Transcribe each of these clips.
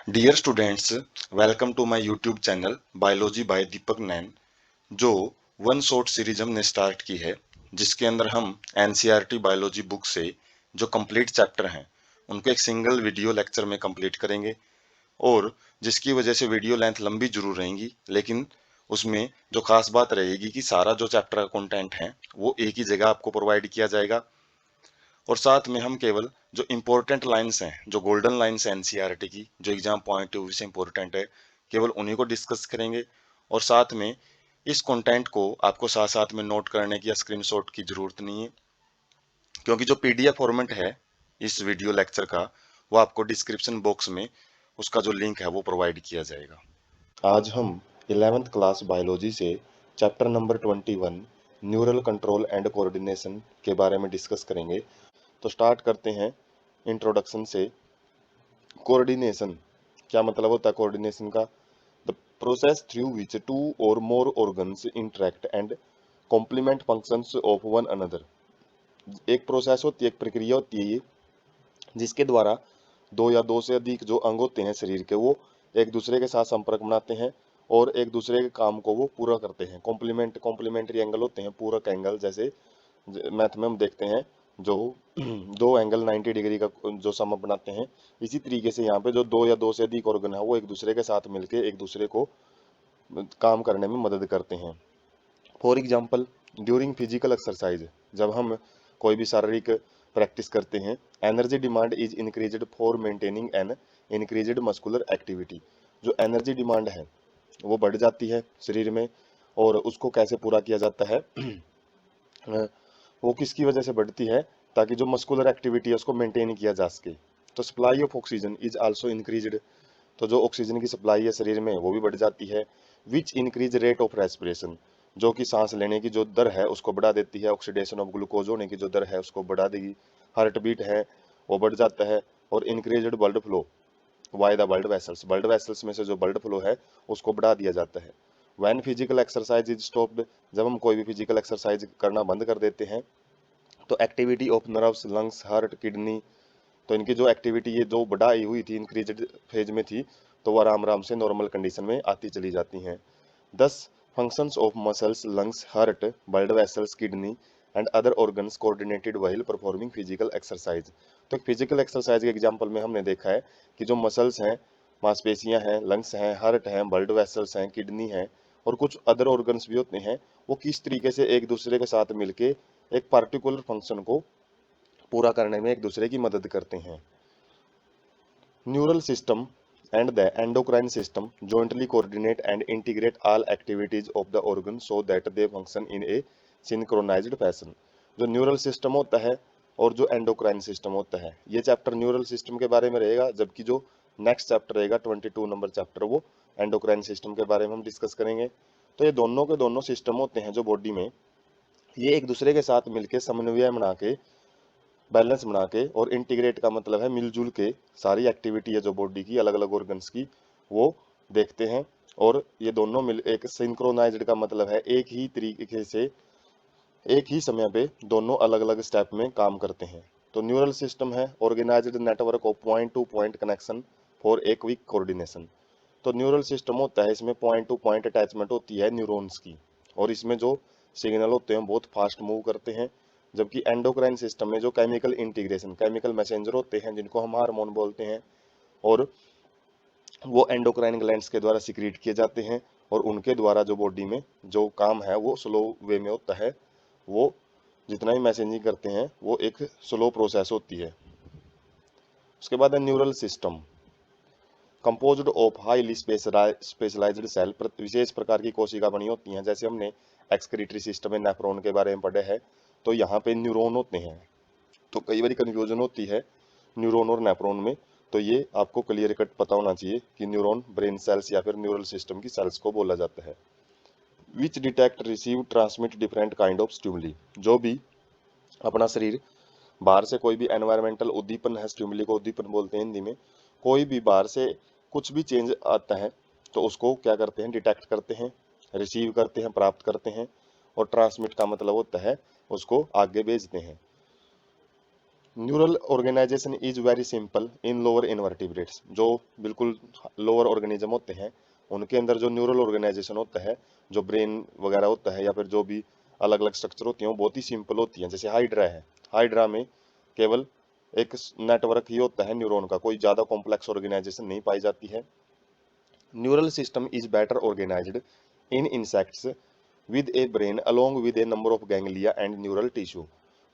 Dear students, welcome to my YouTube channel biology by Deepak Nain. जो one shot series हमने start की है, जिसके अंदर हम एनसीईआरटी बायोलॉजी बुक से जो कंप्लीट चैप्टर हैं उनको एक सिंगल वीडियो लेक्चर में कंप्लीट करेंगे। और जिसकी वजह से वीडियो लेंथ लंबी जरूर रहेगी, लेकिन उसमें जो खास बात रहेगी कि सारा जो चैप्टर का कंटेंट है वो एक ही जगह आपको प्रोवाइड किया जाएगा। और साथ में हम केवल जो इम्पोर्टेंट लाइंस हैं, जो गोल्डन लाइंस हैं एनसीईआरटी की, जो एग्जाम पॉइंट ऑफ व्यू से इम्पोर्टेंट है, केवल उन्हीं को डिस्कस करेंगे। और साथ में इस कंटेंट को आपको साथ साथ में नोट करने की या स्क्रीनशॉट की जरूरत नहीं है, क्योंकि जो पीडीएफ फॉर्मेट है इस वीडियो लेक्चर का, वो आपको डिस्क्रिप्शन बॉक्स में उसका जो लिंक है वो प्रोवाइड किया जाएगा। आज हम 11th क्लास बायोलॉजी से chapter number 21 neural control and coordination के बारे में डिस्कस करेंगे। तो स्टार्ट करते हैं इंट्रोडक्शन से। कोऑर्डिनेशन क्या मतलब होता है कोऑर्डिनेशन का? The process through which two or more organs interact and complement functions of one another. एक प्रोसेस होती है, एक प्रक्रिया होती है ये, जिसके द्वारा दो या दो से अधिक जो अंग होते हैं शरीर के, वो एक दूसरे के साथ संपर्क बनाते हैं और एक दूसरे के काम को वो पूरा करते हैं। कॉम्प्लीमेंट्री एंगल होते हैं, पूरक एंगल। जैसे मैथ में हम देखते हैं जो दो एंगल 90 डिग्री का जो सम बनाते हैं, इसी तरीके से यहाँ पे जो दो या दो से अधिक ऑर्गन है वो एक दूसरे के साथ मिलके एक दूसरे को काम करने में मदद करते हैं। For example, during physical exercise, जब हम कोई भी शारीरिक प्रैक्टिस करते हैं, energy demand is increased for maintaining an increased muscular activity. जो एनर्जी डिमांड है वो बढ़ जाती है शरीर में। और उसको कैसे पूरा किया जाता है? वो किसकी वजह से बढ़ती है? ताकि जो मस्कुलर एक्टिविटी है उसको मेंटेन किया जा सके। तो supply of oxygen is also increased, तो जो ऑक्सीजन की सप्लाई है शरीर में वो भी बढ़ जाती है। Which increase rate of respiration, जो कि सांस लेने की जो दर है उसको बढ़ा देती है। ऑक्सीडेशन ऑफ ग्लूकोज होने की जो दर है उसको बढ़ा देगी। हार्ट बीट है वो बढ़ जाता है। और increased blood flow why the blood vessels में से जो ब्लड फ्लो है उसको बढ़ा दिया जाता है। When physical exercise is stopped, जब हम कोई भी फिजिकल एक्सरसाइज करना बंद कर देते हैं, तो activity of nerves, lungs, heart, kidney, तो इनकी जो एक्टिविटी ये जो बढ़ाई हुई थी, इंक्रीज्ड फेज में थी, तो वो आराम आराम से नॉर्मल कंडीशन में आती चली जाती हैं। 10 functions of muscles, lungs, heart, blood vessels, kidney and other organs coordinated while performing physical exercise. तो फिजिकल एक्सरसाइज के एग्जांपल में हमने देखा है कि जो मसल्स हैं, मांसपेशियां हैं, लंग्स हैं, हार्ट हैं, ब्लड वेसल्स हैं, किडनी हैं और कुछ अदर ऑर्गन्स भी होते हैं, वो किस तरीके से एक दूसरे के साथ मिलके एक पार्टिकुलर फंक्शन को पूरा करने में एक दूसरे की मदद करते हैं। Neural system and the endocrine system jointly coordinate and integrate all activities of the organ so that they function in a synchronized fashion। जो न्यूरल सिस्टम होता है और जो एंडोक्राइन सिस्टम होता है, ये चैप्टर न्यूरल सिस्टम के बारे में रहेगा, जबकि जो नेक्स्ट चैप्टर रहेगा 22 नंबर चैप्टर, वो एंडोक्राइन सिस्टम के बारे में हम डिस्कस करेंगे। तो ये दोनों के दोनों सिस्टम होते हैं जो बॉडी में, ये एक दूसरे के साथ मिलके समन्वय बना के, बैलेंस बना के, और इंटीग्रेट का मतलब है मिलजुल के सारी एक्टिविटी है जो बॉडी की अलग अलग ऑर्गन्स की, वो देखते हैं। और ये दोनों मिल एक सिंक्रोनाइज्ड का मतलब है एक ही तरीके से एक ही समय पे दोनों अलग अलग स्टेप में काम करते हैं। तो न्यूरल सिस्टम है organised network of point to point connection for a quick coordination. तो न्यूरल सिस्टम होता है, इसमें पॉइंट टू पॉइंट अटैचमेंट होती है न्यूरॉन्स की, और इसमें जो सिग्नल होते हैं बहुत फास्ट मूव करते हैं। जबकि एंडोक्राइन सिस्टम में जो केमिकल इंटीग्रेशन, केमिकल मैसेंजर होते हैं जिनको हम हार्मोन बोलते हैं, और वो एंडोक्राइन ग्लैंड्स के द्वारा सिक्रीट किए जाते हैं, और उनके द्वारा जो बॉडी में जो काम है वो स्लो वे में होता है। वो जितना भी मैसेजिंग करते हैं वो एक स्लो प्रोसेस होती है। उसके बाद है neural system composed of highly specialized cell, विशेष प्रकार की कोशिका बनी होती हैं। जैसे हमने एक्सक्रीटरी सिस्टम में नेफ्रॉन के बारे में पढ़े हैं, तो यहाँ पे न्यूरॉन होते हैं। तो कई बार कन्फ्यूजन होती है न्यूरॉन और नेफ्रॉन में, तो ये आपको क्लियर कट पता होना चाहिए कि न्यूरॉन ब्रेन सेल्स या फिर न्यूरल सिस्टम की सेल्स को बोला जाता है। विच detect, receive, transmit different kind of stimuli, जो भी अपना शरीर बाहर से कोई भी एनवायरमेंटल उद्दीपन है, स्टिमुली को उद्दीपन बोलते हैं हिंदी में, कोई भी बाहर से कुछ भी चेंज आता है तो उसको क्या करते हैं, डिटेक्ट करते हैं, रिसीव करते हैं, प्राप्त करते हैं, और ट्रांसमिट का मतलब होता है उसको आगे भेजते हैं। Neural organisation is very simple in lower invertebrates. जो बिल्कुल लोअर ऑर्गेनिज्म होते हैं उनके अंदर जो न्यूरल ऑर्गेनाइजेशन होता है, जो ब्रेन वगैरह होता है या फिर जो भी अलग अलग स्ट्रक्चर होती हैं वो बहुत ही सिंपल होती हैं। जैसे हाइड्रा है, हाइड्रा में केवल एक नेटवर्क ही होता है न्यूरॉन का, कोई ज़्यादा कॉम्प्लेक्स ऑर्गेनाइजेशन नहीं पाई जाती है। Neural system is better organised in insects with a brain along with a number of ganglia and neural tissue.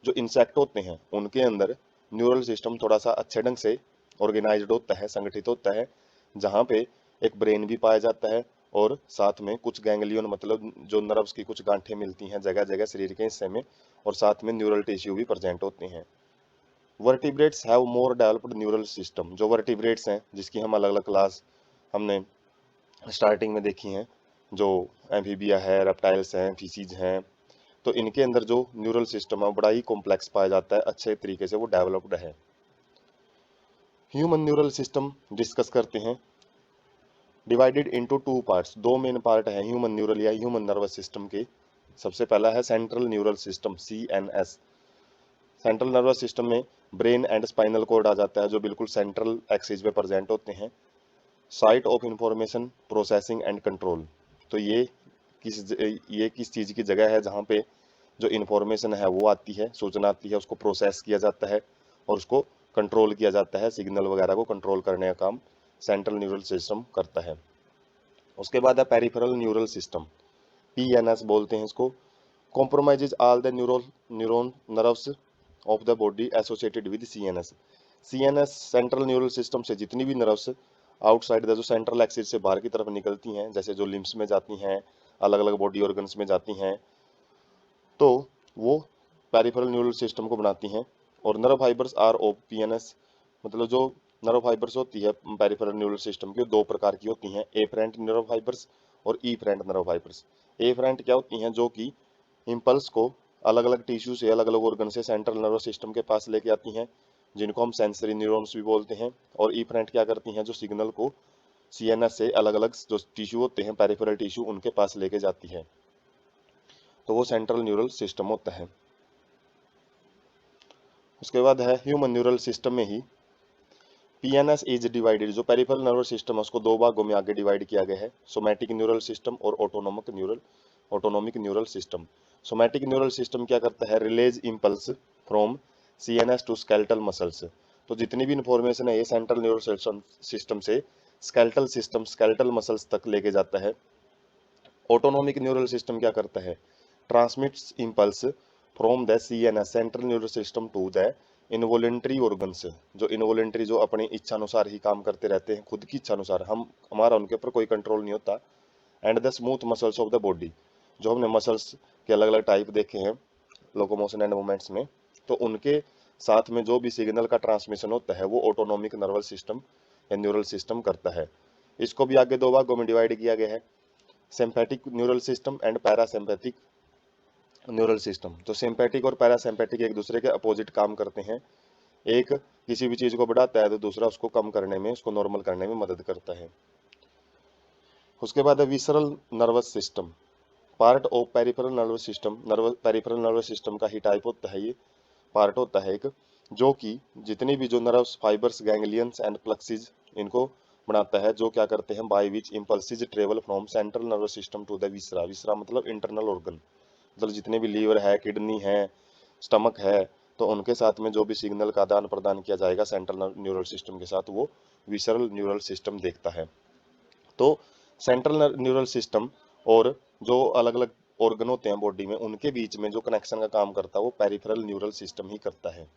जो इंसेक्ट होते हैं उनके अंदर न्यूरल सिस्टम थोड़ा सा अच्छे ढंग से ऑर्गेनाइज्ड होता है, संगठित होता है, जहाँ पे एक ब्रेन भी पाया जाता है और साथ में कुछ गैंग्लियन मतलब जो नर्व्स की कुछ गांठें मिलती हैं जगह जगह शरीर के हिस्से में, और साथ में न्यूरल टिश्यू भी प्रेजेंट होते हैं। Vertebrates have more developed neural system. जो वर्टिब्रेट्स हैं जिसकी हम अलग अलग क्लास हमने स्टार्टिंग में देखी हैं, जो एम्फीबिया है, रेप्टाइल्स हैं, फीसीज हैं, तो इनके अंदर जो न्यूरल सिस्टम है बड़ा ही कॉम्प्लेक्स पाया जाता है, अच्छे तरीके से वो डेवलप्ड है। ह्यूमन न्यूरल सिस्टम डिस्कस करते हैं। डिवाइडेड इनटू टू पार्ट्स, दो मेन पार्ट है ह्यूमन न्यूरल या ह्यूमन नर्वस सिस्टम के। सबसे पहला है central neural system, CNS। Central nervous system में ब्रेन एंड स्पाइनल कॉर्ड आ जाता है जो बिल्कुल सेंट्रल एक्सिस पे प्रेजेंट होते हैं। Site of information processing and control, तो ये किस चीज़ की जगह है जहाँ पे जो इन्फॉर्मेशन है वो आती है, सूचना आती है, उसको प्रोसेस किया जाता है और उसको कंट्रोल किया जाता है। सिग्नल वगैरह को कंट्रोल करने का काम सेंट्रल न्यूरल सिस्टम करता है। उसके बाद है पेरिफेरल न्यूरल सिस्टम, PNS बोलते हैं इसको। Compromises all the neuron nerves of the body associated with CNS। CNS central neural system से जितनी भी नर्व्स आउटसाइड द जो सेंट्रल एक्सिस से बाहर की तरफ निकलती हैं, जैसे जो लिम्स में जाती हैं, अलग अलग बॉडी ऑर्गन्स में जाती हैं, तो वो पेरिफेरल न्यूरल सिस्टम को बनाती हैं। और nerve fibres are of PNS, मतलब जो नर्व फाइबर्स होती है पेरिफेरल न्यूरल सिस्टम की, दो प्रकार की होती हैं, एफरेंट नर्व फाइबर्स और ईफरेंट नर्व फाइबर्स। एफरेंट क्या होती हैं, जो कि इम्पल्स को अलग अलग टिश्यू से, अलग अलग ऑर्गन से सेंट्रल नर्वस सिस्टम के पास लेके आती हैं, जिनको हम सेंसरी न्यूरॉन्स भी बोलते हैं। और ईफरेंट क्या करती हैं, जो सिग्नल को CNS से अलग अलग जो टिश्यू होते हैं पेरिफेरल टिश्यू उनके पास लेके जाती है, तो वो सेंट्रल न्यूरल सिस्टम होता है। उसके बाद है ह्यूमन न्यूरल सिस्टम में ही PNS इज डिवाइडेड, जो पेरिफेरल नर्वस सिस्टम है उसको दो भागों में आगे डिवाइड किया गया है, सोमैटिक न्यूरल सिस्टम और autonomic neural system. Somatic neural system क्या करता है, relays impulse from CNS to skeletal muscles. तो जितनी भी इंफॉर्मेशन है ये सेंट्रल न्यूरल सिस्टम से स्केलेटल मसल्स तक लेके जाता है। ऑटोनोमिक न्यूरल सिस्टम क्या करता है, transmits impulse from the CNS central neural system to the involuntary organs. जो इनवॉलेंट्री, जो अपनी इच्छा अनुसार ही काम करते रहते हैं, खुद की इच्छा अनुसार, हमारा उनके ऊपर कोई कंट्रोल नहीं होता। And the smooth muscles of the body, जो हमने मसल्स के अलग अलग टाइप देखे हैं लोकोमोशन एंड मूवमेंट्स में, तो उनके साथ में जो भी सिग्नल का ट्रांसमिशन होता है वो ऑटोनोमिक नर्वस सिस्टम या न्यूरल सिस्टम करता है। इसको भी आगे दो भागों में डिवाइड किया गया है, sympathetic neural system and parasympathetic neural system. तो सिंपैथिक और पैरासिम्पैथिक एक दूसरे के अपोजिट काम करते हैं, एक किसी भी चीज को बढ़ाता है तो दूसरा उसको कम करने में, उसको नॉर्मल करने में मदद करता है। उसके बाद है visceral nervous system, part of peripheral nervous system. Peripheral nervous system का ही टाइप होता है, ये पार्ट होता है एक, जो कि जितनी भी जो nerves fibers ganglions and plexuses इनको बनाता है, जो क्या करते हैं, by which impulses travel from central nervous system to the viscera. Viscera मतलब इंटरनल ऑर्गन, मतलब जितने भी लीवर है, किडनी है, स्टमक है, तो उनके साथ में जो भी सिग्नल का आदान प्रदान किया जाएगा सेंट्रल न्यूरल सिस्टम के साथ, वो विसरल न्यूरल सिस्टम देखता है। तो सेंट्रल न्यूरल सिस्टम और जो अलग अलग ऑर्गन होते हैं बॉडी में, उनके बीच में जो कनेक्शन का काम करता है वो पेरिफेरल न्यूरल सिस्टम ही करता है।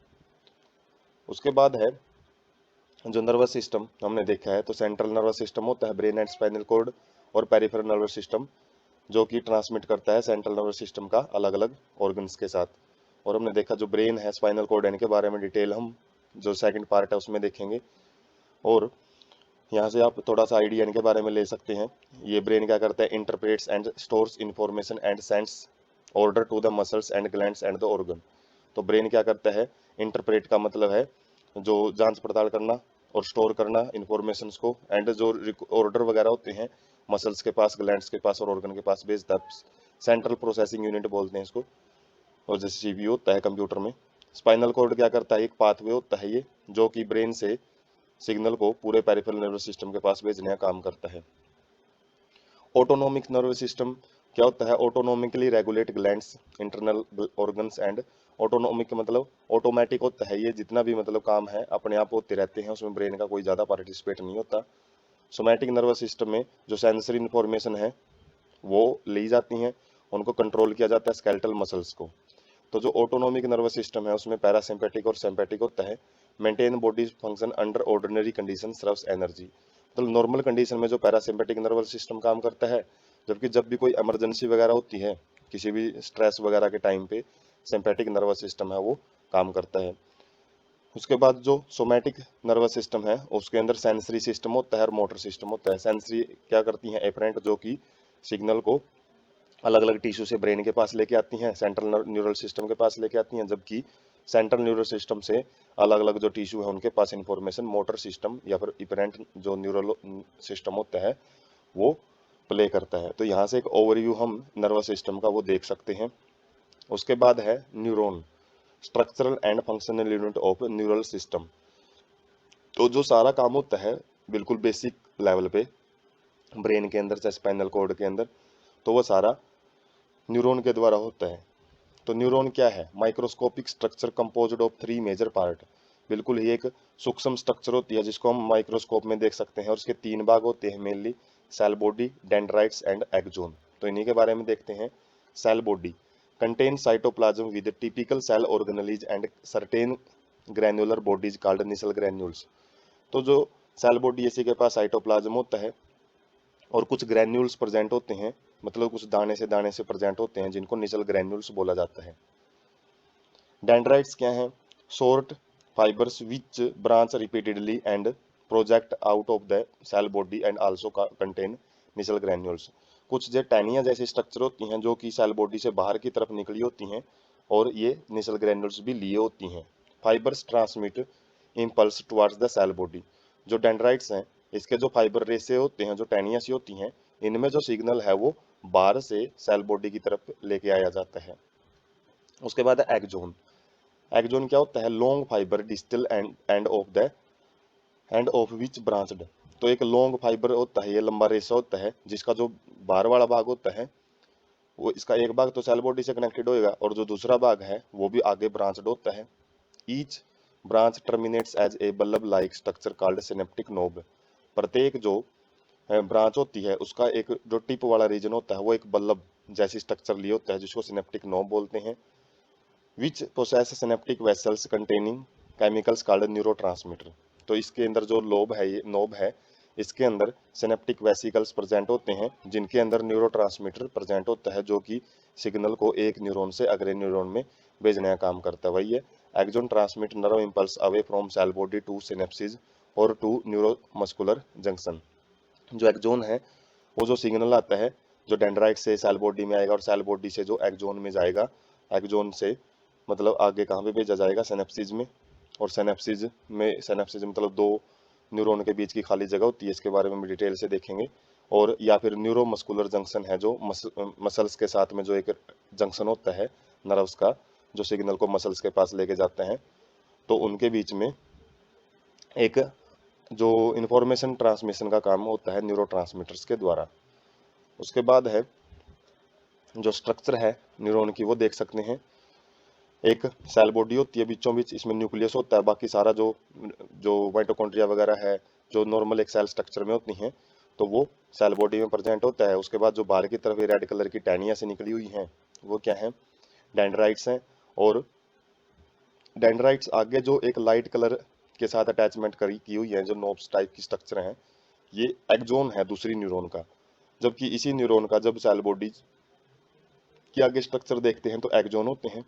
उसके बाद है जो नर्वस सिस्टम हमने देखा है, तो सेंट्रल नर्वस सिस्टम होता है ब्रेन एंड स्पाइनल कॉर्ड, और पेरिफेरल नर्वस सिस्टम जो कि ट्रांसमिट करता है सेंट्रल नर्वस सिस्टम का अलग अलग ऑर्गन्स के साथ। और हमने देखा जो ब्रेन है, स्पाइनल कॉर्ड है, इनके बारे में डिटेल हम जो सेकंड पार्ट है उसमें देखेंगे। और यहाँ से आप थोड़ा सा आइडिया इनके बारे में ले सकते हैं। ये ब्रेन क्या करता है, interprets and stores information and sends order to the muscles and glands and the organ. तो ब्रेन क्या करता है, इंटरप्रेट का मतलब है जो जांच पड़ताल करना और स्टोर करना इंफॉर्मेशन को, एंड जो ऑर्डर वगैरह होते हैं मसल्स के पास, ग्लैंड्स के पास और ऑर्गन के पास भेजता है। सेंट्रल प्रोसेसिंग यूनिट बोलते हैं इसको। और जैसे CPU होता है कंप्यूटर में, स्पाइनल कॉर्ड क्या करता है, एक पाथवे होता है ये, जो कि ब्रेन से सिग्नल को पूरे पेरिफेरल नर्वस सिस्टम के पास भेजने का काम करता है। ऑटोनोमिक नर्वस सिस्टम क्या होता है, autonomically regulate glands, internal organs and, autonomic मतलब ऑटोमेटिक होता है ये, जितना भी मतलब काम है अपने आप होते रहते हैं, उसमें ब्रेन का कोई ज़्यादा पार्टिसिपेट नहीं होता। सोमैटिक नर्वस सिस्टम में जो सेंसरी इंफॉर्मेशन है वो ली जाती हैं, उनको कंट्रोल किया जाता है स्केलेटल मसल्स को। तो जो ऑटोनोमिक नर्वस सिस्टम है उसमें पैरासिम्पेटिक और सिम्पेटिक होता है। Maintain body function under ordinary condition, serves energy. मतलब नॉर्मल कंडीशन में जो पैरासिम्पेटिक नर्वस सिस्टम काम करता है, जबकि जब भी कोई इमरजेंसी वगैरह होती है किसी भी स्ट्रेस वगैरह के टाइम पे, सिम्पेटिक नर्वस सिस्टम है वो काम करता है। उसके बाद जो सोमैटिक नर्वस सिस्टम है उसके अंदर सेंसरी सिस्टम होता है और मोटर सिस्टम होता है। सेंसरी क्या करती हैं, एफरेंट, जो कि सिग्नल को अलग अलग टिश्यू से ब्रेन के पास लेके आती हैं, सेंट्रल न्यूरल सिस्टम के पास लेके आती हैं, जबकि सेंट्रल न्यूरल सिस्टम से अलग अलग जो टिश्यू है उनके पास इंफॉर्मेशन मोटर सिस्टम या फिर इपरेंट जो न्यूरल सिस्टम होता है वो प्ले करता है। तो यहाँ से एक ओवरव्यू हम नर्वस सिस्टम का वो देख सकते हैं। उसके बाद है neuron, structural and functional unit of neural system. तो जो सारा काम होता है बिल्कुल बेसिक लेवल पे ब्रेन के अंदर, चाहे स्पाइनल कॉर्ड के अंदर, तो वो सारा न्यूरॉन के द्वारा होता है। तो न्यूरॉन क्या है, microscopic structure composed of 3 major part. बिल्कुल ही एक सूक्ष्म स्ट्रक्चर होती है जिसको हम माइक्रोस्कोप में देख सकते हैं, और उसके 3 भाग होते हैं mainly, cell body, dendrites and axon. तो इन्हीं के बारे में देखते हैं। Cell body contain cytoplasm with typical cell organelles and certain granular bodies called Nissl granules. तो जो सेल बॉडी इसी के पास साइटोप्लाज्म होता है और कुछ ग्रैन्यूल्स प्रेजेंट होते हैं, मतलब कुछ दाने से प्रेजेंट होते हैं, जिनको निसल ग्रैन्यूल्स बोला जाता है। डेंड्राइट्स क्या हैं, short fibers which branch repeatedly and project out of the cell body and also contain Nissl granules. कुछ जो टैनिया जैसी स्ट्रक्चर होती हैं जो कि सेल बॉडी से बाहर की तरफ निकली होती हैं, और ये निसल ग्रैन्यूल्स भी लिए होती हैं। Fibres transmit impulse towards the cell body. जो डेंड्राइट्स हैं इसके जो फाइबर रेसे होते हैं, जो टैनिया सी होती हैं, इनमें जो सिग्नल है वो बाहर से सेल बॉडी की तरफ लेके आया जाता है। उसके बाद है एक्सोन। एक्सोन क्या होता है, long fibre distal end of the end of which branched. तो एक लॉन्ग फाइबर होता है, ये लंबा रेसा होता है जिसका जो बाहर वाला भाग होता है वो, इसका एक भाग तो सेल बॉडी से कनेक्टेड होएगा और जो दूसरा भाग है वो भी आगे ब्रांच्ड होता है। Each branch terminates as a bulb like structure called synaptic knob. प्रत्येक जो ब्रांच होती है उसका एक जो टिप वाला रीजन होता है वो एक बल्ब जैसी स्ट्रक्चर लिए होता है जिसको सिनेप्टिक नोब बोलते हैं। Which possess synaptic vesicles containing chemicals called neurotransmitter. तो इसके अंदर जो लोब है, ये नोब है, इसके अंदर सिनेप्टिक वेसिकल्स प्रेजेंट होते हैं जिनके अंदर न्यूरोट्रांसमीटर प्रेजेंट होता है, जो कि सिग्नल को एक न्यूरॉन से अगले न्यूरॉन में भेजने का काम करता है। वही है, axon transmit nerve impulse away from cell body to synapses और टू न्यूरोमस्कुलर जंक्शन। जो एक्सोन है वो जो सिग्नल आता है जो डेंड्राइट से सेल बॉडी में आएगा और सेल बॉडी से जो एक्सोन में जाएगा, एक्सोन से मतलब आगे कहाँ पे भेजा जाएगा, सिनेप्सिस में। और सिनेप्सिस मतलब दो न्यूरॉन के बीच की खाली जगह होती है, इसके बारे में डिटेल से देखेंगे। और या फिर न्यूरोमस्कुलर जंक्शन है, जो मसल्स के साथ में जो एक जंक्शन होता है नर्व्स का, जो सिग्नल को मसल्स के पास लेके जाते हैं, तो उनके बीच में एक जो इंफॉर्मेशन ट्रांसमिशन का काम होता है न्यूरोट्रांसमीटर्स के द्वारा। उसके बाद है जो स्ट्रक्चर है न्यूरॉन की वो देख सकते हैं। एक सेल बॉडी होती है, बीचों बीच इसमें न्यूक्लियस होता है, बाकी सारा जो जो माइटोकॉन्ड्रिया वगैरह है जो नॉर्मल एक सेल स्ट्रक्चर में होती हैं तो वो सेल बॉडी में प्रेजेंट होता है। उसके बाद जो बाहर की तरफ रेड कलर की टहनियाँ से निकली हुई हैं वो क्या है, डेंड्राइट्स हैं। और डेंड्राइट्स आगे जो एक लाइट कलर के साथ अटैचमेंट करी की हुई है, जो नोब्स टाइप की स्ट्रक्चर है, ये एक्सोन है दूसरी न्यूरॉन का। जबकि इसी न्यूरॉन का जब सेल बॉडी की आगे स्ट्रक्चर देखते हैं तो एक्सोन होते हैं।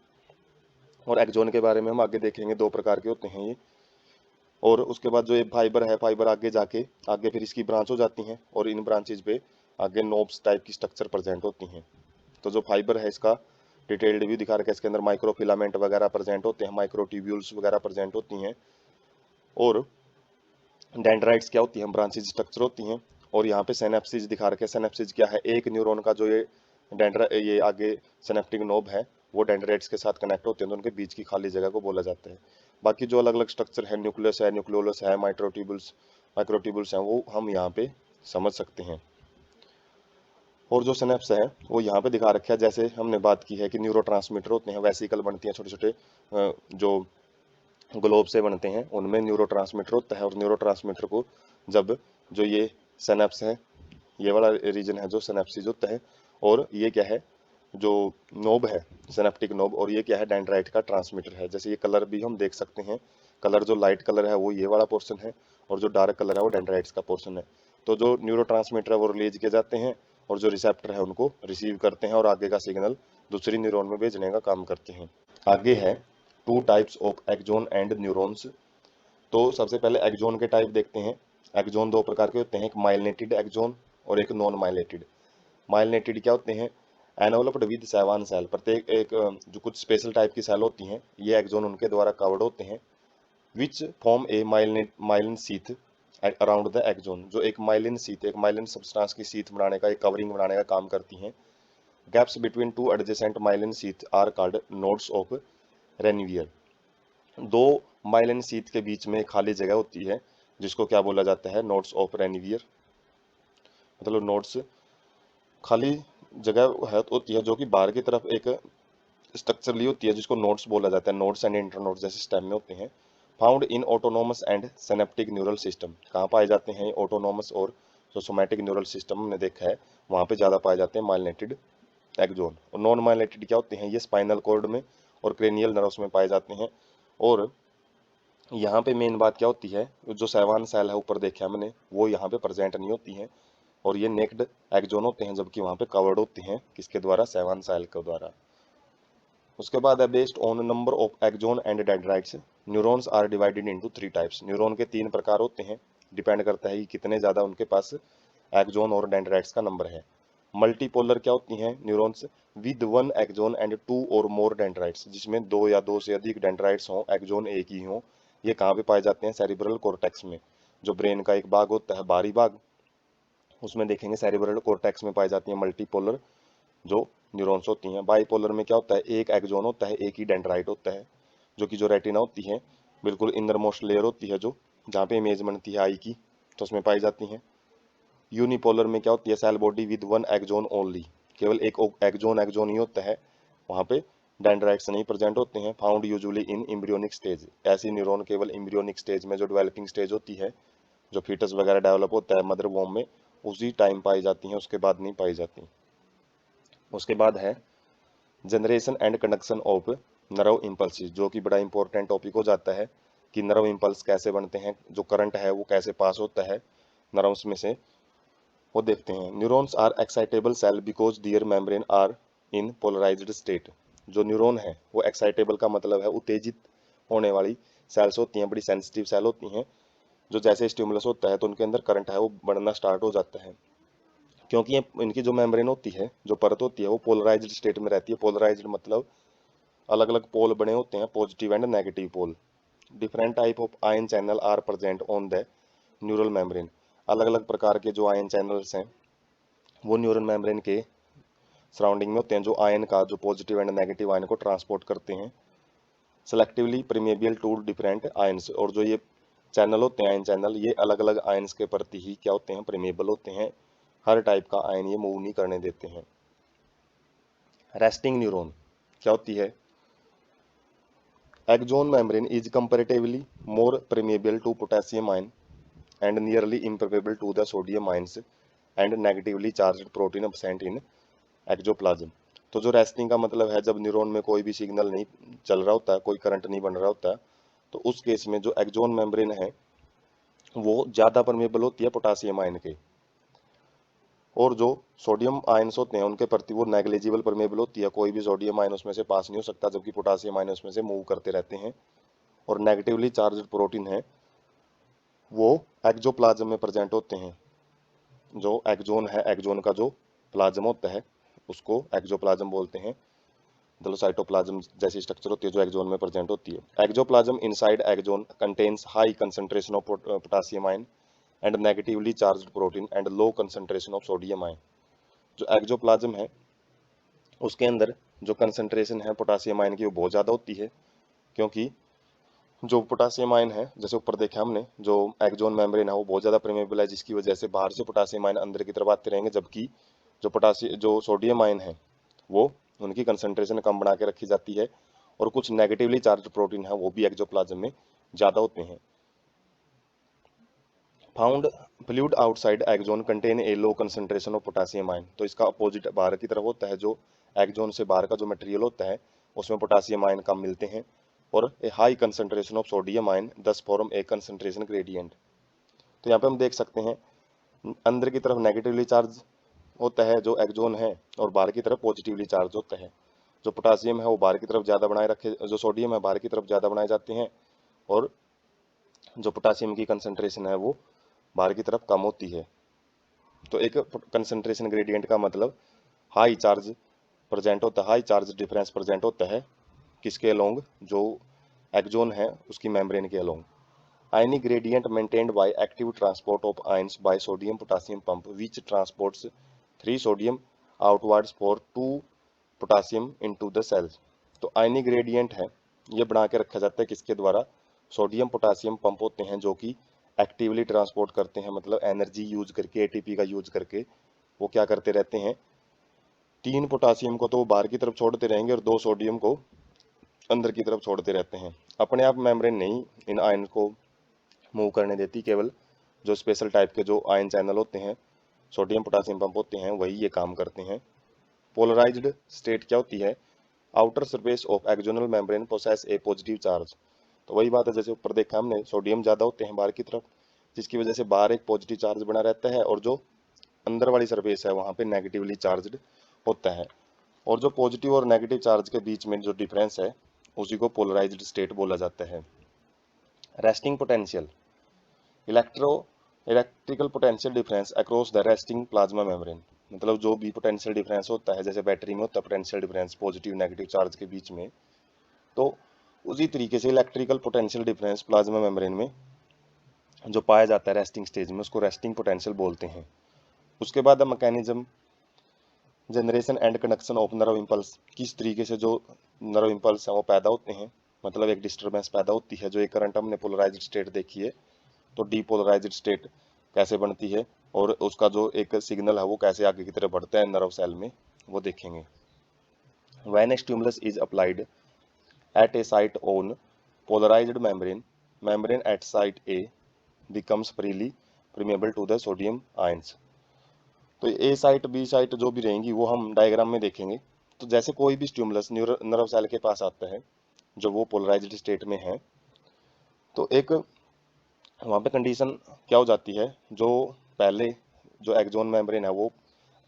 और एक्सोन के बारे में हम आगे देखेंगे, दो प्रकार के होते हैं ये। और उसके बाद जो ये फाइबर है, फाइबर आगे जाके आगे फिर इसकी ब्रांच हो जाती हैं और इन ब्रांचेज पे आगे नोब्स टाइप की स्ट्रक्चर प्रेजेंट होती हैं। तो जो फाइबर है इसका डिटेल्ड व्यू दिखा रखा है, इसके अंदर माइक्रो फिलामेंट वगैरह प्रेजेंट होते हैं, माइक्रो ट्यूब्यूल्स वगैरह प्रेजेंट होती हैं। और डेंड्राइट्स क्या होती हैं, ब्रांचेज स्ट्रक्चर होती हैं। और यहाँ पे सिनेप्सिस दिखा रखे हैं। सिनेप्सिस क्या है, एक न्यूरॉन का जो ये ये आगे सिनेप्टिक नोब है वो डेंड्राइट्स के साथ कनेक्ट होते हैं तो उनके बीच की खाली जगह को बोला जाता है। बाकी जो अलग अलग स्ट्रक्चर है, न्यूक्लियस है, न्यूक्लियोलस है, माइक्रोट्यूबुल्स हैं, वो हम यहाँ पे समझ सकते हैं। और जो सिनेप्स है वो यहाँ पे दिखा रखा है। जैसे हमने बात की है कि न्यूरोट्रांसमीटर होते हैं, वेसिकल बनती हैं छोटे छोटे जो ग्लोब से बनते हैं, उनमें न्यूरोट्रांसमीटर होता है। और न्यूरोट्रांसमीटर को जब जो ये सिनेप्स है, ये वाला रीजन है जो सिनेप्सिस होता है, और ये क्या है जो नोब है, सिनेप्टिक नोब, और ये क्या है डेंड्राइट का ट्रांसमीटर है। जैसे ये कलर भी हम देख सकते हैं, कलर जो लाइट कलर है वो ये वाला पोर्शन है, और जो डार्क कलर है वो डेंड्राइट्स का पोर्शन है। तो जो न्यूरोट्रांसमीटर है वो रिलीज किए जाते हैं, और जो रिसेप्टर है उनको रिसीव करते हैं और आगे का सिग्नल दूसरी न्यूरॉन में भेजने का काम करते हैं। आगे है two types of axon and neurons. तो सबसे पहले एक्सोन के टाइप देखते हैं। एक्सोन दो प्रकार के होते हैं, एक माइलिनेटेड एक्सोन और एक नॉन माइलिनेटेड। माइलिनेटेड क्या होते हैं? एनवलप्ड विद सेवान सेल, प्रत्येक एक जो कुछ स्पेशल टाइप की सेल होती हैं, ये एक्सोन उनके द्वारा कवर्ड होते हैं। Which form a myelin sheath around the axon, जो एक माइलिन सीथ, एक माइलिन सब्सटेंस की सीथ बनाने का, एक कवरिंग बनाने का काम करती हैं। Gaps between two adjacent myelin sheath are called nodes of Ranvier. दो माइलिन सीथ के बीच में खाली जगह होती है जिसको क्या बोला जाता है? Nodes of Ranvier. मतलब नोड्स खाली जगह है होती है जो कि बाहर की तरफ एक स्ट्रक्चरली होती है जिसको नोड्स बोला जाता है। नोड्स एंड इंटरनोड्स जैसे स्टेम में होते हैं। Found in autonomous and synaptic neural system, कहाँ पाए जाते हैं? ऑटोनोमस और जो सोमैटिक न्यूरल सिस्टम हमने देखा है वहाँ पे ज़्यादा पाए जाते हैं माइलिनेटेड एक्सोन। और नॉन माइलिनेटेड क्या होते हैं? ये स्पाइनल कॉर्ड में और क्रेनियल नर्व्स में पाए जाते हैं। और यहाँ पे मेन बात क्या होती है, जो सेवान सेल है ऊपर देखे हमने, वो यहाँ पे प्रेजेंट नहीं होती हैं, और ये नेक्ड एक्सोन होते हैं, जबकि वहाँ पे कवर्ड होते हैं किसके द्वारा? सेवान सेल के द्वारा। उसके बाद है based on number of axon and dendrites neurons are divided into 3 types. Neuron के 3 प्रकार होते हैं, डिपेंड करता है कि कितने ज़्यादा उनके पास एक्सोन और डेंड्राइट्स का नंबर है। मल्टीपोलर क्या होती हैं? न्यूरॉन्स विद 1 एक्सोन एंड 2 और मोर डेंड्राइट्स, जिसमें 2 या 2 से अधिक डेंड्राइट्स हों, एक्सोन एक ही हों। ये कहाँ पे पाए जाते हैं? सेरिब्रल कॉर्टेक्स में, जो ब्रेन का एक भाग होता है, बाहरी भाग, उसमें देखेंगे सेरिब्रल कॉर्टेक्स में पाई जाती है मल्टीपोलर जो न्यूरॉन्स होती हैं। बाईपोलर में क्या होता है? एक एक्सोन होता है, एक ही डेंड्राइट होता है, जो कि जो रेटिना होती है बिल्कुल इंदर मोस्ट लेयर होती है, जो जहाँ पे इमेज बनती है आई की, तो उसमें पाई जाती हैं। यूनिपोलर में क्या होती है? Cell body with 1 axon only, केवल एक एक्सोन ही होता है, वहाँ पे डेंड्राइट्स नहीं प्रेजेंट होते हैं। Found usually in embryonic stage, ऐसी न्यूरॉन केवल एम्ब्रियोनिक स्टेज में, जो डेवलपिंग स्टेज होती है, जो फीटस वगैरह डेवलप होता है मदर वॉम में, उसी टाइम पाई जाती हैं, उसके बाद नहीं पाई जाती। उसके बाद है generation and conduction of nerve impulses, जो कि बड़ा इंपॉर्टेंट टॉपिक हो जाता है कि नर्व इम्पल्स कैसे बनते हैं, जो करंट है वो कैसे पास होता है नर्व्स में से, वो देखते हैं। Neurons are excitable cell because their membrane are in polarised state. जो न्यूरॉन है वो एक्साइटेबल का मतलब है उत्तेजित होने वाली सेल्स होती हैं, बड़ी सेंसिटिव सेल होती हैं, जो जैसे स्टिमुलस होता है तो उनके अंदर करंट है वो बढ़ना स्टार्ट हो जाता है। क्योंकि ये इनकी जो मेम्ब्रेन होती है, जो परत होती है, वो पोलराइज्ड स्टेट में रहती है। पोलराइज्ड मतलब अलग अलग पोल बने होते हैं, positive and negative pole. Different type of ion channel are present on the neural membrane. अलग अलग प्रकार के जो आयन चैनल्स हैं वो न्यूरल मेम्ब्रेन के सराउंडिंग में होते हैं, जो आयन का, जो पॉजिटिव एंड नेगेटिव आयन को ट्रांसपोर्ट करते हैं। Selectively permeable to different ions, और जो ये चैनल होते हैं, आयन चैनल, ये अलग अलग आयन्स के प्रति ही क्या होते हैं? परमेबल होते हैं। हर टाइप का आयन ये मूव नहीं करने देते हैं। रेस्टिंग न्यूरॉन क्या होती है? Axon membrane is comparatively more permeable to potassium ion and nearly impermeable to the sodium ions and negatively charged protein absent in axoplasm. तो जो रेस्टिंग का मतलब है, जब न्यूरॉन में कोई भी सिग्नल नहीं चल रहा होता, कोई करंट नहीं बन रहा होता, तो उस केस में जो एक्सोन मेम्ब्रेन है वो ज़्यादा परमेबल होती है पोटासियम आयन के, और जो सोडियम आयन्स होते हैं उनके प्रति वो नेग्लिजिबल परमेबल होती है। कोई भी सोडियम आयन उसमें से पास नहीं हो सकता, जबकि पोटासियम आयन उसमें से मूव करते रहते हैं। और नेगेटिवली चार्ज प्रोटीन है वो एक्सोप्लाज्म में प्रेजेंट होते हैं। जो एक्सोन है, एक्सोन का जो प्लाज्म होता है उसको एक्सोप्लाज्म बोलते हैं। मतलब साइटोप्लाज्म जैसी स्ट्रक्चर होती है जो एक्सोन में प्रेजेंट होती है। Axoplasm inside axon contains high concentration of potassium ion and negatively charged protein and low concentration of sodium ion. जो एक्सोप्लाज्म है उसके अंदर जो कंसंट्रेशन है पोटासियम आयन की वो बहुत ज़्यादा होती है, क्योंकि जो पोटासियम आयन है, जैसे ऊपर देखा हमने, जो एक्सोन मेम्ब्रेन है वो बहुत ज़्यादा परमेबल है, जिसकी वजह से बाहर से पोटासियम आयन अंदर की तरफ आते रहेंगे, जबकि जो सोडियम आयन है वो उनकी कंसंट्रेशन कम बना के रखी जाती है, और कुछ नेगेटिवली चार्ज प्रोटीन है वो भी एक्सोप्लाज्म में ज़्यादा होते हैं। Found fluid outside axon contain a low concentration of potassium ion. तो इसका अपोजिट बाहर की तरफ होता है, जो एक्सोन से बाहर का जो मटेरियल होता है उसमें पोटासियम आयन कम मिलते हैं, और a high concentration of sodium ion thus form a concentration gradient. तो यहाँ पे हम देख सकते हैं अंदर की तरफ नेगेटिवली चार्ज होता है जो एक्सोन है, और बाहर की तरफ पॉजिटिवली चार्ज होता है। जो पोटासियम है वो बाहर की तरफ ज़्यादा बनाए रखे, जो सोडियम है बाहर की तरफ ज़्यादा बनाए जाते हैं, और जो पोटासियम की कंसंट्रेशन है वो बाहर की तरफ कम होती है। तो एक कंसंट्रेशन ग्रेडियंट का मतलब हाई चार्ज प्रेजेंट होता है, हाई चार्ज डिफरेंस प्रेजेंट होता है किसके अलोंग, जो एक्सोन है उसकी मेम्ब्रेन के अलोंग। Ionic gradient maintained by active transport of ions by sodium potassium pump which transports 3 sodium outwards for 2 potassium into the cells. तो आयनिक ग्रेडियंट है ये बना के रखा जाता है किसके द्वारा, सोडियम पोटासियम पंप होते हैं जो कि एक्टिवली ट्रांसपोर्ट करते हैं, मतलब एनर्जी यूज करके, एटीपी का यूज करके वो क्या करते रहते हैं, 3 पोटासियम को तो बाहर की तरफ छोड़ते रहेंगे और 2 सोडियम को अंदर की तरफ छोड़ते रहते हैं। अपने आप मेम्ब्रेन नहीं इन आयन को मूव करने देती, केवल जो स्पेशल टाइप के जो आयन चैनल होते हैं, सोडियम पोटासियम पंप होते हैं, वही ये काम करते हैं। पोलराइज्ड स्टेट क्या होती है, outer surface of axonal membrane possess a positive charge. तो वही बात है, जैसे ऊपर देखा हमने, सोडियम ज़्यादा होते हैं बाहर की तरफ, जिसकी वजह से बाहर एक पॉजिटिव चार्ज बना रहता है, और जो अंदर वाली सरफेस है वहाँ पे नेगेटिवली चार्ज्ड होता है। और जो पॉजिटिव और नेगेटिव चार्ज के बीच में जो डिफरेंस है उसी को पोलराइज्ड स्टेट बोला जाता है। Resting potential, electro electrical potential difference across the resting plasma membrane. मतलब जो भी पोटेंशियल डिफरेंस होता है, जैसे बैटरी में होता है potential difference positive negative charge के बीच में, तो उसी तरीके से electrical potential difference plasma membrane में जो पाया जाता है रेस्टिंग स्टेज में, उसको रेस्टिंग पोटेंशियल बोलते हैं। उसके बाद mechanism generation and conduction of nerve impulse, किस तरीके से जो नर्व इम्पल्स हैं वो पैदा होते हैं, मतलब एक डिस्टर्बेंस पैदा होती है, जो एक करंट हमने पोलराइज्ड स्टेट देखी है, तो डीपोलराइज्ड स्टेट कैसे बनती है, और उसका जो एक सिग्नल है वो कैसे आगे की तरफ बढ़ता है नर्व सेल में, वो देखेंगे। When a stimulus is applied at a site on polarised membrane at site A becomes freely permeable to the sodium ions। तो ए साइट बी साइट जो भी रहेंगी वो हम डायग्राम में देखेंगे। तो जैसे कोई भी स्टिमुलस नर्व सेल के पास आता है जो वो पोलराइज्ड स्टेट में है, तो एक वहाँ पे कंडीशन क्या हो जाती है, जो पहले जो एक्सोन मेम्ब्रेन है वो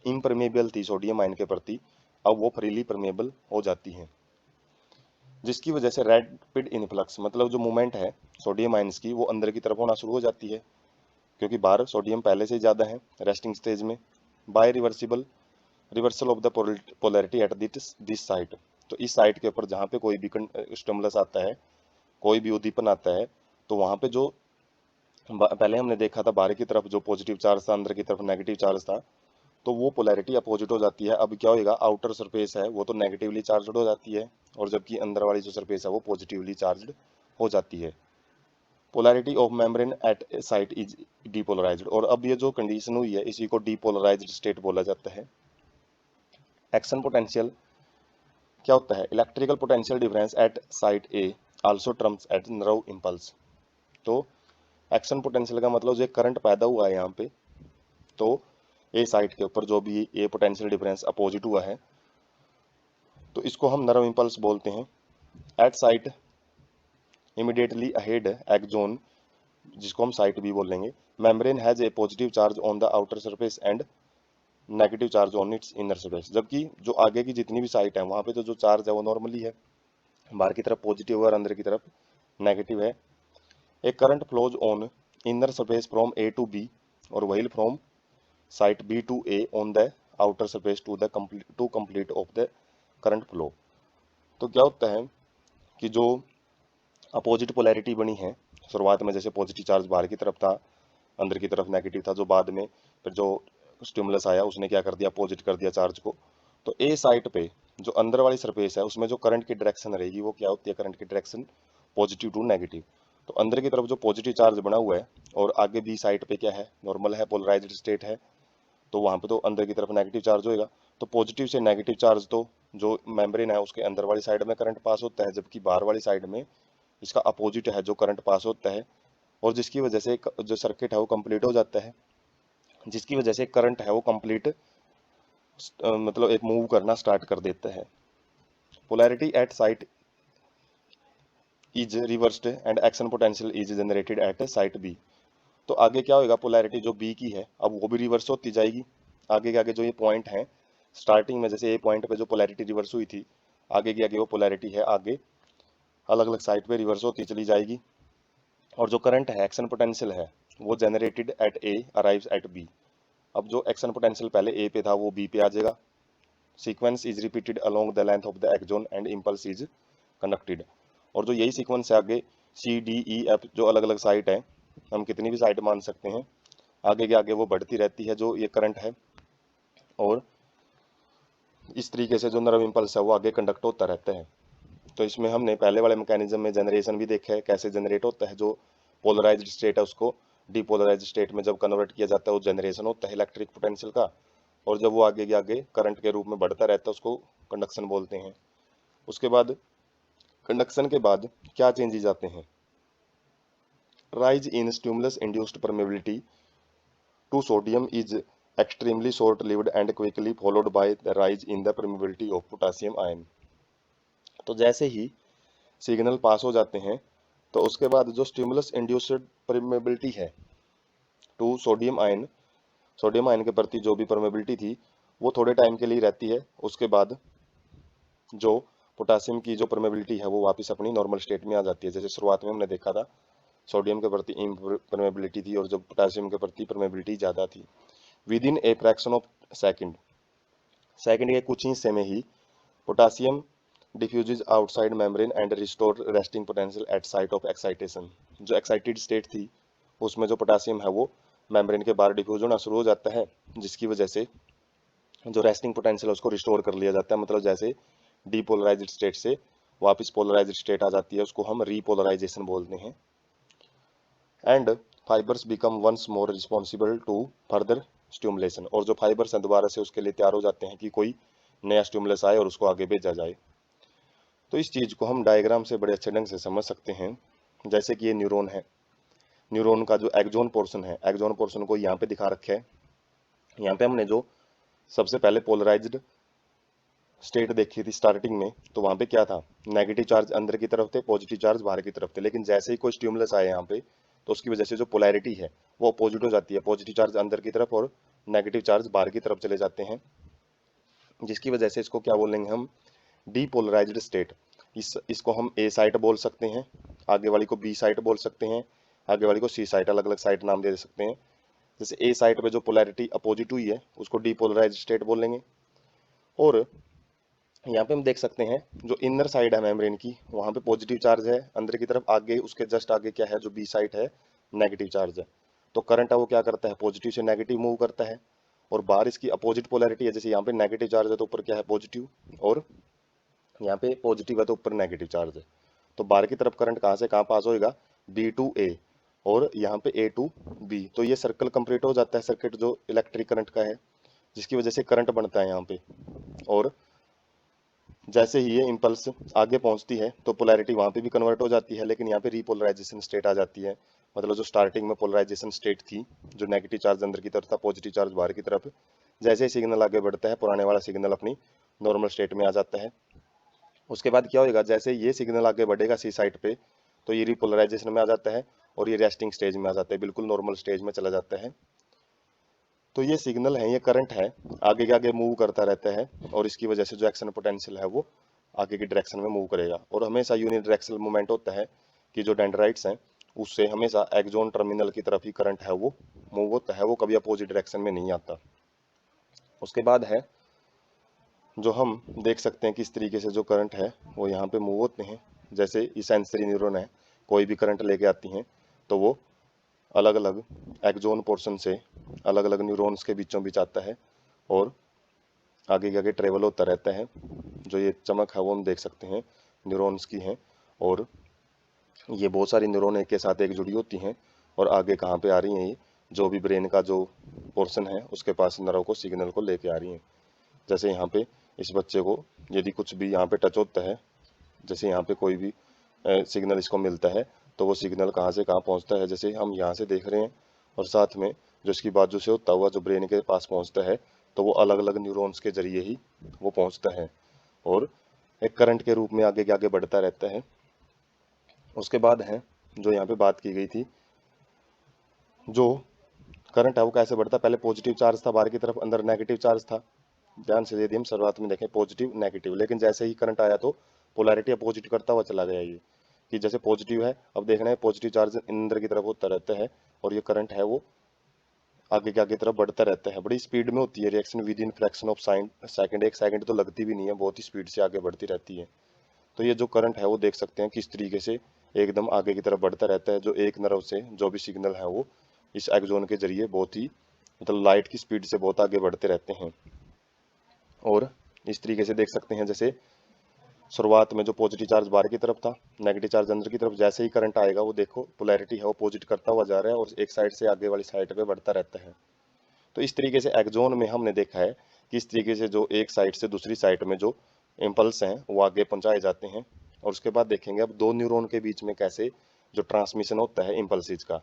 इम्परमेबल थी सोडियम आयन के प्रति, अब वो फ्रीली परमेबल हो जाती है, जिसकी वजह से रैपिड इनफ्लक्स, मतलब जो मूवमेंट है सोडियम आयन्स की वो अंदर की तरफ होना शुरू हो जाती है, क्योंकि बाहर सोडियम पहले से ही ज़्यादा है रेस्टिंग स्टेज में। By reversal of the polarity at this site. तो इस साइट के ऊपर जहाँ पे कोई भी स्टिमुलस आता है, कोई भी उद्दीपन आता है, तो वहाँ पे जो पहले हमने देखा था बाहर की तरफ जो पॉजिटिव चार्ज था, अंदर की तरफ नेगेटिव चार्ज था, तो वो पोलैरिटी अपोजिट हो जाती है। अब क्या होगा, आउटर सरफेस है वो तो नेगेटिवली चार्ज हो जाती है, और जबकि अंदर वाली जो सरफेस है वो पॉजिटिवली चार्ज हो जाती है। Polarity of membrane at site is depolarised, और अब ये जो कंडीशन हुई है इसी को डीपोलराइज्ड स्टेट बोला जाता है। एक्शन पोटेंशियल क्या होता है, electrical potential difference at site A also terms at nerve impulse. तो एक्शन पोटेंशियल का मतलब जो करंट पैदा हुआ है यहाँ पे, तो ए साइट के ऊपर जो भी ए पोटेंशियल डिफरेंस अपोजिट हुआ है, तो इसको हम नर्व इम्पल्स बोलते हैं। At site immediately ahead axon, जिसको हम साइट बी बोलेंगे, membrane has a positive charge on the outer surface and negative charge on its inner surface. जबकि जो आगे की जितनी भी साइट है वहाँ पे तो जो चार्ज है वो नॉर्मली है, बाहर की तरफ पॉजिटिव और अंदर की तरफ नेगेटिव है। A current flows on inner surface from A to B और while from site B to A on the outer surface to complete of the current flow. तो क्या होता है कि जो अपोजिट पोलैरिटी बनी है शुरुआत में, जैसे पॉजिटिव चार्ज बाहर की तरफ था, अंदर की तरफ नेगेटिव था, जो बाद में फिर जो स्टिमुलस आया उसने क्या कर दिया, अपोजिट कर दिया चार्ज को, तो ए साइट पे जो अंदर वाली सरफेस है उसमें जो करंट की डायरेक्शन रहेगी वो क्या होती है, करंट की डायरेक्शन पॉजिटिव टू नेगेटिव। तो अंदर की तरफ जो पॉजिटिव चार्ज बना हुआ है और आगे बी साइड पे क्या है, नॉर्मल है, पोलराइज्ड स्टेट है, तो वहां पे तो अंदर की तरफ नेगेटिव चार्ज होएगा। तो पॉजिटिव से नेगेटिव चार्ज तो जो मेम्ब्रेन है उसके अंदर वाली साइड में करंट पास होता है, जबकि बाहर वाली साइड में इसका अपोजिट है जो करंट पास होता है, और जिसकी वजह से जो सर्किट है वो कंप्लीट हो जाता है, जिसकी वजह से करंट है वो कंप्लीट मतलब एक मूव करना स्टार्ट कर देता है। Polarity at site is reversed and action potential is generated at site B. तो आगे क्या होगा, पोलैरिटी जो बी की है अब वो भी रिवर्स होती जाएगी। आगे के आगे जो ये पॉइंट है स्टार्टिंग में, जैसे ए पॉइंट पे जो पोलैरिटी रिवर्स हुई थी, आगे की आगे वो पोलैरिटी है आगे अलग अलग साइड पे रिवर्स होती चली जाएगी। और जो करंट है, एक्शन पोटेंशियल है, वो generated at A arrives at B. अब जो एक्शन पोटेंशियल पहले ए पे था वो बी पे आ जाएगा। Sequence is repeated along the length of the axon and impulse is conducted. और जो यही सीक्वेंस है आगे सी डी ई एफ जो अलग अलग साइट है, हम कितनी भी साइट मान सकते हैं, आगे के आगे वो बढ़ती रहती है जो ये करंट है, और इस तरीके से जो नर्व इम्पल्स है वो आगे कंडक्ट होता रहता है। तो इसमें हमने पहले वाले मैकेनिज्म में जनरेशन भी देखा है कैसे जनरेट होता है, जो पोलराइज्ड स्टेट है उसको डीपोलराइज्ड स्टेट में जब कन्वर्ट किया जाता है वो जनरेशन होता है इलेक्ट्रिक पोटेंशियल का, और जब वो आगे के आगे करंट के रूप में बढ़ता रहता है उसको कंडक्शन बोलते हैं। उसके बाद कंडक्शन के बाद क्या चेंजेस आते हैं, rise in stimulus induced permeability to sodium is extremely short lived and quickly followed by the rise in the permeability of potassium ion. तो जैसे ही सिग्नल पास हो जाते हैं तो उसके बाद जो स्टिमुलस इंड्यूस्ड परमेबिलिटी है टू सोडियम आयन के प्रति जो भी परमेबिलिटी थी वो थोड़े टाइम के लिए रहती है। उसके बाद जो पोटासियम की जो परमेबिलिटी है वो वापस अपनी नॉर्मल स्टेट में आ जाती है। जैसे शुरुआत में हमने देखा था सोडियम के प्रति परमेबिलिटी थी और जब पोटासियम के प्रति परमेबिलिटी ज़्यादा थी। Within a fraction of second, second के कुछ ही हिस्से में ही potassium diffuses outside membrane and restore resting potential at site of excitation. जो एक्साइटेड स्टेट थी उसमें जो पोटासियम है वो मेम्ब्रेन के बाहर डिफ्यूज होना शुरू हो जाता है, जिसकी वजह से जो रेस्टिंग पोटेंशियल है उसको रिस्टोर कर लिया जाता है। मतलब जैसे डीपोलराइज्ड स्टेट से वापस पोलराइज्ड स्टेट आ जाती है उसको हम रीपोलराइजेशन बोलते हैं। And fibres become once more responsible to further stimulation. और जो फाइबर्स हैं दोबारा से उसके लिए तैयार हो जाते हैं कि कोई नया स्टिमुलस आए और उसको आगे भेजा जाए। तो इस चीज़ को हम डायग्राम से बड़े अच्छे ढंग से समझ सकते हैं। जैसे कि ये न्यूरॉन है, न्यूरॉन का जो एक्सोन पोर्शन है, एक्सोन पोर्शन को यहाँ पे दिखा रखा है। यहाँ पे हमने जो सबसे पहले पोलराइज्ड स्टेट देखी थी स्टार्टिंग में, तो वहाँ पे क्या था, नेगेटिव चार्ज अंदर की तरफ थे, पॉजिटिव चार्ज बाहर की तरफ थे। लेकिन जैसे ही कोई स्टिमुलस आए यहाँ पे तो उसकी वजह से जो पोलैरिटी है वो अपोजिट हो जाती है, पॉजिटिव चार्ज अंदर की तरफ और नेगेटिव चार्ज बाहर की तरफ चले जाते हैं, जिसकी वजह से इसको क्या बोलेंगे हम, डीपोलराइज्ड स्टेट। इसको हम ए साइट बोल सकते हैं, आगे वाली को बी साइट बोल सकते हैं, आगे वाली को सी साइट, अलग अलग साइट नाम दे सकते हैं। जैसे ए साइट पे जो पोलैरिटी अपोजिट हुई है उसको डीपोलराइज्ड स्टेट बोलेंगे। और यहाँ पे हम देख सकते हैं जो इनर साइड है मेम्ब्रेन की वहाँ पे पॉजिटिव चार्ज है अंदर की तरफ, आगे उसके जस्ट आगे क्या है जो बी साइड है नेगेटिव चार्ज है। तो करंट है वो क्या करता है, पॉजिटिव से नेगेटिव मूव करता है, और बाहर इसकी अपोजिट पोलैरिटी है। जैसे यहाँ पे नेगेटिव चार्ज है तो ऊपर क्या है पॉजिटिव, और यहाँ पे पॉजिटिव है तो ऊपर नेगेटिव चार्ज है। तो बाहर की तरफ करंट कहाँ से कहाँ पास होएगा, बी टू ए, और यहाँ पे ए टू बी। तो ये सर्कल कंप्लीट हो जाता है, सर्किट जो इलेक्ट्रिक करंट का है, जिसकी वजह से करंट बनता है यहाँ पे। और जैसे ही ये इम्पल्स आगे पहुंचती है तो पोलैरिटी वहां पे भी कन्वर्ट हो जाती है, लेकिन यहाँ पे रीपोलराइजेशन स्टेट आ जाती है। मतलब जो स्टार्टिंग में पोलराइजेशन स्टेट थी, जो नेगेटिव चार्ज अंदर की तरफ था, पॉजिटिव चार्ज बाहर की तरफ, जैसे ही सिग्नल आगे बढ़ता है पुराने वाला सिग्नल अपनी नॉर्मल स्टेट में आ जाता है। उसके बाद क्या होगा, जैसे ये सिग्नल आगे बढ़ेगा सी साइड पे तो ये रीपोलराइजेशन में आ जाता है और ये रेस्टिंग स्टेज में आ जाता है, बिल्कुल नॉर्मल स्टेज में चला जाता है। तो ये सिग्नल है, ये करंट है, आगे के आगे मूव करता रहता है, और इसकी वजह से जो एक्शन पोटेंशियल है वो आगे की डायरेक्शन में मूव करेगा। और हमेशा यूनिडायरेक्शनल मूवमेंट होता है कि जो डेंड्राइट्स हैं उससे हमेशा एक्सोन टर्मिनल की तरफ ही करंट है वो मूव होता है, वो कभी अपोजिट डायरेक्शन में नहीं आता। उसके बाद है जो हम देख सकते हैं किस तरीके से जो करंट है वो यहाँ पे मूव होते हैं। जैसे ये सेंसरी न्यूरॉन है, कोई भी करंट लेके आती हैं तो वो अलग अलग एक्सोन पोर्शन से अलग अलग न्यूरॉन्स के बीचों बीच आता है, और आगे के आगे ट्रेवल होता रहता है। जो ये चमक है वो हम देख सकते हैं न्यूरॉन्स की है, और ये बहुत सारी न्यूरॉन एक के साथ एक जुड़ी होती हैं, और आगे कहाँ पे आ रही हैं, ये जो भी ब्रेन का जो पोर्शन है उसके पास नर्व को सिग्नल को लेके आ रही हैं। जैसे यहाँ पे इस बच्चे को यदि कुछ भी यहाँ पे टच होता है, जैसे यहाँ पे कोई भी सिग्नल इसको मिलता है, तो वो सिग्नल कहाँ से कहाँ पहुँचता है, जैसे हम यहाँ से देख रहे हैं, और साथ में जो इसकी बाजू से होता हुआ जो ब्रेन के पास पहुँचता है, तो वो अलग अलग न्यूरॉन्स के जरिए ही वो पहुँचता है, और एक करंट के रूप में आगे के आगे बढ़ता रहता है। उसके बाद है जो यहाँ पे बात की गई थी, जो करंट है वो कैसे बढ़ता है। पहले पॉजिटिव चार्ज था बाहर की तरफ, अंदर नेगेटिव चार्ज था। ध्यान से यदि हम शुरुआत में देखें पॉजिटिव नेगेटिव, लेकिन जैसे ही करंट आया तो पोलैरिटी अपोजिट करता हुआ चला गया। ये कि जैसे पॉजिटिव है, अब देखना है पॉजिटिव चार्ज अंदर की तरफ होता रहता है, और ये करंट है वो आगे के आगे तरफ बढ़ता रहता है। बड़ी स्पीड में होती है reaction, with in fraction of second, एक सेकंड तो लगती भी नहीं है, बहुत ही स्पीड से आगे बढ़ती रहती है। तो ये जो करंट है वो देख सकते हैं किस तरीके से एकदम आगे की तरफ बढ़ता रहता है। जो एक नर्व से जो भी सिग्नल है वो इस एक्सोन के जरिए बहुत ही मतलब लाइट की स्पीड से बहुत आगे बढ़ते रहते हैं। और इस तरीके से देख सकते हैं जैसे शुरुआत में जो पॉजिटिव चार्ज बाहर की तरफ था, नेगेटिव चार्ज अंदर की तरफ, जैसे ही करंट आएगा वो देखो पोलैरिटी है वो पॉजिट करता हुआ जा रहा है, और एक साइड से आगे वाली साइड पे बढ़ता रहता है। तो इस तरीके से एक्सोन में हमने देखा है कि इस तरीके से जो एक साइड से दूसरी साइड में जो इम्पल्स हैं वो आगे पहुंचाए जाते हैं। और उसके बाद देखेंगे अब दो न्यूरॉन के बीच में कैसे जो ट्रांसमिशन होता है इम्पल्सिस का।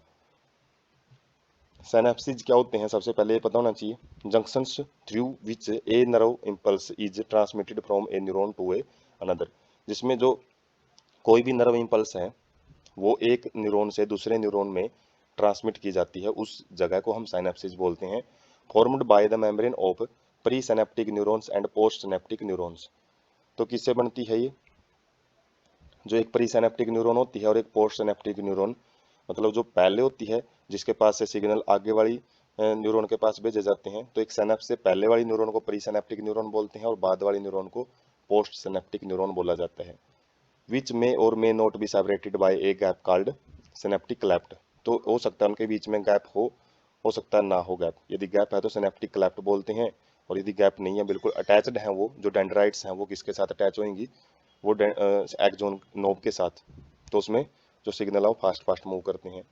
सिनेप्सिस क्या होते हैं, सबसे पहले ये पता होना चाहिए। Junctions through which a nerve impulse is transmitted from a neuron to a another, जिसमें जो कोई भी नर्व इम्पल्स है वो एक न्यूरॉन से दूसरे न्यूरॉन में ट्रांसमिट की जाती है, उस जगह को हम साइनेप्सिस बोलते हैं। Formed by the membrane of pre synaptic neurons and post synaptic neurons. तो किससे बनती है ये, जो एक प्री सिनेप्टिक न्यूरॉन होती है और एक पोस्ट सिनेप्टिक न्यूरॉन, मतलब जो पहले होती है जिसके पास से सिग्नल आगे वाली न्यूरॉन के पास भेजे जाते हैं, तो एक सिनेप्स से पहले वाली न्यूरॉन को प्री सिनेप्टिक न्यूरॉन बोलते हैं, और बाद वाली न्यूरॉन को पोस्ट सिनेप्टिक न्यूरॉन बोला जाता है। विच मे और may not be separated by a gap called synaptic cleft. तो हो सकता है उनके बीच में गैप हो सकता है ना हो गैप। यदि गैप है तो सिनेप्टिक क्लेफ्ट बोलते हैं, और यदि गैप नहीं है, बिल्कुल अटैच्ड है वो, जो डेंड्राइट्स हैं वो किसके साथ अटैच होंगी, वो एक्सोन नोब के साथ, तो उसमें जो सिग्नल है वो फास्ट फास्ट मूव करते हैं।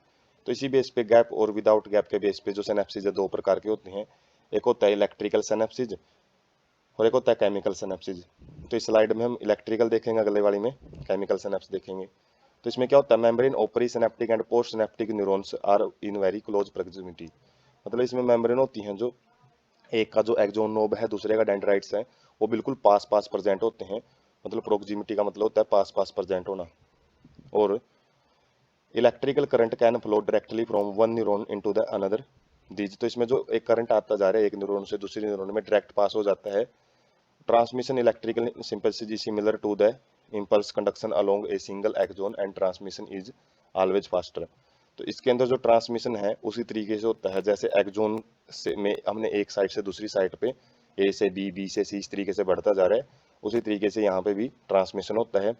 तो इसी बेस पे गैप और विदाउट गैप के बेस पे जो सिनेप्सिस है दो प्रकार के होते हैं, एक होता है इलेक्ट्रिकल सिनेप्सिस और एक होता है केमिकल सिनेप्सिस। तो इस स्लाइड में हम इलेक्ट्रिकल देखेंगे, अगले वाली में केमिकल सिनेप्स देखेंगे। तो इसमें क्या होता है, membrane of pre synaptic and post synaptic neurons are in very close proximity. मतलब इसमें मेम्ब्रेन होती हैं जो एक का जो एक्सोन नोब है दूसरे का डेंड्राइट्स है वो बिल्कुल पास पास प्रेजेंट होते हैं। मतलब प्रोक्सिमिटी का मतलब होता है पास पास प्रेजेंट होना। और electrical current can flow directly from one neuron into the another these. तो इसमें जो एक करंट आता जा रहा है एक न्यूरॉन से दूसरे न्यूरॉन में डायरेक्ट पास हो जाता है। Transmission electrical signals is similar to the impulse conduction along a single axon and transmission is always faster। तो इसके अंदर जो ट्रांसमिशन है उसी तरीके से होता है जैसे एक्सोन से में हमने एक साइड से दूसरी साइड पे ए से बी से सी इस तरीके से बढ़ता जा रहा है, उसी तरीके से यहाँ पे भी ट्रांसमिशन होता है।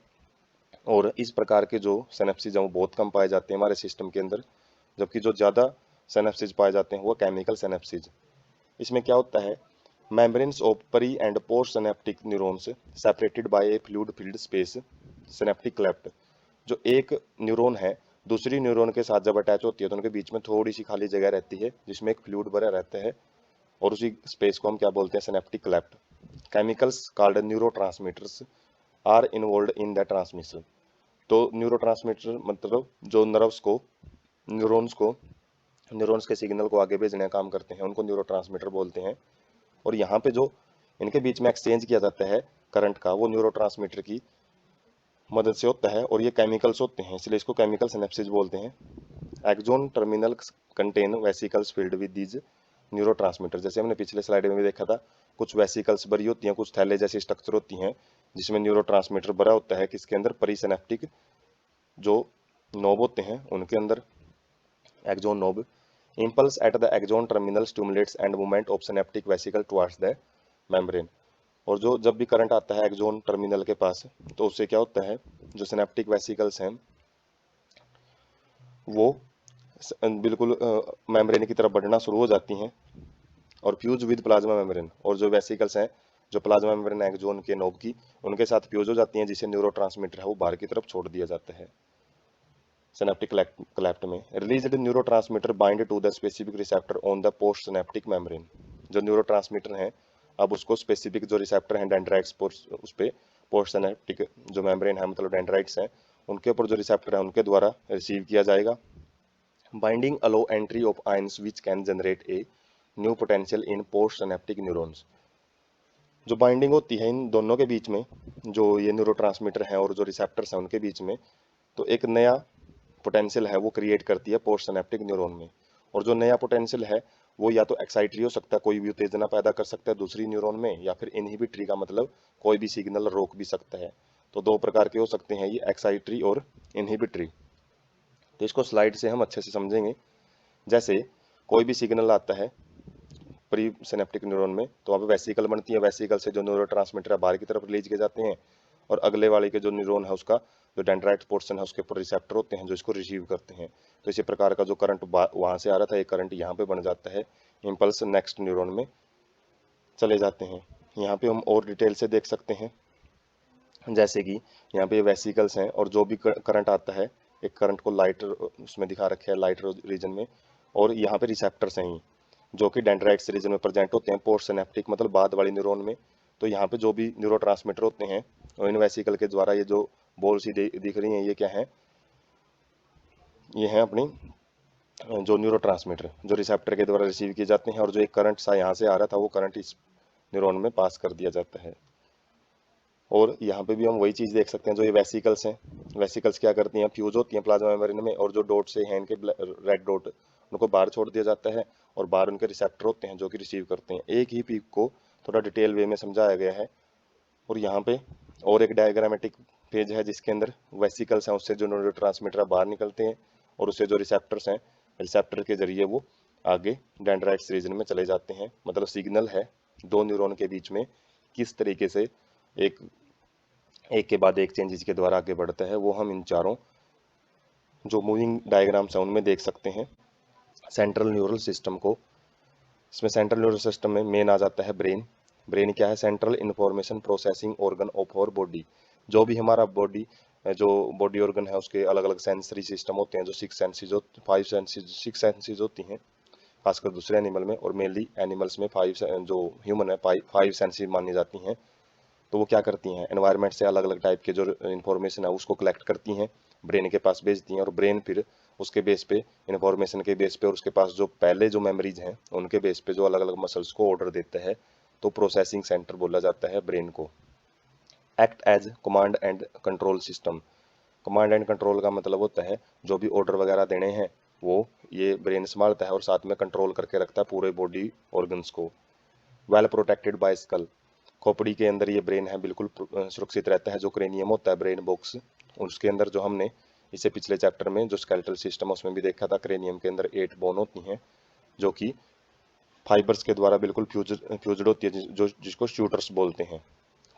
और इस प्रकार के जो सिनेप्सिस हैं वो बहुत कम पाए जाते हैं हमारे सिस्टम के अंदर, जबकि जो ज़्यादा सिनेप्सिस पाए जाते हैं वो केमिकल सिनेप्सिस। इसमें क्या होता है, membranes of pre and post synaptic neurons separated by a fluid filled space synaptic cleft। जो एक न्यूरॉन है दूसरी न्यूरॉन के साथ जब अटैच होती है तो उनके बीच में थोड़ी सी खाली जगह रहती है जिसमें एक फ्लूइड भरा रहता है, और उसी स्पेस को हम क्या बोलते हैं, synaptic cleft. Chemicals called neurotransmitters are involve in the transmission. तो न्यूरोट्रांसमीटर मतलब जो न्यूरॉन्स के सिग्नल को आगे भेजने का काम करते हैं उनको न्यूरोट्रांसमीटर बोलते हैं। और यहाँ पे जो इनके बीच में एक्सचेंज किया जाता है करंट का वो न्यूरोट्रांसमीटर की मदद से होता है, और ये केमिकल्स होते हैं इसलिए इसको केमिकल सिनेप्सिस बोलते हैं। Axon terminal contain vesicles filled with these neurotransmitter. जैसे हमने पिछले स्लाइड में भी देखा था, कुछ वेसिकल्स भरी होती हैं, कुछ थैले जैसी स्ट्रक्चर होती हैं जिसमें न्यूरोट्रांसमीटर भरा होता है, किसके अंदर, परिसिनेप्टिक जो नोब होते हैं उनके अंदर, axon knob. impulse at the axon terminal stimulates and movement of synaptic vesicle towards the membrane। और जो जब भी करंट आता है एक्सोन टर्मिनल के पास तो उससे क्या होता है, जो सिनेप्टिक वेसिकल्स हैं वो बिल्कुल मेम्ब्रेन की तरफ बढ़ना शुरू हो जाती हैं और फ्यूज विद प्लाज्मा मेम्ब्रेन। और जो वेसिकल्स हैं जो प्लाज्मा मेम्ब्रेन एक्सोन के नोब की उनके साथ फ्यूज हो जाती हैं, जिसे न्यूरोट्रांसमीटर है वो बाहर की तरफ छोड़ दिया जाता है। सिनेप्टिक क्लेफ्ट में released neurotransmitter bind to the specific receptor on the post synaptic membrane. जो न्यूरोट्रांसमीटर है अब उसको स्पेसिफिक जो रिसेप्टर हैं डेंड्राइट्स उस पे पोस्ट सिनेप्टिक जो मेम्ब्रेन है मतलब डेंड्राइट्स हैं उनके ऊपर जो रिसेप्टर है उनके द्वारा रिसीव किया जाएगा। Binding allow entry of ions which can generate a new potential in post synaptic neurons. जो बाइंडिंग होती है इन दोनों के बीच में, जो ये न्यूरोट्रांसमीटर हैं और जो रिसेप्टर्स हैं उनके बीच में, तो एक नया पोटेंशियल है वो क्रिएट करती है पोस्ट सिनेप्टिक न्यूरॉन में। और जो नया पोटेंशियल है वो या तो एक्साइटरी हो सकता है, कोई भी उत्तेजना पैदा कर सकता है दूसरी न्यूरॉन में, या फिर इनहिबिटरी का मतलब कोई भी सिग्नल रोक भी सकता है। तो दो प्रकार के हो सकते हैं ये, एक्साइटरी और इनहिबिटरी। तो इसको स्लाइड से हम अच्छे से समझेंगे। जैसे कोई भी सिग्नल आता है प्री सिनेप्टिक न्यूरॉन में तो वहाँ पे वेसिकल बनती है, वेसिकल से जो न्यूरोट्रांसमीटर है बाहर की तरफ रिलीज किए जाते हैं और अगले वाले के जो न्यूरॉन है उसका जो डेंड्राइट पोर्शन है उसके ऊपर रिसेप्टर होते हैं जो इसको रिसीव करते हैं। तो इसी प्रकार का जो करंट वहाँ से आ रहा था एक करंट यहाँ पे बन जाता है, इम्पल्स नेक्स्ट न्यूरॉन में चले जाते हैं। यहाँ पे हम और डिटेल से देख सकते हैं, जैसे कि यहाँ पे वेसिकल्स हैं और जो भी करंट आता है, एक करंट को लाइट उसमें दिखा रखे है लाइट रीजन में, और यहाँ पे रिसेप्टर्स हैं जो कि डेंड्राइट्स रीजन में प्रेजेंट होते हैं पोस्ट सिनेप्टिक मतलब बाद वाली न्यूरॉन में। तो यहाँ पे जो भी न्यूरोट्रांसमीटर होते हैं और इन वेसिकल के द्वारा ये जो बॉल सी दिख रही हैं ये क्या है, ये है अपनी जो न्यूरोट्रांसमीटर जो रिसेप्टर के द्वारा रिसीव किए जाते हैं, और जो एक करंट सा यहाँ से आ रहा था वो करंट इस न्यूरॉन में पास कर दिया जाता है। और यहाँ पे भी हम वही चीज़ देख सकते हैं, जो ये वेसिकल्स हैं, वेसिकल्स क्या करती हैं, फ्यूज होती हैं प्लाज्मा मेम्ब्रेन में, और जो डॉट से हैं इनके रेड डॉट उनको बाहर छोड़ दिया जाता है और बाहर उनके रिसेप्टर होते हैं जो कि रिसीव करते हैं। एक ही पीक को थोड़ा डिटेल वे में समझाया गया है। और यहाँ पे और एक डायग्रामेटिक पेज है जिसके अंदर वेसिकल्स हैं उससे जो न्यूरोट्रांसमीटर बाहर निकलते हैं और उससे जो रिसेप्टर्स हैं रिसेप्टर के जरिए वो आगे डेंड्राइट्स रीजन में चले जाते हैं। मतलब सिग्नल है दो न्यूरॉन के बीच में किस तरीके से एक के बाद एक चेंजेस के द्वारा आगे बढ़ता है वो हम इन चारों जो मूविंग डायग्राम्स हैं उनमें देख सकते हैं। सेंट्रल न्यूरल सिस्टम को, इसमें सेंट्रल न्यूरल सिस्टम में मेन आ जाता है ब्रेन। ब्रेन क्या है, central information processing organ of our body. जो भी हमारा बॉडी जो बॉडी ऑर्गन है उसके अलग अलग सेंसरी सिस्टम होते हैं, जो सिक्स सेंसेज होती हैं खासकर दूसरे एनिमल में, और मेनली एनिमल्स में जो ह्यूमन है फाइव सेंसेज मानी जाती हैं। तो वो क्या करती हैं, एनवायरनमेंट से अलग अलग टाइप के जो इन्फॉर्मेशन है उसको कलेक्ट करती हैं, ब्रेन के पास भेजती हैं, और ब्रेन फिर उसके बेस पे इन्फॉर्मेशन के बेस पे और उसके पास जो पहले जो मेमोरीज हैं उनके बेस पे जो अलग अलग मसल्स को ऑर्डर देता है। तो प्रोसेसिंग सेंटर बोला जाता है ब्रेन को। Act as command and control system. Command and control का मतलब होता है जो भी ऑर्डर वगैरह देने हैं वो ये ब्रेन संभालता है और साथ में कंट्रोल करके रखता है पूरे बॉडी ऑर्गन्स को। Well protected by skull. खोपड़ी के अंदर ये ब्रेन है बिल्कुल सुरक्षित रहता है। जो क्रेनियम होता है ब्रेन बॉक्स उसके अंदर जो हमने इसे पिछले चैप्टर में जो स्केलेटल सिस्टम उसमें भी देखा था, क्रेनियम के अंदर 8 बोन होती हैं जो कि फाइबर्स के द्वारा बिल्कुल फ्यूज्ड होती है जो जिसको शूटर्स बोलते हैं।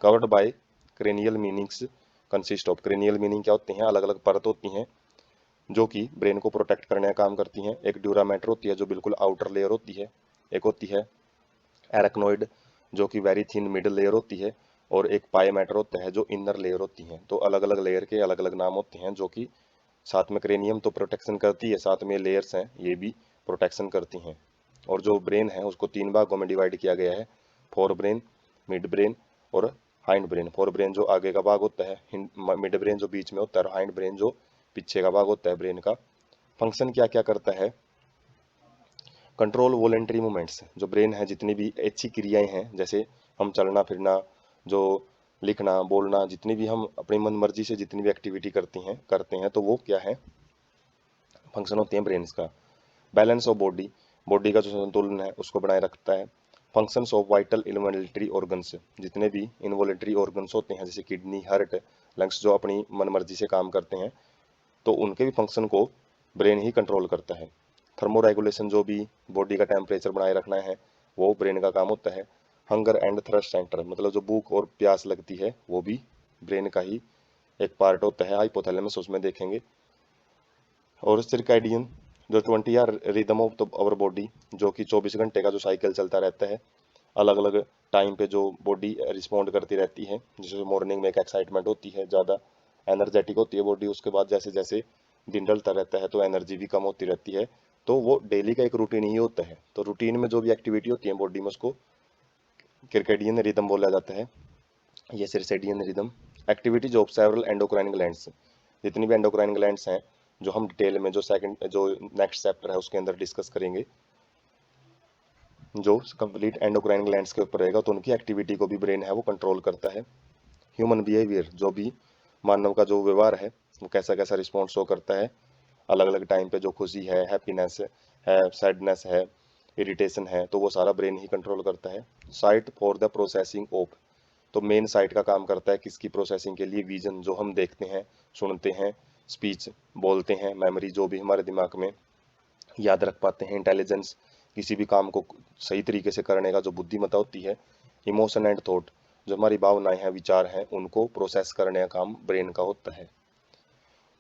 Covered by cranial meanings consist of. Cranial meaning क्या होती हैं, अलग अलग परत होती हैं जो कि ब्रेन को प्रोटेक्ट करने का काम करती हैं। एक ड्यूरामेटर होती है जो बिल्कुल आउटर लेयर होती है, एक होती है एराक्नोइड जो कि वेरी थिन मिड लेयर होती है, और एक पाई मैटर होता है जो इनर लेयर होती है। तो अलग अलग लेयर के अलग अलग नाम होते हैं जो कि साथ में क्रेनियम तो प्रोटेक्शन करती है, साथ में लेयर्स हैं ये भी प्रोटेक्शन करती हैं। और जो ब्रेन है उसको 3 भागों में डिवाइड किया गया है, फोर ब्रेन, मिड ब्रेन और हाइंड ब्रेन। फोर ब्रेन जो आगे का भाग होता है, मिड ब्रेन जो बीच में होता है, और हाइंड ब्रेन जो पीछे का भाग होता है ब्रेन का। फंक्शन क्या क्या करता है, कंट्रोल वॉलेंटरी मूवमेंट्स। जो ब्रेन है जितनी भी अच्छी क्रियाएं हैं जैसे हम चलना फिरना, जो लिखना बोलना, जितनी भी हम अपनी मन मर्जी से जितनी भी एक्टिविटी करते हैं तो वो क्या है, फंक्शन होते हैं ब्रेन्स का। बैलेंस ऑफ बॉडी, बॉडी का जो संतुलन है उसको बनाए रखता है। Functions of vital involuntary organs, जितने भी इनवॉलेंटरी ऑर्गन्स होते हैं जैसे किडनी हार्ट लंग्स जो अपनी मन मर्जी से काम करते हैं तो उनके भी फंक्शन को ब्रेन ही कंट्रोल करता है। थर्मो रेगुलेशन, जो भी बॉडी का टेम्परेचर बनाए रखना है वो ब्रेन का काम होता है। हंगर एंड थ्रस्ट सेंटर, मतलब जो भूख और प्यास लगती है वो भी ब्रेन का ही एक पार्ट होता है, हाइपोथैलेमस उसमें देखेंगे। और सर्कैडियन जो 20 hour rhythm of our body, जो कि 24 घंटे का जो साइकिल चलता रहता है, अलग अलग टाइम पे जो बॉडी रिस्पॉन्ड करती रहती है। जैसे मॉर्निंग में एक एक्साइटमेंट होती है, ज़्यादा एनर्जेटिक होती है बॉडी, उसके बाद जैसे जैसे दिन ढलता रहता है तो एनर्जी भी कम होती रहती है। तो वो डेली का एक रूटीन ही होता है। तो रूटीन में जो भी एक्टिविटी होती है बॉडी में उसको circadian रिदम बोला जाता है। ये circadian rhythm activities of several endocrine glands, जितनी भी एंडोक्राइन ग्लैंड्स हैं जो हम डिटेल में जो नेक्स्ट चैप्टर है उसके अंदर डिस्कस करेंगे, जो कंप्लीट एंडोक्राइन ग्लैंड्स के ऊपर रहेगा, तो उनकी एक्टिविटी को भी ब्रेन है वो कंट्रोल करता है। ह्यूमन बिहेवियर, जो भी मानव का जो व्यवहार है वो कैसा कैसा रिस्पॉन्स शो करता है अलग अलग टाइम पे, जो खुशी है, हैप्पीनेस है, सैडनेस है, इरिटेशन है, तो वो सारा ब्रेन ही कंट्रोल करता है। Site for the processing of, तो मेन साइट का काम करता है किसकी प्रोसेसिंग के लिए, विजन जो हम देखते हैं सुनते हैं, स्पीच बोलते हैं, मेमोरी जो भी हमारे दिमाग में याद रख पाते हैं, इंटेलिजेंस किसी भी काम को सही तरीके से करने का जो बुद्धिमत्ता होती है, इमोशन एंड थॉट जो हमारी भावनाएं हैं विचार हैं उनको प्रोसेस करने का काम ब्रेन का होता है।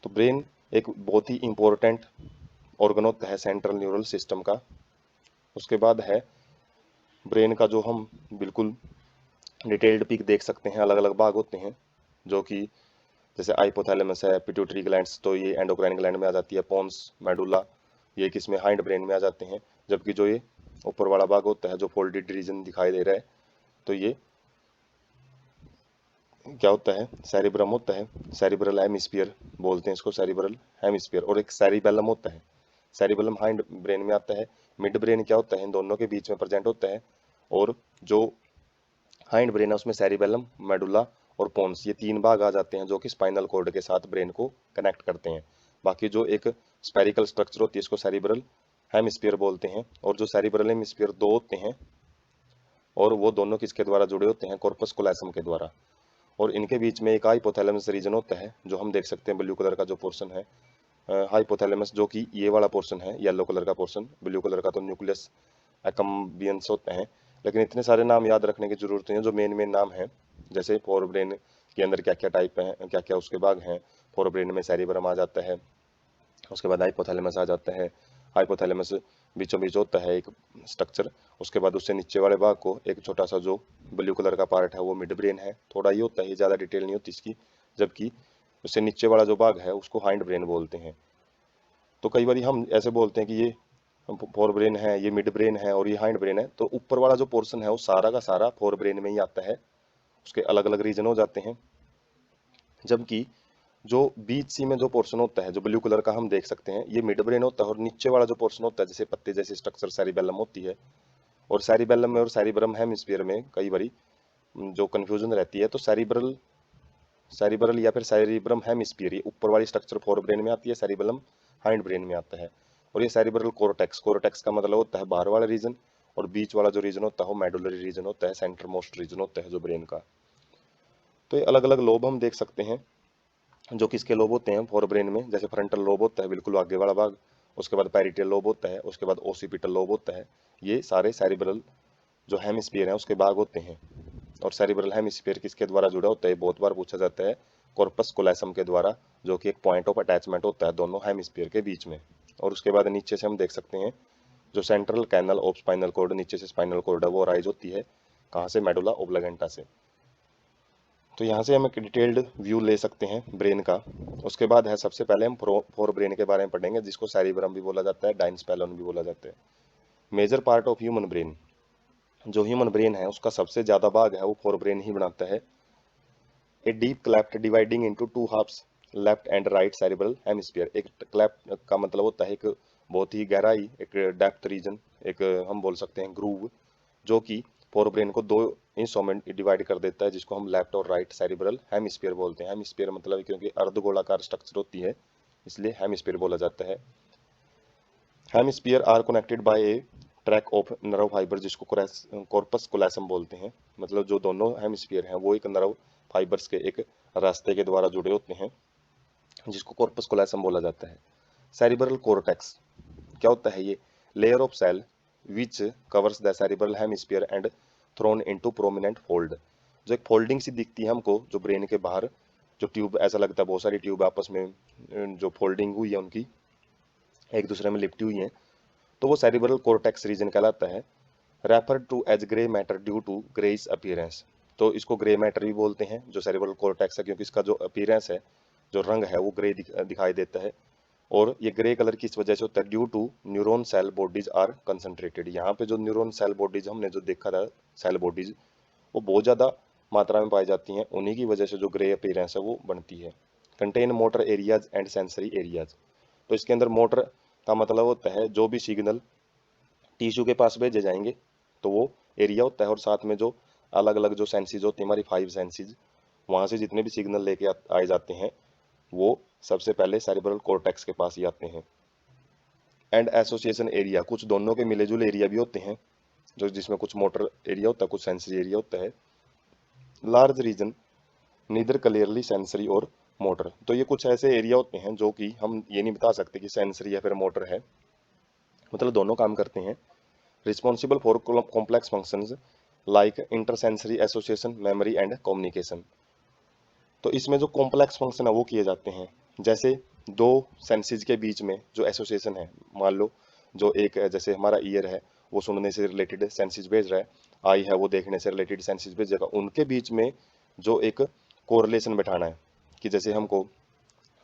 तो ब्रेन एक बहुत ही इंपॉर्टेंट ऑर्गन होता है सेंट्रल न्यूरल सिस्टम का। उसके बाद है ब्रेन का जो हम बिल्कुल डिटेल्ड पिक देख सकते हैं, अलग अलग भाग होते हैं जो कि जैसे हाइपोथैलेमस है, पिट्यूटरी ग्लैंड्स तो ये एंडोक्राइन ग्लैंड में आ जाती है, पोन्स मेडुला ये किसमें हाइंड ब्रेन में आ जाते हैं, जबकि जो ये ऊपर वाला भाग होता है जो फोल्डेड रीजन दिखाई दे रहा है तो ये क्या होता है, सेरिब्रम होता है, सेरिब्रल हेमिस्फीयर बोलते हैं इसको, सेरिब्रल हेमिस्फीयर। और एक सेरिबेलम होता है, सेरिबेलम हाइंड ब्रेन में आता है। मिड ब्रेन क्या होता है, इन दोनों के बीच में प्रेजेंट होता है। और जो हाइंड ब्रेन है उसमें सेरिबेलम, मेडुला और पोन्स ये तीन भाग आ जाते हैं जो कि स्पाइनल कॉर्ड के साथ ब्रेन को कनेक्ट करते हैं। बाकी जो एक स्पेरिकल स्ट्रक्चर होती है इसको सेरिब्रल हेमिस्फीयर बोलते हैं। और जो सेरिब्रल हेमिस्फीयर दो होते हैं और वो दोनों किसके द्वारा जुड़े होते हैं, कॉर्पस कोलोसम के द्वारा। और इनके बीच में एक हाइपोथैलेमस रीजन होता है जो हम देख सकते हैं ब्लू कलर का जो पोर्शन है, हाइपोथैलेमस जो कि ये वाला पोर्शन है, येलो कलर का पोर्शन, ब्लू कलर का तो न्यूक्लियस एकम्बियंस होते हैं। लेकिन इतने सारे नाम याद रखने की जरूरत नहीं है, जो मेन मेन नाम है जैसे फोर ब्रेन के अंदर क्या क्या टाइप हैं, क्या क्या उसके भाग हैं। फोर ब्रेन में सेरिब्रम आ जाता है, उसके बाद हाइपोथैलेमस आ जाता है, हाइपोथैलेमस बीचों बीच होता है एक स्ट्रक्चर। उसके बाद उससे नीचे वाले भाग को एक छोटा सा जो ब्लू कलर का पार्ट है वो मिड ब्रेन है, थोड़ा ही होता है, ज़्यादा डिटेल नहीं होती इसकी। जबकि उससे नीचे वाला जो भाग है उसको हाइंड ब्रेन बोलते हैं। तो कई बार हम ऐसे बोलते हैं कि ये फोर ब्रेन है, ये मिड ब्रेन है और ये हाइंड ब्रेन है, तो ऊपर वाला जो पोर्शन है वो सारा का सारा फोर ब्रेन में ही आता है, उसके अलग अलग रीजन हो जाते हैं। जबकि जो बीच सी में जो पोर्शन होता है जो ब्लू कलर का हम देख सकते हैं ये मिड ब्रेन होता है, और नीचे वाला जो पोर्शन होता है जैसे पत्ते जैसे स्ट्रक्चर सेरिबेलम होती है। और सेरिबेलम में और सेरिब्रम हेमिस्फीयर में कई बारी जो कंफ्यूजन रहती है, तो सेरिब्रल सेरिब्रल या फिर सेरिब्रम हेमिस्फीयर ये ऊपर वाली स्ट्रक्चर फोर ब्रेन में आती है, सेरिबेलम हाइंड ब्रेन में आता है। और ये सेरिब्रल कोर्टेक्स, कोर्टेक्स का मतलब होता है बाहर वाला रीजन, और बीच वाला जो रीजन होता है वो मेडुलरी रीजन होता है, सेंटर मोस्ट रीजन होता है जो ब्रेन का। तो ये अलग अलग लोब हम देख सकते हैं जो किसके लोब होते हैं फोर ब्रेन में, जैसे फ्रंटल लोब होता है बिल्कुल आगे वाला भाग, उसके बाद पैरिटल लोब होता है, उसके बाद ओसिपिटल लोब होता है। ये सारे सेरिब्रल जो हेमिस्फीयर है उसके भाग होते हैं। और सेरिब्रल हेमिस्फीयर किसके द्वारा जुड़ा होता है, बहुत बार पूछा जाता है, कॉर्पस कोलोसम के द्वारा, जो कि एक पॉइंट ऑफ अटैचमेंट होता है दोनों हेमिस्फीयर के बीच में। और उसके बाद नीचे से हम देख सकते हैं जो central canal of spinal cord, नीचे से स्पाइनल कॉर्ड है वो राइज होती है कहाँ से, मेडुला ओब्लागेंटा से। तो यहाँ से हम एक डिटेल्ड व्यू ले सकते हैं ब्रेन का। उसके बाद है सबसे पहले हम फोर ब्रेन के बारे में पढ़ेंगे जिसको सेरिब्रम भी बोला जाता है, डाइनस्पेलम भी बोला जाता है। Major part of human brain, जो ह्यूमन ब्रेन है उसका सबसे ज़्यादा भाग है वो फोर ब्रेन ही बनाता है। A deep cleft dividing into two halves, left and right cerebral hemisphere. एक क्लेफ्ट का मतलब होता है एक बहुत ही गहराई, एक डेप्थ रीजन, एक हम बोल सकते हैं ग्रूव, जो कि फोर ब्रेन को दो हिस्सों में डिवाइड कर देता है, जिसको हम लेफ्ट और राइट सेरिब्रल हेमिस्फीयर बोलते हैं। हेमिस्फीयर मतलब क्योंकि अर्धगोलाकार स्ट्रक्चर होती है इसलिए हेमिस्फीयर बोला जाता है। Hemisphere are connected by a track of nerve fibre, जिसको कॉर्पस कोलोसम बोलते हैं। मतलब जो दोनों हेमिस्फीयर हैं वो एक नर्व फाइबर्स के एक रास्ते के द्वारा जुड़े होते हैं जिसको कॉर्पस कोलोसम बोला जाता है। सेरिब्रल कॉर्टेक्स क्या होता है, ये layer of cell which covers the cerebral hemisphere and thrown into prominent fold, जो एक फोल्डिंग सी दिखती है हमको जो ब्रेन के बाहर, जो ट्यूब ऐसा लगता है बहुत सारी ट्यूब आपस में जो फोल्डिंग हुई है उनकी एक दूसरे में लिपटी हुई है, तो वो सेरिब्रल कॉर्टेक्स रीजन कहलाता है। Refer to as grey matter due to greyish appearance. तो इसको ग्रे मैटर भी बोलते हैं जो सेरेब्रल कॉर्टेक्स है, क्योंकि इसका जो अपीयरेंस है, जो रंग है, वो ग्रे दिखाई देता है। और ये ग्रे कलर किस वजह से होता है? Due to neuron cell bodies are concentrated. यहाँ पे जो न्यूरॉन सेल बॉडीज हमने जो देखा था, सेल बॉडीज, वो बहुत ज़्यादा मात्रा में पाई जाती हैं, उन्हीं की वजह से जो ग्रे अपीयरेंस है वो बनती है। Contain motor areas and sensory areas. तो इसके अंदर मोटर का मतलब होता है जो भी सिग्नल टिश्यू के पास भेजे जाएंगे तो वो एरिया होता है, और साथ में जो अलग अलग जो सेंसिज होती है, हमारी 5 सेंसिज, वहाँ से जितने भी सिग्नल लेके आए जाते हैं वो सबसे पहले सेरेब्रल कॉर्टेक्स के पास ही आते हैं। एंड एसोसिएशन एरिया, कुछ दोनों के मिले जुले एरिया भी होते हैं, जो जिसमें कुछ मोटर एरिया होता है, कुछ सेंसरी एरिया होता है। Large region neither clearly sensory और मोटर। तो ये कुछ ऐसे एरिया होते हैं जो कि हम ये नहीं बता सकते कि सेंसरी या फिर मोटर है, मतलब दोनों काम करते हैं। Responsible for complex functions like intersensory association, memory and communication. तो इसमें जो कॉम्प्लेक्स फंक्शन है वो किए जाते हैं, जैसे दो सेंसेस के बीच में जो एसोसिएशन है, मान लो जो एक जैसे हमारा ईयर है वो सुनने से रिलेटेड सेंसेस भेज रहा है, आई है वो देखने से रिलेटेड सेंसेस भेजेगा, उनके बीच में जो एक कोरिलेशन बैठाना है, कि जैसे हमको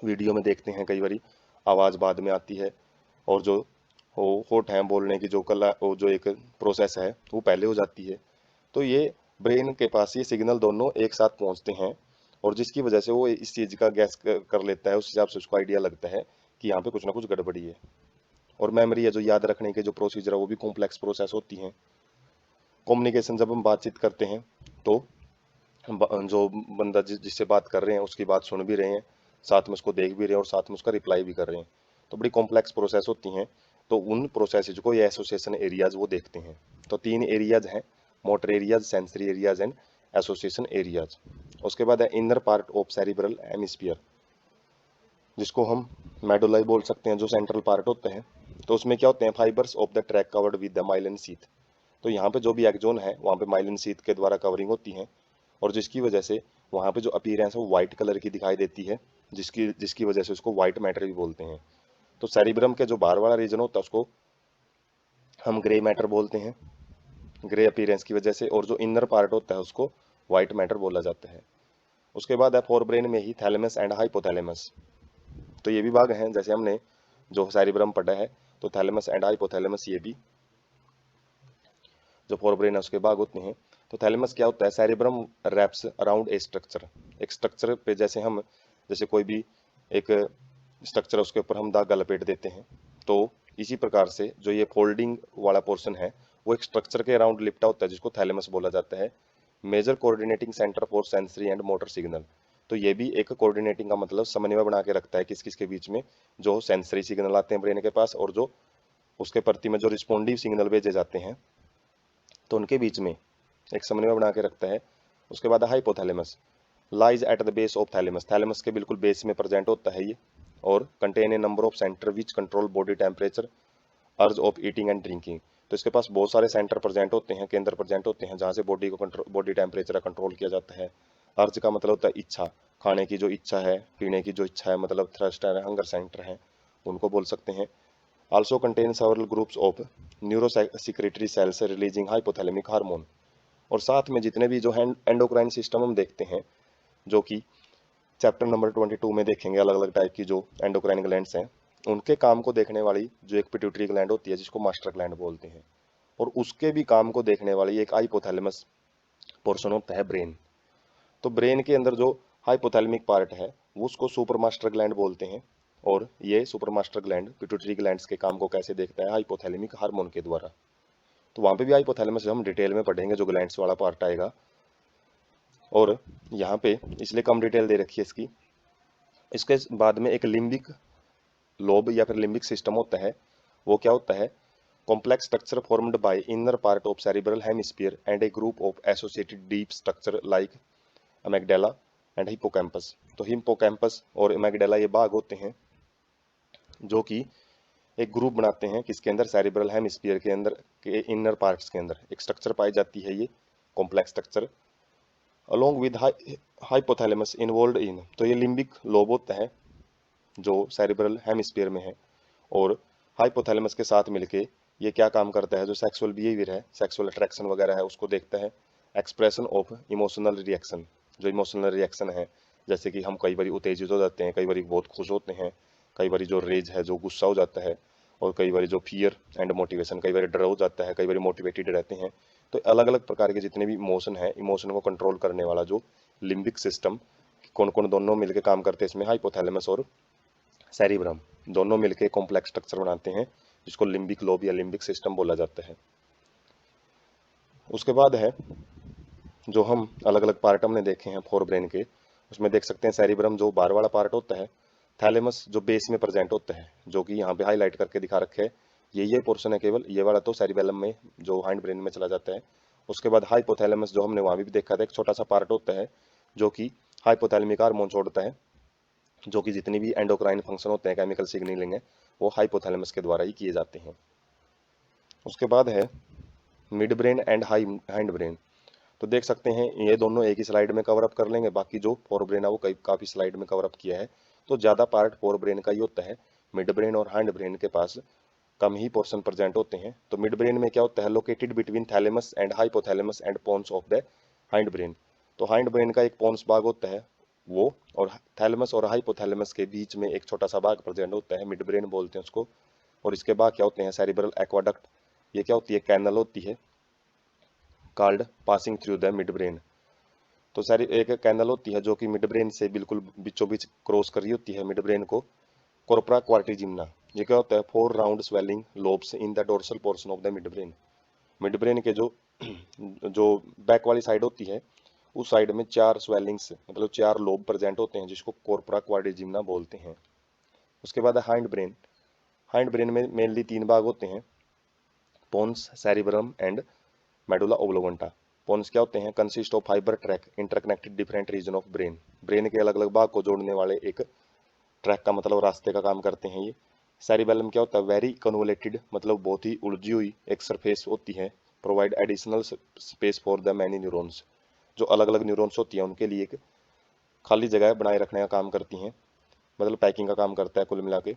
वीडियो में देखते हैं कई बारी आवाज़ बाद में आती है, और जो वो होठ है बोलने की जो कला, वो जो एक प्रोसेस है वो पहले हो जाती है। तो ये ब्रेन के पास ये सिग्नल दोनों एक साथ पहुंचते हैं, और जिसकी वजह से वो इस चीज़ का गैस कर लेता है, उस हिसाब से उसको आइडिया लगता है कि यहाँ पे कुछ ना कुछ गड़बड़ी है। और मेमोरी है, जो याद रखने के जो प्रोसीजर है, वो भी कॉम्प्लेक्स प्रोसेस होती हैं। कम्युनिकेशन, जब हम बातचीत करते हैं तो जो बंदा जिससे बात कर रहे हैं उसकी बात सुन भी रहे हैं, साथ में उसको देख भी रहे हैं, और साथ में उसका रिप्लाई भी कर रहे हैं, तो बड़ी कॉम्प्लेक्स प्रोसेस होती हैं। तो उन प्रोसेसेज को ये एसोसिएशन एरियाज वो देखते हैं। तो 3 एरियाज हैं, motor areas, sensory areas and association areas. उसके बाद है inner part of cerebral hemisphere, जिसको हम मेडुलाई बोल सकते हैं, जो सेंट्रल पार्ट होते हैं। तो उसमें क्या होते हैं? Fibres of the track covered with the myelin sheath. तो यहाँ पे जो भी एक्जोन है वहाँ पे माइलिन शीथ के द्वारा कवरिंग होती है, और जिसकी वजह से वहाँ पे जो अपीयरेंस है वो व्हाइट कलर की दिखाई देती है, जिसकी जिसकी वजह से उसको व्हाइट मैटर भी बोलते हैं। तो सेरिब्रम के जो बाहर वाला रीजन होता है उसको हम ग्रे मैटर बोलते हैं, ग्रे अपीयरेंस की वजह से, और जो इनर पार्ट होता है उसको व्हाइट मैटर बोला जाता है। उसके बाद है फोर ब्रेन में ही थैलेमस एंड हाइपोथैलेमस। तो ये भी भाग हैं, जैसे हमने जो सेरिब्रम पढ़ा है, तो थैलेमस एंड हाइपोथैलेमस ये भी जो फोर ब्रेन है उसके भाग होते हैं। तो थैलेमस क्या होता है? Cerebrum wraps around a structure, एक स्ट्रक्चर पे, जैसे हम जैसे कोई भी एक स्ट्रक्चर है उसके ऊपर हम धागा लपेट देते हैं, तो इसी प्रकार से जो ये फोल्डिंग वाला पोर्शन है वो एक स्ट्रक्चर के अराउंड लिपटा होता है, जिसको थैलेमस बोला जाता है। Major coordinating centre for sensory and motor signal. तो ये भी एक कोऑर्डिनेटिंग का मतलब समन्वय बना के रखता है किस किस के बीच में, जो सेंसरी सिग्नल आते हैं ब्रेन के पास, और जो उसके प्रति में जो रिस्पोंडिव सिग्नल भेजे जाते हैं, तो उनके बीच में एक समन्वय बना के रखता है। उसके बाद hypothalamus lies at the base of thalamus, thalamus के बिल्कुल बेस में प्रेजेंट होता है ये, और contain a number of centre which control body temperature, अर्ज ऑफ ईटिंग एंड ड्रिंकिंग। तो इसके पास बहुत सारे सेंटर प्रेजेंट होते हैं, केंद्र प्रेजेंट होते हैं, जहाँ से बॉडी को कंट्रोल, बॉडी टेम्परेचर कंट्रोल किया जाता है। अर्ज का मतलब होता है इच्छा, खाने की जो इच्छा है, पीने की जो इच्छा है, मतलब थ्रस्ट है, हंगर सेंटर है, उनको बोल सकते हैं। Also contain several groups of neurosecretory cells releasing hypothalamic hormone. और साथ में जितने भी जो एंडोक्राइन सिस्टम हम देखते हैं, जो कि चैप्टर नंबर 22 में देखेंगे, अलग अलग टाइप की जो एंडोक्राइन ग्लैंड्स हैं, उनके काम को देखने वाली जो एक पिट्यूटरी ग्लैंड होती है, जिसको मास्टर ग्लैंड बोलते हैं, और उसके भी काम को देखने वाली एक हाइपोथैलेमस पोर्शन होता है, ब्रेन। तो ब्रेन के अंदर जो हाइपोथैलेमिक पार्ट है वो उसको सुपर मास्टर ग्लैंड बोलते हैं, और ये super master gland pituitary glands के काम को कैसे देखता है? हाइपोथैलेमिक हार्मोन के द्वारा। तो वहाँ पे भी हाइपोथैलेमस हम डिटेल में पढ़ेंगे, जो ग्लैंड्स वाला पार्ट आएगा, और यहाँ पे इसलिए कम डिटेल दे रखी है इसकी। इसके बाद में एक लिम्बिक लोब या फिर लिम्बिक सिस्टम होता है। वो क्या होता है? Complex structure formed by inner part of cerebral hemisphere and a group of associated deep structure like amygdala and hippocampus. तो हिप्पोकैम्पस और अमेगडाला ये भाग होते हैं जो कि एक ग्रुप बनाते हैं, किसके अंदर? सेरिब्रल हेमिस्फीयर के अंदर के इनर पार्ट्स के अंदर एक स्ट्रक्चर पाई जाती है, ये complex structure, along with hypothalamus involve in. तो ये लिम्बिक लोब होता है जो सेरिब्रल हेमिस्फीयर में है, और हाइपोथैलेमस के साथ मिलके ये क्या काम करता है, जो सेक्सुअल बिहेवियर है, सेक्सुअल अट्रैक्शन वगैरह है, उसको देखता है। एक्सप्रेशन ऑफ इमोशनल रिएक्शन, जो इमोशनल रिएक्शन है, जैसे कि हम कई बार उत्तेजित हो जाते हैं, कई बार बहुत खुश होते हैं, कई बार जो रेज है, जो गुस्सा हो जाता है, और कई बार जो फियर एंड मोटिवेशन, कई बार डर हो जाता है, कई बार मोटिवेटेड रहते हैं। तो अलग अलग प्रकार के जितने भी इमोशन है, इमोशन को कंट्रोल करने वाला जो लिम्बिक सिस्टम, कौन कौन दोनों मिलकर काम करते हैं इसमें, हाइपोथैलेमस और सेरिब्रम दोनों मिलकर कॉम्प्लेक्स स्ट्रक्चर बनाते हैं, जिसको लिम्बिक लोब या लिम्बिक सिस्टम बोला जाता है। उसके बाद है जो हम अलग अलग पार्ट हमने देखे हैं फोर ब्रेन के, उसमें देख सकते हैं सेरिब्रम जो बाहर वाला पार्ट होता है, थैलेमस जो बेस में प्रेजेंट होता है, जो कि यहाँ पे हाईलाइट करके दिखा रखे है, ये पोर्शन है केवल, ये वाला तो सेरिबेलम में जो हाइंड ब्रेन में चला जाता है। उसके बाद हाइपोथैलेमस जो हमने वहाँ भी देखा था, एक छोटा सा पार्ट होता है जो कि हाइपोथैलेमिक हार्मोन छोड़ता है, जो कि जितनी भी एंडोक्राइन फंक्शन होते हैं, केमिकल सिग्नलिंग है, वो हाइपोथैलेमस के द्वारा ही किए जाते हैं। उसके बाद है mid brain and hind brain. तो देख सकते हैं ये दोनों एक ही स्लाइड में कवर अप कर लेंगे, बाकी जो फोर ब्रेन है वो काफी स्लाइड में कवर अप किया है, तो ज्यादा पार्ट फोर ब्रेन का ही होता है। मिड ब्रेन और हाइंड ब्रेन के पास कम ही पोर्शन प्रेजेंट होते हैं। तो मिड ब्रेन में क्या होता है, located between thalamus and hypothalamus and pons of the hind brain. तो हाइंड ब्रेन का एक पोन्स भाग होता है वो, और थैलेमस और हाइपोथैलेमस के बीच में एक छोटा सा भाग प्रेजेंट होता है, मिड ब्रेन बोलते हैं उसको। और इसके बाद क्या होते हैं, सेरिब्रल एक्वाडक्ट, ये क्या होती है, कैनल होती है, called passing through the mid brain. तो सारी एक कैनल होती है जो कि मिड ब्रेन से बिल्कुल बीचों बीच क्रॉस कर रही होती है मिड ब्रेन को, कोर्पोरा क्वार्टिजिम्ना। ये क्या होता है, four round swelling lobes in the dorsal portion of the mid brain. Mid brain के जो जो बैक वाली साइड होती है, उस साइड में चार स्वेलिंग्स मतलब चार लोब प्रेजेंट होते हैं, जिसको कोर्पोरा क्वाड्रिजिम्ना बोलते हैं। उसके बाद हाइंड ब्रेन। हाइंड ब्रेन में मेनली तीन भाग होते हैं, pons, cerebrum and medulla oblongata. Pons क्या होते हैं, consist of fiber tract interconnected different region of brain. Brain के अलग अलग भाग को जोड़ने वाले एक ट्रैक का मतलब रास्ते का काम करते हैं ये। सेरिबेलम क्या होता है, वेरी कन्वोलेटेड मतलब बहुत ही उलझी हुई एक सरफेस होती है, provide additional space for the many neurons. जो अलग अलग न्यूरॉन्स होती हैं उनके लिए एक खाली जगह बनाए रखने का काम करती हैं, मतलब पैकिंग का काम करता है कुल मिला के।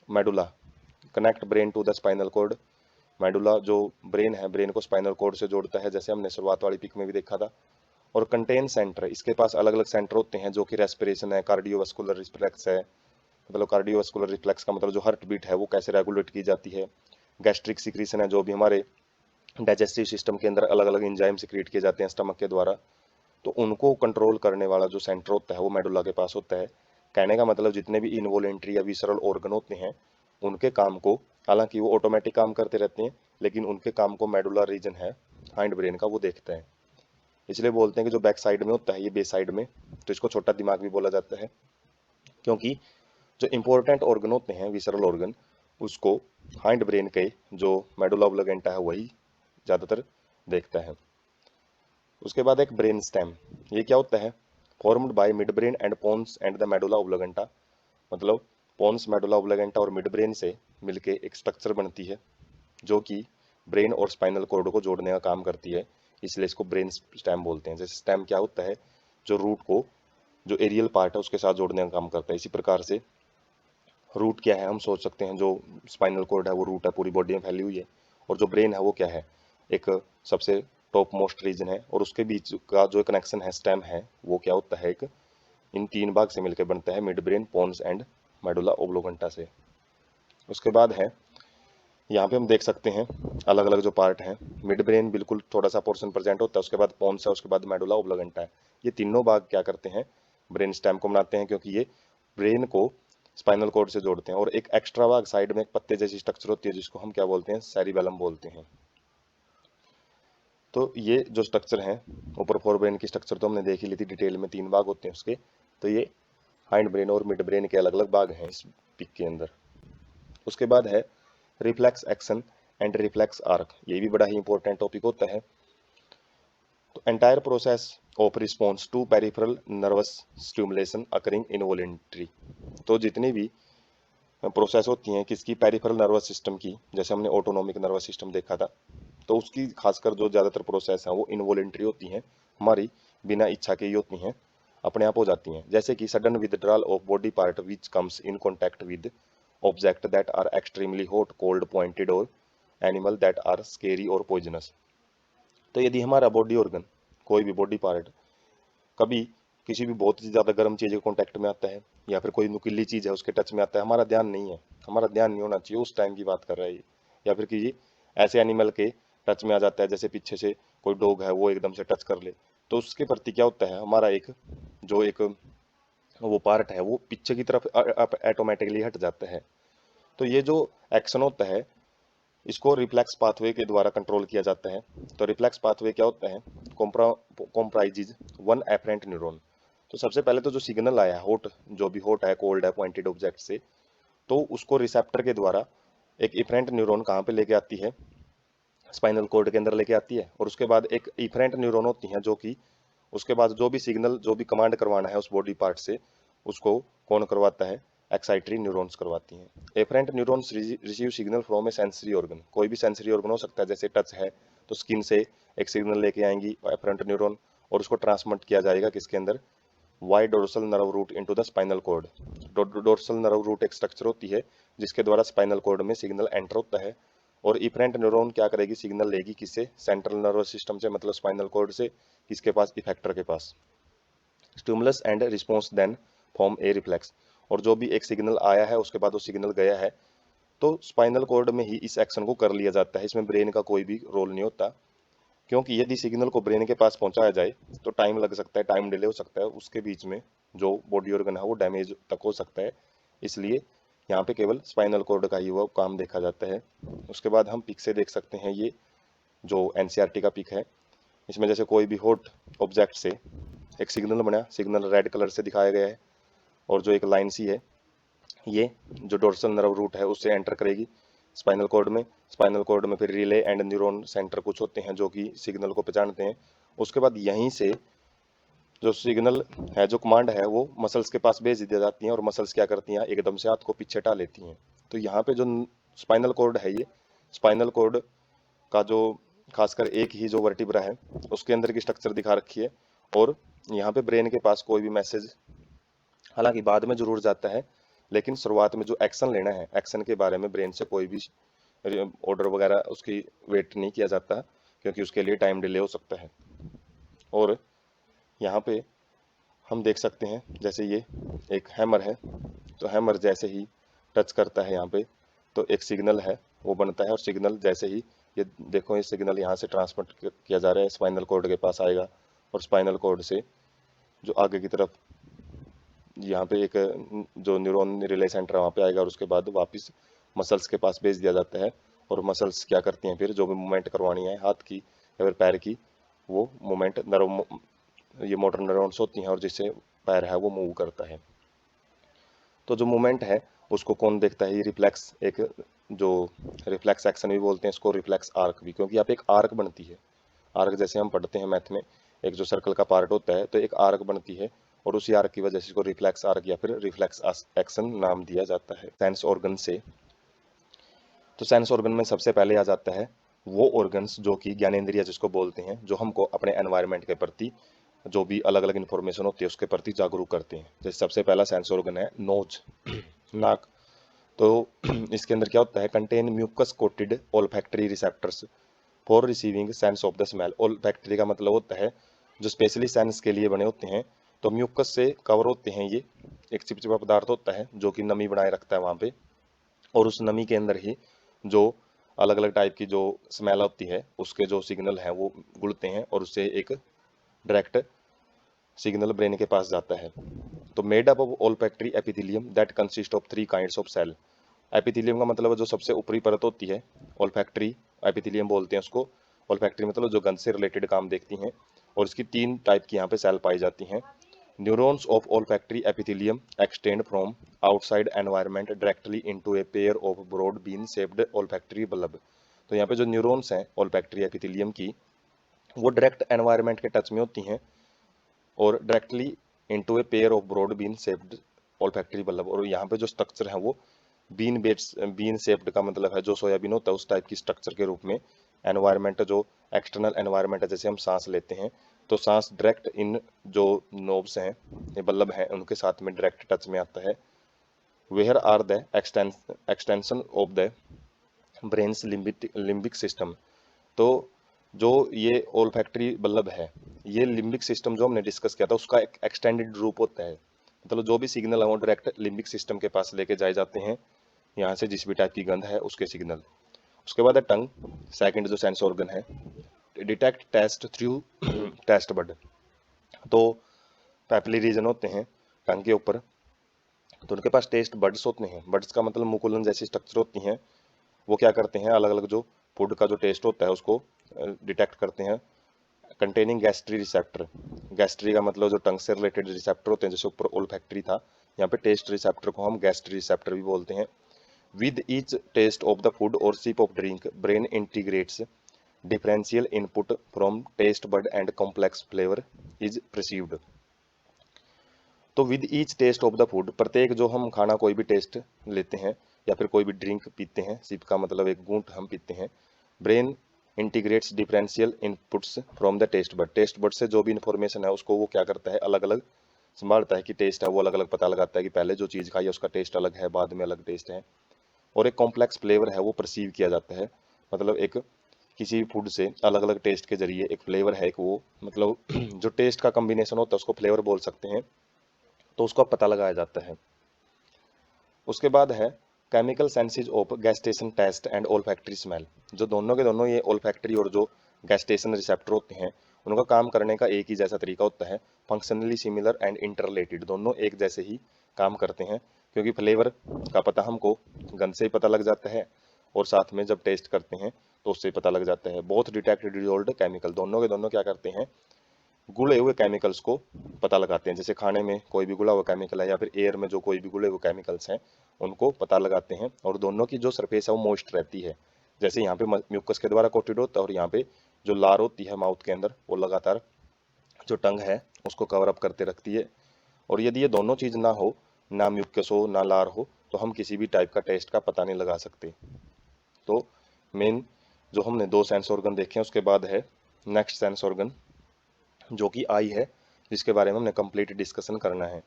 Medulla connect brain to the spinal cord. Medulla जो ब्रेन है, ब्रेन को स्पाइनल कॉर्ड से जोड़ता है, जैसे हमने शुरुआत वाली पिक में भी देखा था। और कंटेन सेंटर, इसके पास अलग अलग सेंटर होते हैं, जो कि रेस्पिरेशन है, कार्डियोवास्कुलर रिफ्लेक्स है, मतलब कार्डियोवास्कुलर रिफ्लेक्स का मतलब जो हार्ट बीट है वो कैसे रेगुलेट की जाती है। गैस्ट्रिक सिक्रीशन है, जो भी हमारे डाइजेस्टिव सिस्टम के अंदर अलग अलग एंजाइम सिक्रीट किए जाते हैं स्टमक के द्वारा, तो उनको कंट्रोल करने वाला जो सेंटर होता है वो मेडुला के पास होता है। कहने का मतलब जितने भी इनवोलेंट्री या विसरल ऑर्गन होते हैं उनके काम को, हालांकि वो ऑटोमेटिक काम करते रहते हैं, लेकिन उनके काम को मेडुला रीजन है हाइंड ब्रेन का वो देखता है। इसलिए बोलते हैं कि जो बैक साइड में होता है ये बेस साइड में, तो इसको छोटा दिमाग भी बोला जाता है, क्योंकि जो इंपॉर्टेंट ऑर्गन होते हैं विसरल ऑर्गन, उसको हाइंड ब्रेन के जो मेडुला ओब्लोगेंटा है वही ज़्यादातर देखता है। उसके बाद एक ब्रेन स्टेम, ये क्या होता है, formed by mid brain and pons and the medulla oblongata. मतलब पोन्स, मेडुला ओब्लोगेंटा और मिड ब्रेन से मिलके एक स्ट्रक्चर बनती है, जो कि ब्रेन और स्पाइनल कॉर्ड को जोड़ने का काम करती है, इसलिए इसको ब्रेन स्टेम बोलते हैं। जैसे स्टेम क्या होता है, जो रूट को जो एरियल पार्ट है उसके साथ जोड़ने का काम करता है, इसी प्रकार से रूट क्या है, हम सोच सकते हैं जो स्पाइनल कॉर्ड है वो रूट है, पूरी बॉडी में फैली हुई है, और जो ब्रेन है वो क्या है, एक सबसे टॉप मोस्ट रीजन है, और उसके बीच का जो कनेक्शन है, स्टेम है, वो क्या होता है, एक इन तीन भाग से मिलकर बनता है, mid brain, pons and medulla oblongata से। उसके बाद है यहाँ पे हम देख सकते हैं अलग अलग जो पार्ट हैं, मिड ब्रेन बिल्कुल थोड़ा सा पोर्शन प्रेजेंट होता है, उसके बाद पोन्स है, उसके बाद मेडुला ओब्लोगेंटा है। ये तीनों भाग क्या करते हैं, ब्रेन स्टेम को बनाते हैं, क्योंकि ये ब्रेन को स्पाइनल कॉर्ड से जोड़ते हैं। और एक एक्स्ट्रा भाग साइड में एक पत्ते जैसी स्ट्रक्चर होती है, जिसको हम क्या बोलते हैं, सेरिबेलम बोलते हैं। तो ये जो स्ट्रक्चर है, ऊपर फोर ब्रेन की स्ट्रक्चर तो हमने देख ही ली थी डिटेल में, तीन भाग होते हैं उसके। तो ये हाइंड ब्रेन और मिड ब्रेन के अलग अलग भाग हैं इस पिक के अंदर। उसके बाद है reflex action and reflex arc, ये भी बड़ा ही इंपॉर्टेंट टॉपिक होता है। तो entire process of response to peripheral nervous stimulation occurring involuntary. तो जितनी भी प्रोसेस होती हैं किसकी, पेरिफेरल नर्वस सिस्टम की, जैसे हमने ऑटोनॉमिक नर्वस सिस्टम देखा था, तो उसकी खासकर जो ज़्यादातर प्रोसेस हैं वो इनवॉलेंट्री होती हैं, हमारी बिना इच्छा के ही होती हैं, अपने आप हो जाती हैं। जैसे कि sudden withdrawal of body part which comes in contact with object that are extremely hot, cold, pointed और एनिमल दैट आर स्केरी और पॉइजनस। तो यदि हमारा बॉडी ऑर्गन, कोई भी बॉडी पार्ट कभी किसी भी बहुत ही ज़्यादा गर्म चीज़ के कॉन्टैक्ट में आता है या फिर कोई नुकीली चीज़ है उसके टच में आता है, हमारा ध्यान नहीं है, हमारा ध्यान नहीं होना चाहिए, उस टाइम की बात कर रहा है ये। या फिर किसी ऐसे एनिमल के टच में आ जाता है, जैसे पीछे से कोई डॉग है वो एकदम से टच कर ले, तो उसके प्रति क्या होता है, हमारा एक वो पार्ट है वो पीछे की तरफ ऑटोमेटिकली हट जाता है। तो ये जो एक्शन होता है इसको रिफ्लेक्स पाथवे के द्वारा कंट्रोल किया जाता है। तो रिफ्लेक्स पाथवे क्या होता है, कॉम्प्राइजेज वन एफरेंट न्यूरॉन। तो सबसे पहले तो जो सिग्नल आया हॉट, जो भी हॉट है, कोल्ड है, पॉइंटेड ऑब्जेक्ट से, तो उसको रिसेप्टर के द्वारा एक इफरेंट न्यूरॉन कहाँ पे लेके आती है, स्पाइनल कॉर्ड के अंदर लेके आती है। और उसके बाद एक इफरेंट न्यूरॉन होती है जो कि उसके बाद जो भी सिग्नल, जो भी कमांड करवाना है उस बॉडी पार्ट से, उसको कौन करवाता है, एक्साइटरी न्यूरॉन्स करवाती हैं। Afferent neurons receive signal from a sensory organ. कोई भी सेंसरी ऑर्गन हो सकता है, जैसे टच है तो स्किन से एक सिग्नल लेके आएंगी एफरेंट न्यूरॉन और उसको ट्रांसमिट किया जाएगा किसके अंदर, via dorsal nerve root into the spinal cord. Dorsal nerve root एक स्ट्रक्चर होती है जिसके द्वारा स्पाइनल कॉर्ड में सिग्नल एंटर होता है। और इफरेंट न्यूरॉन क्या करेगी, सिग्नल लेगी किससे, सेंट्रल नर्वस सिस्टम से, मतलब स्पाइनल कॉर्ड से, किसके पास, इफेक्टर के पास। Stimulus and response then form a reflex. और जो भी एक सिग्नल आया है उसके बाद वो सिग्नल गया है, तो स्पाइनल कॉर्ड में ही इस एक्शन को कर लिया जाता है, इसमें ब्रेन का कोई भी रोल नहीं होता। क्योंकि यदि सिग्नल को ब्रेन के पास पहुंचाया जाए तो टाइम लग सकता है, टाइम डिले हो सकता है, उसके बीच में जो बॉडी ऑर्गन है वो डैमेज तक हो सकता है। इसलिए यहाँ पे केवल स्पाइनल कॉर्ड का ही वो काम देखा जाता है। उसके बाद हम पिक से देख सकते हैं, ये जो एनसीईआरटी का पिक है, इसमें जैसे कोई भी हॉट ऑब्जेक्ट से एक सिग्नल बना, सिग्नल रेड कलर से दिखाया गया है, और जो एक लाइन सी है ये जो डोर्सल नर्व रूट है उससे एंटर करेगी स्पाइनल कॉर्ड में। स्पाइनल कॉर्ड में फिर रिले एंड न्यूरॉन सेंटर कुछ होते हैं जो कि सिग्नल को पहचानते हैं। उसके बाद यहीं से जो सिग्नल है, जो कमांड है, वो मसल्स के पास भेज दी जाती हैं, और मसल्स क्या करती हैं, एकदम से हाथ को पीछे हटा लेती हैं। तो यहाँ पे जो स्पाइनल कॉर्ड है, ये स्पाइनल कॉर्ड का जो खासकर एक ही जो वर्टिब्रा है उसके अंदर की स्ट्रक्चर दिखा रखी है। और यहाँ पे ब्रेन के पास कोई भी मैसेज हालांकि बाद में जरूर जाता है, लेकिन शुरुआत में जो एक्शन लेना है, एक्शन के बारे में ब्रेन से कोई भी ऑर्डर वगैरह उसकी वेट नहीं किया जाता, क्योंकि उसके लिए टाइम डिले हो सकता है। और यहाँ पे हम देख सकते हैं, जैसे ये एक हैमर है, तो हैमर जैसे ही टच करता है यहाँ पे तो एक सिग्नल है वो बनता है, और सिग्नल जैसे ही ये देखो, ये सिग्नल यहाँ से ट्रांसमिट किया जा रहा है, स्पाइनल कॉर्ड के पास आएगा, और स्पाइनल कॉर्ड से जो आगे की तरफ यहाँ पे एक जो न्यूरॉन रिले सेंटर है वहाँ पे आएगा, और उसके बाद वापस मसल्स के पास भेज दिया जाता है। और मसल्स क्या करती हैं, फिर जो भी मूवमेंट करवानी है हाथ की या फिर पैर की, वो मूवमेंट ये मोटर न्यूरॉन्स होती हैं, और जिससे पैर है वो मूव करता है। तो जो मूवमेंट है उसको कौन देखता है, ये रिफ्लेक्स, एक जो रिफ्लेक्स एक्शन भी बोलते हैं इसको, रिफ्लेक्स आर्क भी, क्योंकि यहाँ पे एक आर्क बनती है। आर्क जैसे हम पढ़ते हैं मैथ में, एक जो सर्कल का पार्ट होता है तो एक आर्क बनती है, और उसी आर्क की वजह से इसको रिफ्लेक्स आर्क या फिर रिफ्लेक्स एक्शन नाम दिया जाता है। सेंस ऑर्गन से, तो सेंस ऑर्गन में सबसे पहले आ जाता है वो ऑर्गन्स जो कि ज्ञानेंद्रिय जिसको बोलते हैं, जो हमको अपने एनवायरनमेंट के प्रति जो भी अलग अलग इन्फॉर्मेशन होती है उसके प्रति जागरूक करते हैं। जैसे सबसे पहला सेंस ऑर्गन है नोज, नाक। तो इसके अंदर क्या होता है, contain mucus coated olfactory receptors for receiving sense of the smell. Olfactory का मतलब होता है जो स्पेशली सेंस के लिए बने होते हैं। तो म्यूकस से कवर होते हैं ये, एक चिपचिपा पदार्थ होता है जो कि नमी बनाए रखता है वहाँ पे, और उस नमी के अंदर ही जो अलग अलग टाइप की जो स्मेल होती है उसके जो सिग्नल हैं वो गुड़ते हैं, और उससे एक डायरेक्ट सिग्नल ब्रेन के पास जाता है। तो made up of olfactory epithelium that consist of 3 kinds of cell. Epithelium का मतलब जो सबसे ऊपरी परत होती है, ओल्फैक्टरी एपिथेलियम बोलते हैं उसको। ओल्फैक्टरी मतलब जो गंध से रिलेटेड काम देखती हैं, और इसकी 3 टाइप की यहाँ पे सेल पाई जाती हैं। Neurons of olfactory epithelium extend from outside environment directly into a pair of broad bean shaped olfactory bulb. तो यहाँ पे जो न्यूरॉन्स हैं ओल्फैक्टरी एपिथेलियम की, वो डायरेक्ट एनवायरनमेंट के टच में होती हैं, और directly into a pair of broad bean shaped olfactory bulb. और यहाँ पे जो स्ट्रक्चर है वो बीन शेप्ड का मतलब है जो सोयाबीन होता है उस टाइप की स्ट्रक्चर के रूप में। एनवायरनमेंट जो एक्सटर्नल एनवायरनमेंट है, जैसे हम सांस लेते हैं तो सांस डायरेक्ट इन जो नोब्स हैं, ये बल्ब हैं, उनके साथ में डायरेक्ट टच में आता है। Where are the extension of the brain's limbic system. तो जो ये ओल्फैक्टरी बल्ब है, ये लिम्बिक सिस्टम जो हमने डिस्कस किया था उसका एक एक्सटेंडेड रूप होता है। मतलब जो भी सिग्नल है वो डायरेक्ट लिम्बिक सिस्टम के पास लेके जाए जाते हैं, यहाँ से जिस भी टाइप की गंध है उसके सिग्नल। उसके बाद है टंग, सेकंड जो सेंस ऑर्गन है, detect taste through taste bud. तो पैपिलरी रीजन होते हैं टंग के ऊपर, तो उनके पास टेस्ट बड्स होते हैं। बड्स का मतलब मुकुलन जैसी स्ट्रक्चर होती हैं, वो क्या करते हैं, अलग अलग जो फूड का जो टेस्ट होता है उसको डिटेक्ट करते हैं। कंटेनिंग गैस्ट्री रिसेप्टर, गैस्ट्री का मतलब जो टंग से रिलेटेड रिसेप्टर होते हैं, जैसे ऊपर ओल्फैक्टरी था, यहाँ पे टेस्ट रिसेप्टर को हम गैस्ट्री रिसेप्टर भी बोलते हैं। With each taste of the food or sip of drink brain integrates differential input from taste bud and complex flavour is perceived. तो with each taste of the food, प्रत्येक जो हम खाना कोई भी टेस्ट लेते हैं या फिर कोई भी ड्रिंक पीते हैं, सिप का मतलब एक घूंट हम पीते हैं, brain integrates differential inputs from the taste bud, taste bud से जो भी इंफॉर्मेशन है उसको वो क्या करता है, अलग अलग संभालता है कि टेस्ट है वो अलग अलग पता लगाता है कि पहले जो चीज़ खाई है उसका टेस्ट अलग है, बाद में अलग टेस्ट है। और एक कॉम्प्लेक्स फ्लेवर है वो परसीव किया जाता है, मतलब एक किसी भी फूड से अलग अलग टेस्ट के जरिए एक फ्लेवर है, एक वो मतलब जो टेस्ट का कॉम्बिनेशन होता है उसको फ्लेवर बोल सकते हैं, तो उसका पता लगाया जाता है। उसके बाद है chemical senses of gustation taste and olfactory smell. जो दोनों के दोनों ये ओल्फैक्टरी और जो गैस्टेशन रिसेप्टर होते हैं, उनका काम करने का एक ही जैसा तरीका होता है, फंक्शनली सिमिलर एंड इंटररिलेटेड, दोनों एक जैसे ही काम करते हैं, क्योंकि फ्लेवर का पता हमको गंध से ही पता लग जाता है और साथ में जब टेस्ट करते हैं तो उससे पता लग जाता है। बोथ डिटेक्ट डिजोल्व्ड केमिकल, दोनों के दोनों क्या करते हैं, गुले हुए केमिकल्स को पता लगाते हैं। जैसे खाने में कोई भी गुला हुआ केमिकल है या फिर एयर में जो कोई भी गुले हुए केमिकल्स हैं उनको पता लगाते हैं, और दोनों की जो सरफेस है वो मॉइस्ट रहती है। जैसे यहाँ पे म्यूकस के द्वारा कोटेड होता है और यहाँ पे जो लार होती है माउथ के अंदर वो लगातार जो टंग है उसको कवर अप करते रखती है। और यदि ये दोनों चीज़ ना हो, ना म्यूकस हो ना लार हो, तो हम किसी भी टाइप का टेस्ट का पता नहीं लगा सकते। तो मेन जो हमने दो सेंस ऑर्गन देखे हैं, उसके बाद है नेक्स्ट सेंस ऑर्गन जो कि आई है, जिसके बारे में हमने कंप्लीट डिस्कशन करना है।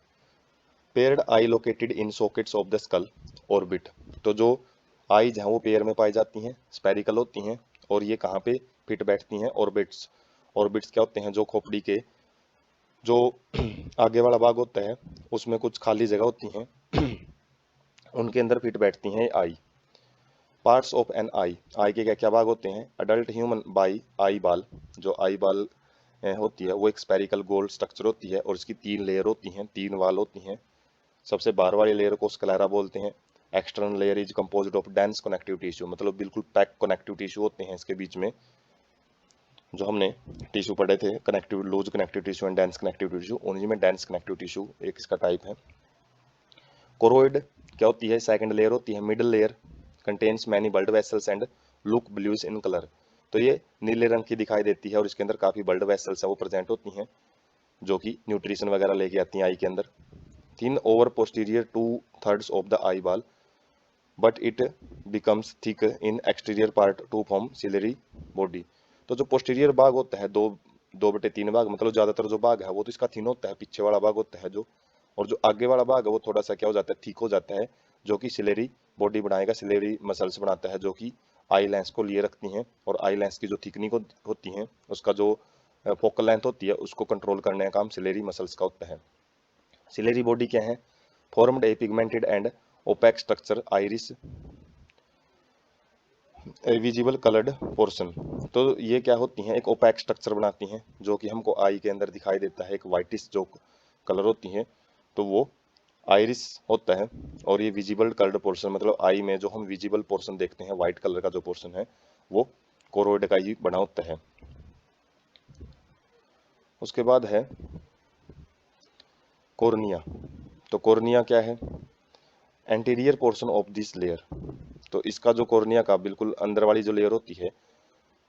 Paired I located in sockets of the skull orbit. तो जो आईज हैं वो पेयर में पाई जाती हैं, स्पेरिकल होती हैं, और ये कहाँ पे फिट बैठती हैं, ऑर्बिट्स। ऑर्बिट्स क्या होते हैं, जो खोपड़ी के जो आगे वाला भाग होता है उसमें कुछ खाली जगह होती हैं, उनके अंदर फिट बैठती हैं आई। पार्ट्स ऑफ एन आई, आई के क्या क्या भाग होते हैं, अडल्ट ह्यूमन बाई आई बाल, जो आई बाल होती है वो एक स्पेरिकल गोल स्ट्रक्चर होती है और इसकी तीन लेयर होती हैं, तीन वाल होती हैं। सबसे बाहर वाली लेयर को स्क्लेरा बोलते हैं। External layer is composed of dense connective tissue, मतलब बिल्कुल पैक कनेक्टिव टिश्यू होते हैं इसके बीच में। जो हमने टिश्यू पढ़े थे, connective loose connective tissue and dense connective tissue, उन्हीं में डेंस कनेक्टिव टिश्यू एक इसका टाइप है। कोरोइड क्या होती है, सेकंड लेयर होती है। Middle layer contains many blood vessels and look bluish in colour. तो ये नीले रंग की दिखाई देती है और इसके अंदर काफी ब्लड वेसल्स है वो प्रेजेंट होती हैं, जो कि न्यूट्रिशन वगैरह लेके आती हैं आई के अंदर। Thin over posterior 2/3 of the eye ball, but it becomes thick in exterior part to form ciliary body. तो जो पोस्टीरियर भाग होता है, 2/3 भाग, मतलब ज्यादातर जो भाग है वो तो इसका थिन होता है, पीछे वाला भाग होता है जो, और जो आगे वाला भाग है वो थोड़ा सा क्या हो जाता है, थिक हो जाता है, जो कि सिलेरी बॉडी बनाएगा, सिलेरी मसल्स बनाता है, जो कि आई लेंस को लिए रखती हैं, और आई लेंस की जो थिकनिंग होती है उसका जो फोकल लेंथ होती है उसको कंट्रोल करने का काम सिलेरी मसल्स का होता है। सिलेरी बॉडी क्या है, formed a pigmented and opaque structure iris visible coloured portion. तो ये क्या होती हैं, एक ओपैक स्ट्रक्चर बनाती हैं जो कि हमको आई के अंदर दिखाई देता है, एक वाइटिश जो कलर होती हैं, तो वो आइरिस होता है। और ये विजिबल कलर्ड पोर्शन, मतलब आई में जो हम विजिबल पोर्शन देखते हैं व्हाइट कलर का जो पोर्शन है वो कोरोइड का ही बना होता है। उसके बाद है कॉर्निया। तो कॉर्निया क्या है, anterior portion of this layer. तो इसका जो कॉर्निया का बिल्कुल अंदर वाली जो लेयर होती है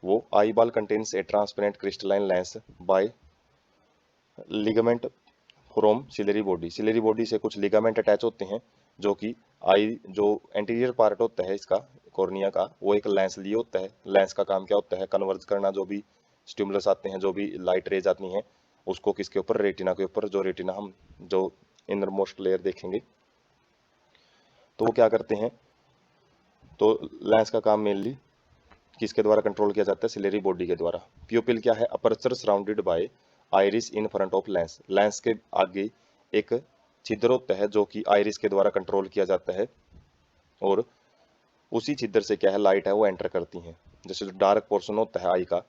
वो eye ball contains a transparent crystalline lens by ligament from ciliary body. Ciliary body से कुछ लिगामेंट अटैच होते हैं, जो कि आई जो एंटीरियर पार्ट होता है इसका कॉर्निया का, वो एक लेंस लिए होता है। लेंस का काम क्या होता है, कन्वर्ज करना, जो भी स्टिमुलस आते हैं, जो भी लाइट रेज आती हैं उसको किसके ऊपर, रेटिना के ऊपर। जो रेटिना हम जो इनर मोस्ट लेयर देखेंगे तो वो क्या करते हैं, तो लेंस का काम मेनली किसके द्वारा कंट्रोल किया जाता है? सिलेरी बॉडी के द्वारा। प्यूपिल क्या है? Aperture surrounded by iris in front of lens. Lens के आगे एक छिद्र होता है जो कि आइरिस के द्वारा कंट्रोल किया जाता है, और उसी छिद्र से क्या है, लाइट है वो एंटर करती है। जैसे जो डार्क पोर्शन होता है आई का,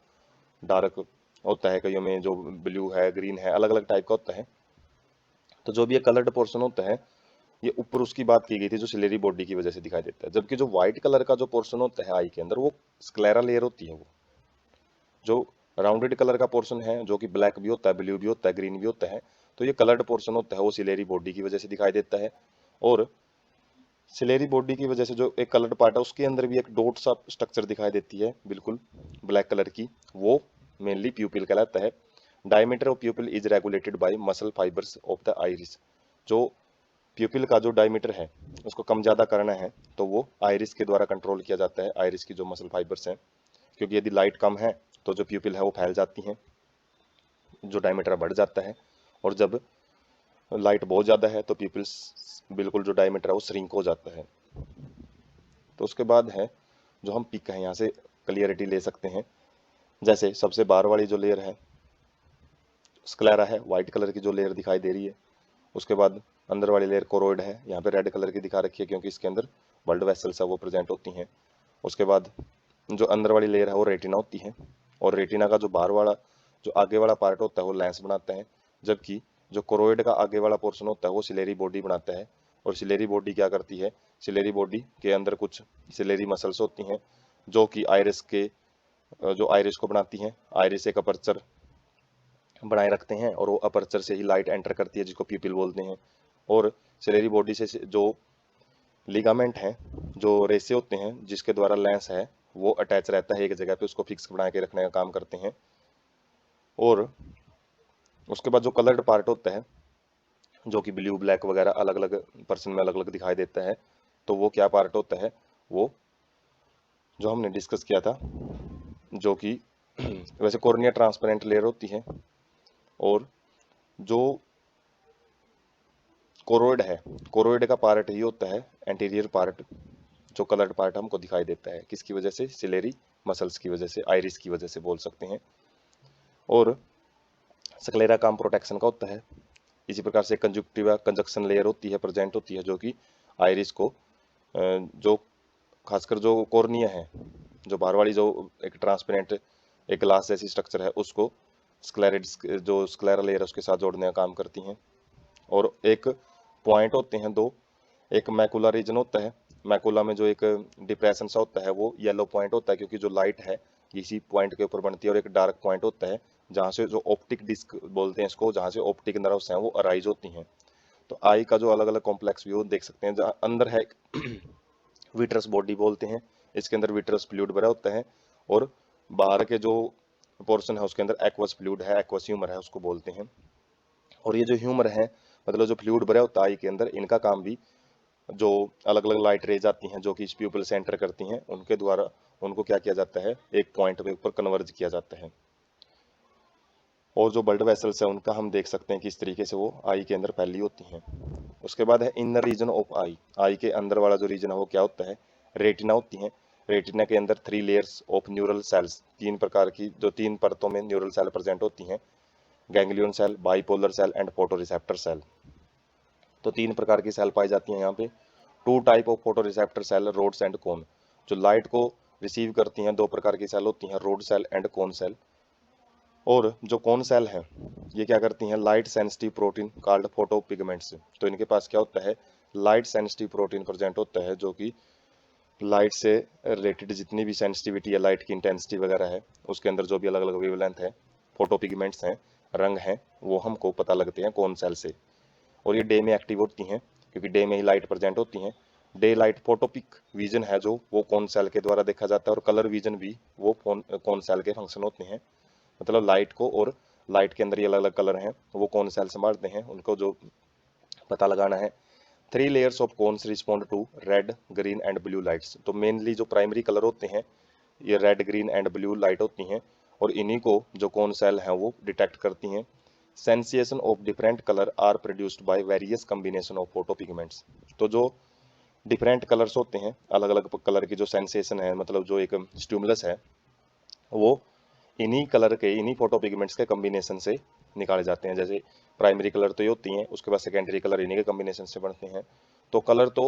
डार्क होता है कईयों में, जो ब्लू है, ग्रीन है, अलग अलग टाइप का होता है। तो जो भी ये कलर्ड पोर्शन होता है, ये ऊपर उसकी बात की गई थी जो सिलेरी बॉडी की वजह से दिखाई देता है। जबकि जो व्हाइट कलर का जो पोर्शन होता है आई के अंदर, वो स्क्लेरा लेयर होती है। वो जो राउंडेड कलर का पोर्शन है, जो कि ब्लैक भी होता है, ब्लू भी होता है, ग्रीन भी होता है, तो ये कलर्ड पोर्शन होता है, वो सिलेरी बॉडी की वजह से दिखाई देता है। और सिलेरी बॉडी की वजह से जो एक कलर्ड पार्ट है उसके अंदर भी एक डॉट सा स्ट्रक्चर दिखाई देती है, बिल्कुल ब्लैक कलर की, वो मेनली प्यूपिल कहलाता है। Diameter of प्यूपिल is regulated by muscle fibres of the iris. जो प्यूपिल का जो डायमीटर है उसको कम ज़्यादा करना है तो वो आइरिस के द्वारा कंट्रोल किया जाता है, आइरिस की जो मसल फाइबर्स हैं। क्योंकि यदि लाइट कम है तो जो प्यूपिल है वो फैल जाती हैं, जो डायमीटर बढ़ जाता है, और जब लाइट बहुत ज़्यादा है तो प्यूपिल्स बिल्कुल जो डायमीटर है वो श्रिंक हो जाता है। तो उसके बाद है जो हम पिक है, यहाँ से क्लियरिटी ले सकते हैं। जैसे सबसे बाहर वाली जो लेयर है स्क्लेरा है, वाइट कलर की जो लेयर दिखाई दे रही है। उसके बाद अंदर वाली लेयर कोरोइड है, यहाँ पे रेड कलर की दिखा रखी है क्योंकि इसके अंदर ब्लड वेसल्स है वो प्रेजेंट होती हैं। उसके बाद जो अंदर वाली लेयर है वो रेटिना होती है, और रेटिना का जो बाहर वाला जो आगे वाला पार्ट होता है वो लेंस बनाता है, जबकि जो कोरोइड का आगे वाला पोर्शन होता है वो सिलेरी बॉडी बनाता है। और सिलेरी बॉडी क्या करती है? सिलेरी बॉडी के अंदर कुछ सिलेरी मसल्स होती हैं जो कि आइरिस के जो आइरिस को बनाती हैं। आइरिस एक अपर्चर बनाए रखते हैं और वो अपर्चर से ही लाइट एंटर करती है, जिसको प्यूपिल बोलते हैं। और सिलेरी बॉडी से जो लिगामेंट हैं, जो रेसे होते हैं जिसके द्वारा लेंस है वो अटैच रहता है एक जगह पे, उसको फिक्स बना के रखने का काम करते हैं। और उसके बाद जो कलर्ड पार्ट होता है जो कि ब्लू ब्लैक वगैरह अलग अलग पर्सन में अलग अलग दिखाई देता है, तो वो क्या पार्ट होता है? वो जो हमने डिस्कस किया था, जो कि वैसे कॉर्निया ट्रांसपेरेंट लेयर होती है, और जो कोरोइड है, कोरोइड का पार्ट ही होता है एंटीरियर पार्ट, जो कलर्ड पार्ट हमको दिखाई देता है। किसकी वजह से? सिलेरी मसल्स की वजह से, आइरिस की वजह से बोल सकते हैं। और स्क्लेरा काम प्रोटेक्शन का होता है। इसी प्रकार से कंजुक्टिवा कंजक्शन लेयर होती है, प्रेजेंट होती है, जो कि आइरिस को जो खासकर जो कॉर्निया है, जो बाहर वाली जो एक ट्रांसपेरेंट एक ग्लास जैसी स्ट्रक्चर है, उसको स्क्लेरिड जो स्क्लेरा लेयर है उसके साथ जोड़ने का काम करती हैं। और एक पॉइंट होते हैं दो, एक मैकुला रीजन होता है, मैकुला में जो एक डिप्रेशन सा होता है वो येलो पॉइंट होता है क्योंकि जो लाइट है इसी पॉइंट के ऊपर बनती है। और एक डार्क पॉइंट होता है जहाँ से जो ऑप्टिक डिस्क बोलते हैं इसको, जहाँ से ऑप्टिक नर्व्स हैं वो अराइज होती हैं। तो आई का जो अलग अलग कॉम्प्लेक्स व्यू देख सकते हैं, जहाँ अंदर है विट्रस बॉडी बोलते हैं, इसके अंदर विट्रस फ्लूइड भरा होता है, और बाहर के जो पोर्शन है उसके अंदर एक्वस फ्लूइड है, एक्वस ह्यूमर है उसको बोलते हैं। और ये जो ह्यूमर है, मतलब जो फ्लूइड भरा होता है आई के अंदर, इनका काम भी जो अलग अलग लाइट रेज आती हैं जो कि इस प्यूपिल से एंटर करती हैं, उनके द्वारा उनको क्या किया जाता है? एक पॉइंट पे ऊपर कन्वर्ज किया जाता है। और जो ब्लड वेसल्स है उनका हम देख सकते हैं कि इस तरीके से वो आई के अंदर फैली होती हैं। उसके बाद है इनर रीजन ऑफ आई। आई के अंदर वाला जो रीजन है वो क्या होता है? रेटिना होती है। रेटिना के अंदर 3 लेयर्स ऑफ न्यूरल सेल्स, 3 प्रकार की जो 3 परतों में न्यूरल सेल प्रेजेंट होती हैं, ganglion cell, bipolar cell and photo receptor cell. तो 3 प्रकार की सेल पाई जाती हैं यहाँ पे। 2 type of photo receptor cell, rods and cone. जो लाइट को रिसीव करती हैं 2 प्रकार की सेल होती हैं, rod cell and cone cell. और जो कोन सेल हैं ये क्या करती हैं? Light sensitive protein called photo pigments. तो इनके पास क्या होता है? लाइट सेंसिटिव प्रोटीन प्रेजेंट होता है, जो कि लाइट से रिलेटेड जितनी भी सेंसिटिविटी है, लाइट की इंटेंसिटी वगैरह है, उसके अंदर जो भी अलग अलग वेवलेंथ है, फोटो पिगमेंट्स हैं, रंग हैं, वो हमको पता लगते हैं कोन सेल से। और ये डे में एक्टिव होती हैं क्योंकि डे में ही लाइट प्रेजेंट होती हैं। डे लाइट फोटोपिक विजन है जो वो कोन सेल के द्वारा देखा जाता है, और कलर विजन भी वो कोन सेल के फंक्शन होते हैं। मतलब लाइट को, और लाइट के अंदर ये अलग अलग कलर हैं वो कौन सेल संभालते हैं, उनको जो पता लगाना है। 3 layers of cones respond to red, green and blue lights. तो मेनली जो प्राइमरी कलर होते हैं ये red, green and blue light होती हैं, और इन्हीं को जो कौन सेल हैं वो डिटेक्ट करती हैं। Sensation of different colour are produced by various combination of photo pigments. तो जो डिफरेंट कलर्स होते हैं, अलग अलग कलर की जो सेंसेशन है, मतलब जो एक स्टिमुलस है, वो इन्हीं कलर के, इन्हीं फोटो पिगमेंट्स के कम्बिनेशन से निकाले जाते हैं। जैसे प्राइमरी कलर तो ये होती हैं, उसके बाद सेकेंडरी कलर इन्हीं के कम्बिनेशन से बनते हैं। तो कलर तो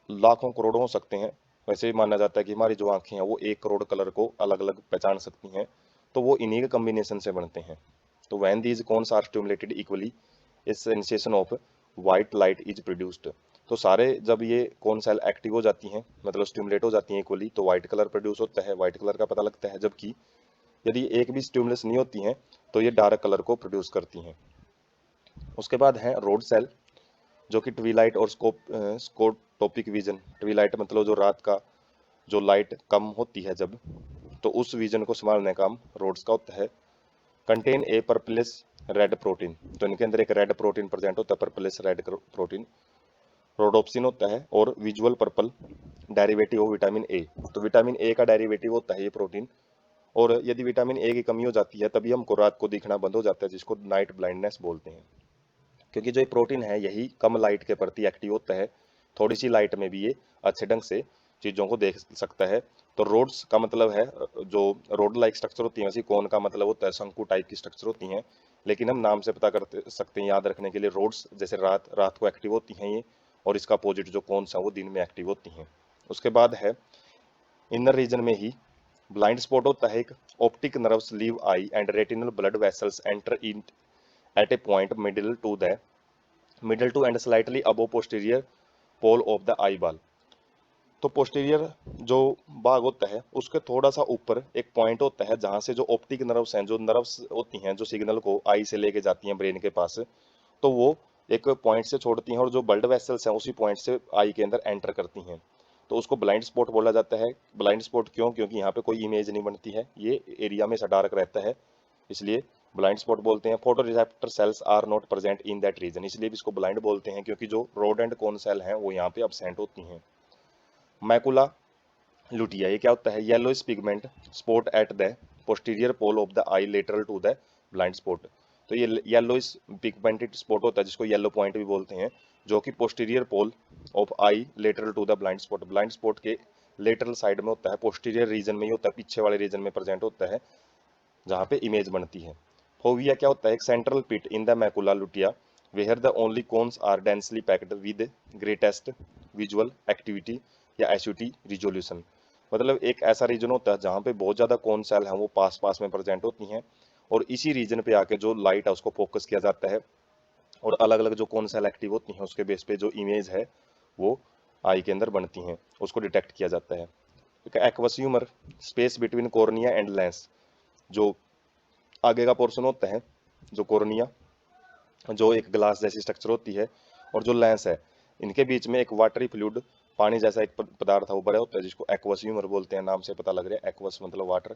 लाखों करोड़ों हो सकते हैं। वैसे ही माना जाता है कि हमारी जो आंखें हैं वो 1 करोड़ कलर को अलग अलग पहचान सकती हैं, तो वो इन्हीं के कम्बिनेशन से बनते हैं। तो when these cones are stimulated equally, इस sensation of white light is produced. तो सारे जब ये कौन सेल एक्टिव हो जाती हैं, मतलब स्टिमुलेट हो जाती हैं इक्वली, तो व्हाइट कलर प्रोड्यूस होता है, व्हाइट कलर का पता लगता है। जबकि यदि एक भी स्टिमुलस नहीं होती हैं तो ये डार्क कलर को प्रोड्यूस करती हैं। उसके बाद है रोड सेल, जो कि ट्विलाइट और स्कोटोपिक विजन, ट्विलाइट मतलब जो रात का जो लाइट कम होती है जब, तो उस विजन को संभालने का काम रोड्स का होता है। Contain a purplish red protein, तो इनके अंदर एक रेड प्रोटीन प्रेजेंट होता है, पर्पलिस रेड प्रोटीन। रोडोप्सिन होता है, और visual purple derivative of vitamin A, तो विटामिन ए का डेरिवेटिव होता है ये प्रोटीन। और यदि विटामिन ए की कमी हो जाती है तभी हमको रात को दिखना बंद हो जाता है, जिसको नाइट ब्लाइंडनेस बोलते हैं। क्योंकि जो ये प्रोटीन है यही कम लाइट के प्रति एक्टिव होता है, थोड़ी सी लाइट में भी ये अच्छे ढंग से चीज़ों को देख सकता है। तो रोड्स का मतलब है, जो रोड लाइक स्ट्रक्चर होती है, वैसे कोन का मतलब होता है शंकु टाइप की स्ट्रक्चर होती हैं। लेकिन हम नाम से पता कर सकते हैं याद रखने के लिए, रोड्स जैसे रात रात को एक्टिव होती हैं ये, और इसका अपोजिट जो कोन्स है वो दिन में एक्टिव होती हैं। उसके बाद है इनर रीजन में ही ब्लाइंड स्पॉट होता है एक। Optic nerves leave eye and retinal blood vessels enter in at a point middle to and slightly above posterior pole of the eye ball. तो पोस्टीरियर जो भाग होता है उसके थोड़ा सा ऊपर एक पॉइंट होता है, जहां से जो ऑप्टिक नर्व्स हैं, जो नर्व्स होती हैं जो सिग्नल को आई से लेके जाती हैं ब्रेन के पास, तो वो एक पॉइंट से छोड़ती हैं, और जो ब्लड वेसल्स हैं उसी पॉइंट से आई के अंदर एंटर करती हैं। तो उसको ब्लाइंड स्पॉट बोला जाता है। ब्लाइंड स्पॉट क्यों? क्योंकि यहाँ पे कोई इमेज नहीं बनती है, ये एरिया में डार्क रहता है, इसलिए ब्लाइंड स्पॉट बोलते हैं। Photo receptor cells are not present in that region, इसलिए भी इसको ब्लाइंड बोलते हैं, क्योंकि जो रोड एंड कोन सेल हैं वो यहाँ पे अब्सेंट होती हैं। मैकुला लुटिया, ये क्या होता है? Yellow pigment spot at the posterior pole of the eye lateral to the blind spot. तो ये येलो पिगमेंटेड स्पॉट होता है, जिसको येलो पॉइंट भी बोलते हैं, जो कि posterior pole of eye lateral to the blind spot के लेटरल साइड में होता है, पोस्टीरियर रीजन में ही होता है, पीछे वाले रीजन में प्रेजेंट होता है, जहाँ पे इमेज बनती है। फोविया क्या होता है? एक central pit in the macula lutea where the only cones are densely packed with greatest visual activity या एसयूटी रिजोल्यूशन। मतलब एक ऐसा रीजन होता है जहाँ पे बहुत ज़्यादा कौन सेल हैं वो पास पास में प्रेजेंट होती हैं, और इसी रीजन पे आके जो लाइट है उसको फोकस किया जाता है, और अलग अलग जो कौन सेल एक्टिव होती हैं उसके बेस पे जो इमेज है वो आई के अंदर बनती हैं, उसको डिटेक्ट किया जाता है। Aqueous humour space between cornea and lens, जो आगे का पोर्शन होता है, जो कॉर्निया, जो एक ग्लास जैसी स्ट्रक्चर होती है, और जो लेंस है, इनके बीच में एक वाटरी फ्लूइड, पानी जैसा एक पदार्थ है वो भरा होता है, जिसको एक्वस ह्यूमर बोलते हैं। नाम से पता लग रहा है, एक्वस मतलब वाटर।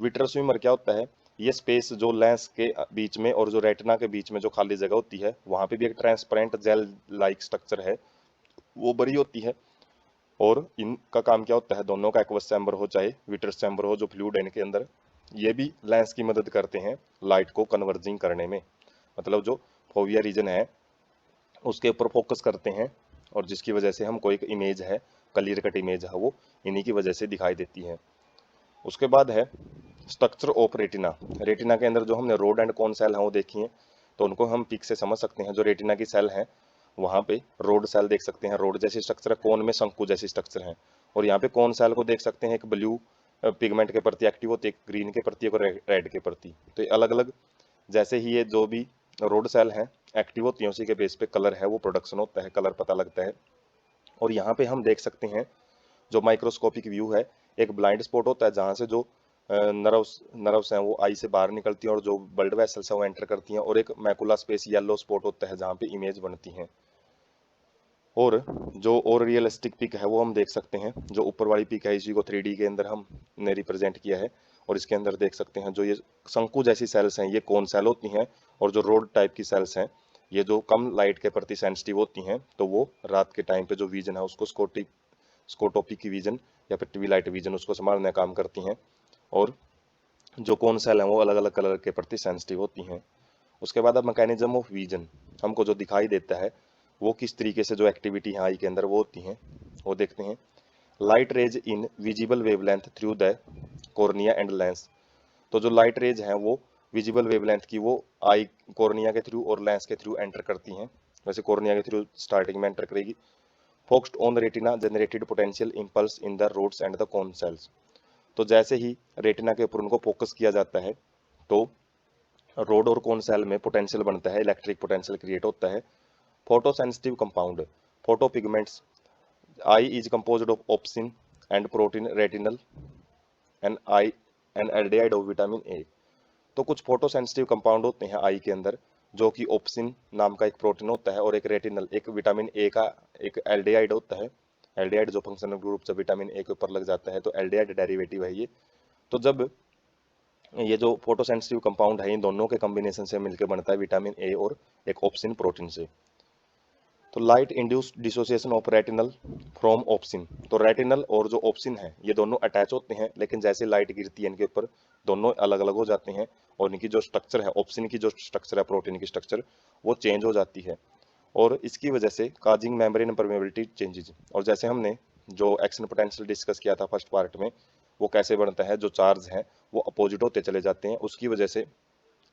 विट्रस ह्यूमर क्या होता है? ये स्पेस जो लेंस के बीच में और जो रेटिना के बीच में जो खाली जगह होती है, वहां पे भी एक ट्रांसपेरेंट जेल लाइक स्ट्रक्चर है, वो बड़ी होती है। और इनका काम क्या होता है? दोनों का एक्वस चैम्बर हो चाहे विट्रस चैम्बर हो, जो फ्लूइड है इनके अंदर, ये भी लेंस की मदद करते हैं लाइट को कन्वर्जिंग करने में। मतलब जो फोविया रीजन है उसके ऊपर फोकस करते हैं, और जिसकी वजह से हमको एक इमेज है, क्लियर कट इमेज है, वो इन्हीं की वजह से दिखाई देती है। उसके बाद है स्ट्रक्चर ऑफ रेटिना। रेटिना के अंदर जो हमने रोड एंड कौन सेल हैं वो देखी हैं, तो उनको हम पिक से समझ सकते हैं। जो रेटिना की सेल हैं वहाँ पे रोड सेल देख सकते हैं, रोड जैसी स्ट्रक्चर है, कोन में शंकु जैसी स्ट्रक्चर है। और यहाँ पे कौन सेल को देख सकते हैं, एक ब्लू पिगमेंट के प्रति एक्टिव होती है, एक ग्रीन के प्रति, एक रेड के प्रति। तो ये अलग अलग, जैसे ही ये जो भी रोड सेल हैं एक्टिव होती हैं उसी के बेस पे कलर है वो प्रोडक्शन होता है, कलर पता लगता है। और यहाँ पे हम देख सकते हैं जो माइक्रोस्कोपिक व्यू है, एक ब्लाइंड स्पॉट होता है जहाँ से जो नर्व्स हैं वो आई से बाहर निकलती हैं, और जो ब्लड वेसल्स हैं वो एंटर करती हैं, और एक मैकुला स्पेस येलो स्पॉट होता है जहाँ पे इमेज बनती हैं। और जो और रियलिस्टिक पिक है वो हम देख सकते हैं, जो ऊपर वाली पिक है इसी को 3D के अंदर हमने रिप्रेजेंट किया है, और इसके अंदर देख सकते हैं जो ये शंकु जैसी सेल्स हैं ये कौन सेल होती हैं, और जो रोड टाइप की सेल्स हैं ये जो कम लाइट के प्रति सेंसिटिव होती हैं, तो वो रात के टाइम पे जो विजन है उसको स्कोटोपिक विजन या फिर ट्विलाइट विजन उसको संभालने का काम करती हैं, और जो कौन सेल हैं वो अलग अलग कलर के प्रति सेंसिटिव होती हैं। उसके बाद अब मैकेनिज्म ऑफ विजन, हमको जो दिखाई देता है वो किस तरीके से जो एक्टिविटी है आई के अंदर वो होती हैं वो देखते हैं। Light rays in visible wavelength through the cornea and lens. तो जो लाइट रेज हैं वो विजिबल वेवलेंथ की वो आई कॉर्निया के थ्रू और लेंस के थ्रू एंटर करती हैं। वैसे कॉर्निया के थ्रू स्टार्टिंग में एंटर करेगी। Focused on retina generated potential impulse in the rods and the cone cells. तो जैसे ही रेटिना के ऊपर उनको फोकस किया जाता है तो रोड और कोन सेल में पोटेंशियल बनता है, इलेक्ट्रिक पोटेंशियल क्रिएट होता है। Photo sensitive compound photo pigments I is composed of obscene and protein retinal and I and aldehyde of vitamin A. तो कुछ फोटो सेंसिटिव कंपाउंड होते हैं आई के अंदर जो कि ऑप्सिन नाम का एक प्रोटीन होता है और एक रेटिनल एक विटामिन ए का एक एल्डिहाइड होता है। एल्डिहाइड जो फंक्शनल ग्रुप जब विटामिन ए के ऊपर लग जाता है तो एल्डिहाइड डेरिवेटिव है ये। तो जब ये जो फोटो सेंसिटिव कंपाउंड है इन दोनों के कॉम्बिनेशन से मिलकर बनता है विटामिन ए और एक ऑप्सिन प्रोटीन से। तो light induced dissociation of retinal from obscene. तो रेटिनल और जो ऑप्सिन है ये दोनों अटैच होते हैं लेकिन जैसे लाइट गिरती है इनके ऊपर दोनों अलग अलग हो जाते हैं और इनकी जो स्ट्रक्चर है ऑप्सिन की जो स्ट्रक्चर है प्रोटीन की स्ट्रक्चर वो चेंज हो जाती है और इसकी वजह से काजिंग मेम्ब्रेन परमेबिलिटी चेंजेज। और जैसे हमने जो एक्शन पोटेंशियल डिस्कस किया था फर्स्ट पार्ट में वो कैसे बनता है, जो चार्ज हैं वो अपोजिट होते चले जाते हैं उसकी वजह से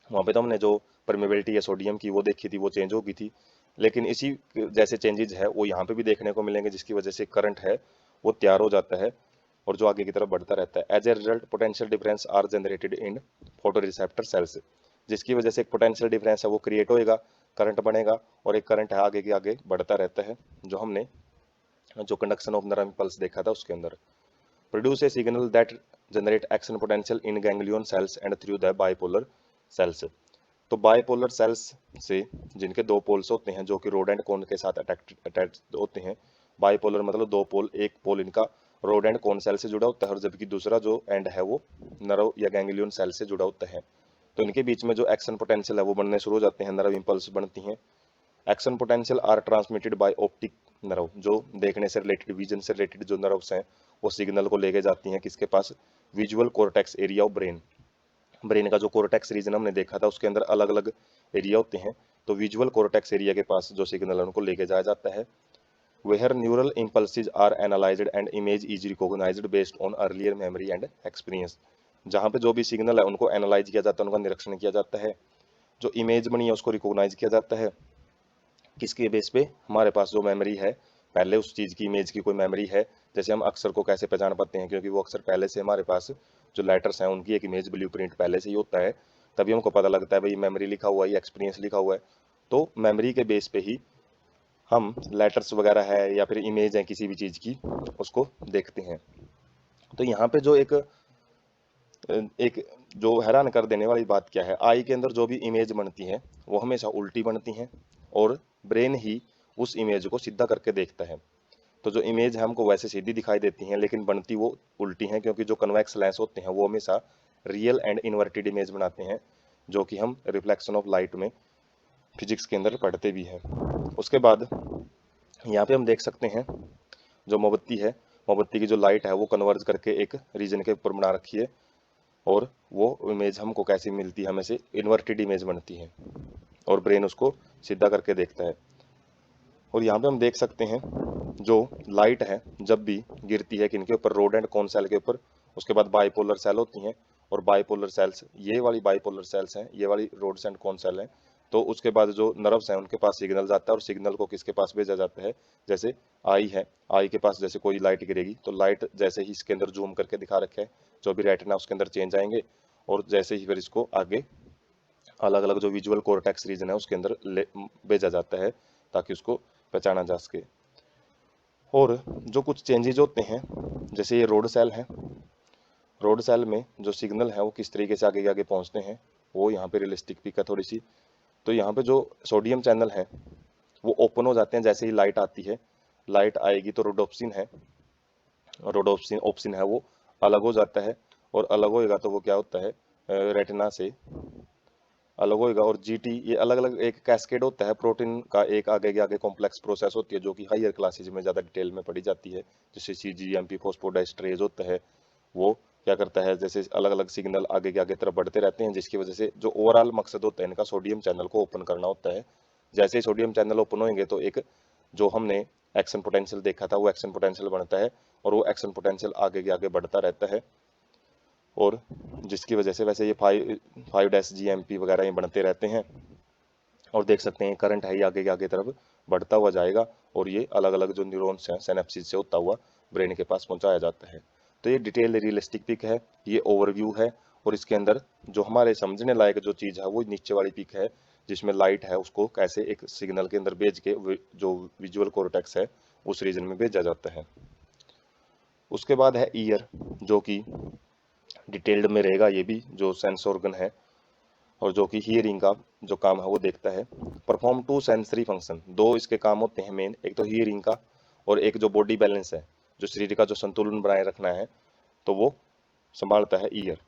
वहाँ पे तो हमने जो परमेबिलिटी है सोडियम की वो देखी थी वो चेंज हो गई थी। लेकिन इसी जैसे चेंजेज है वो यहाँ पे भी देखने को मिलेंगे जिसकी वजह से करंट है वो तैयार हो जाता है और जो आगे की तरफ बढ़ता रहता है। As a result potential difference are generated in photo receptor cells, जिसकी वजह से एक पोटेंशियल डिफरेंस है वो क्रिएट होएगा, करंट बनेगा और एक करंट है आगे के आगे बढ़ता रहता है जो हमने जो कंडक्शन ऑफ नरम पल्स देखा था उसके अंदर। Produce a signal that generate action potential in ganglion cells and through the bipolar cells. तो बाइपोलर सेल्स से जिनके दो पोल्स होते हैं जो कि रोड एंड कोन के साथ अटैच होते हैं। बाइपोलर मतलब दो पोल, एक पोल इनका रोड एंड कोन सेल से जुड़ा होता है और जबकि दूसरा जो एंड है वो नर्व या गैंग्लियन सेल से जुड़ा होता है। तो इनके बीच में जो एक्शन पोटेंशियल है वो बनने शुरू हो जाते हैं, नर्व इंपल्स बनती हैं। Action potential are transmitted by optic nerve, जो देखने से रिलेटेड विजन से रिलेटेड जो नर्व्स हैं वो सिग्नल को लेके जाती हैं किसके पास, visual cortex area of brain. Brain का जो कोर्टेक्स रीजन हमने देखा था उसके अंदर अलग अलग एरिया होते हैं तो विजुअल कोर्टेक्स एरिया के पास जो सिग्नल है उनको लेके जाया जाता है। Where neural impulses are analysed and image is recognised based on earlier memory and experience. जहाँ पे जो भी सिग्नल है उनको एनालाइज किया जाता है, उनका निरीक्षण किया जाता है, जो इमेज बनी है उसको रिकॉग्नाइज किया जाता है किसके बेस पे, हमारे पास जो मेमोरी है पहले उस चीज़ की इमेज की कोई मेमोरी है। जैसे हम अक्षर को कैसे पहचान पाते हैं क्योंकि वो अक्षर पहले से हमारे पास जो लेटर्स हैं उनकी एक इमेज ब्लूप्रिंट पहले से ही होता है, तभी हमको पता लगता है भाई मेमोरी लिखा हुआ है या एक्सपीरियंस लिखा हुआ है। तो मेमोरी के बेस पे ही हम लेटर्स वगैरह है या फिर इमेज है किसी भी चीज़ की उसको देखते हैं। तो यहाँ पे जो एक जो हैरान कर देने वाली बात क्या है, आई के अंदर जो भी इमेज बनती है वो हमेशा उल्टी बनती है और ब्रेन ही उस इमेज को सीधा करके देखता है। तो जो इमेज है हमको वैसे सीधी दिखाई देती हैं लेकिन बनती वो उल्टी हैं क्योंकि जो कन्वेक्स लेंस होते हैं वो हमेशा रियल एंड इन्वर्टेड इमेज बनाते हैं जो कि हम रिफ्लेक्शन ऑफ लाइट में फिजिक्स के अंदर पढ़ते भी हैं। उसके बाद यहाँ पे हम देख सकते हैं जो मोमबत्ती है, मोमबत्ती की जो लाइट है वो कन्वर्ज करके एक रीजन के ऊपर बना रखी है और वो इमेज हमको कैसी मिलती है, हमें से इन्वर्टेड इमेज बनती है और ब्रेन उसको सीधा करके देखता है। और यहाँ पे हम देख सकते हैं जो लाइट है जब भी गिरती है किनके ऊपर, रोड एंड कोन सेल के ऊपर, उसके बाद बाइपोलर सेल होती हैं और बाइपोलर सेल्स ये वाली बाइपोलर सेल्स हैं, ये वाली रोड्स एंड कोन सेल हैं। तो उसके बाद जो नर्व्स हैं उनके पास सिग्नल जाता है और सिग्नल को किसके पास भेजा जाता है, जैसे आई है, आई के पास जैसे कोई लाइट गिरेगी तो लाइट जैसे ही इसके अंदर जूम करके दिखा रखे हैं जो भी रेटिना उसके अंदर चेंज आएंगे और जैसे ही फिर इसको आगे अलग अलग जो विजुअल कॉर्टेक्स रीजन है उसके अंदर भेजा जाता है ताकि उसको पहचाना जा सके। और जो कुछ चेंजेज होते हैं जैसे ये रोड सेल है, रोड सेल में जो सिग्नल है वो किस तरीके से आगे आगे पहुंचते हैं वो यहाँ पे रियलिस्टिक पिक है थोड़ी सी। तो यहाँ पे जो सोडियम चैनल है वो ओपन हो जाते हैं जैसे ही लाइट आती है, लाइट आएगी तो रोडोप्सिन है, रोडोप्सिन ऑप्सिन है वो अलग हो जाता है और अलग होएगा तो वो क्या होता है रेटिना से अलग होएगा। और जीटी ये अलग अलग एक कैस्केड होता है प्रोटीन का, एक आगे के आगे कॉम्प्लेक्स प्रोसेस होती है जो कि हायर क्लासेज में ज़्यादा डिटेल में पढ़ी जाती है। जैसे सीजीएमपी फॉस्फोडाइस्ट्रेज होता है वो क्या करता है, जैसे अलग अलग सिग्नल आगे के आगे तरफ बढ़ते रहते हैं जिसकी वजह से जो ओवरऑल मकसद होता है इनका सोडियम चैनल को ओपन करना होता है जैसे ही सोडियम चैनल ओपन होंगे तो एक जो हमने एक्शन पोटेंशियल देखा था वो एक्शन पोटेंशियल बनता है, और वो एक्शन पोटेंशियल आगे के आगे बढ़ता रहता है, और जिसकी वजह से वैसे ये 5 वगैरह ये बनते रहते हैं। और देख सकते हैं करंट है ही आगे के आगे तरफ बढ़ता हुआ जाएगा, और ये अलग अलग जो न्यूरॉन्स हैं सिनेप्सिस से होता हुआ ब्रेन के पास पहुंचाया जाता है। तो ये डिटेल रियलिस्टिक पिक है, ये ओवरव्यू है, और इसके अंदर जो हमारे समझने लायक जो चीज़ है वो नीचे वाली पिक है, जिसमें लाइट है उसको कैसे एक सिग्नल के अंदर भेज के जो विजुअल कॉर्टेक्स है उस रीजन में भेजा जाता है। उसके बाद है ईयर, जो कि डिटेल्ड में रहेगा, ये भी जो सेंस ऑर्गन है और जो कि हियरिंग का जो काम है वो देखता है। परफॉर्म 2 सेंसरी फंक्शन, 2 इसके काम होते हैं मेन, एक तो हियरिंग का और एक जो बॉडी बैलेंस है, जो शरीर का जो संतुलन बनाए रखना है, तो वो संभालता है ear.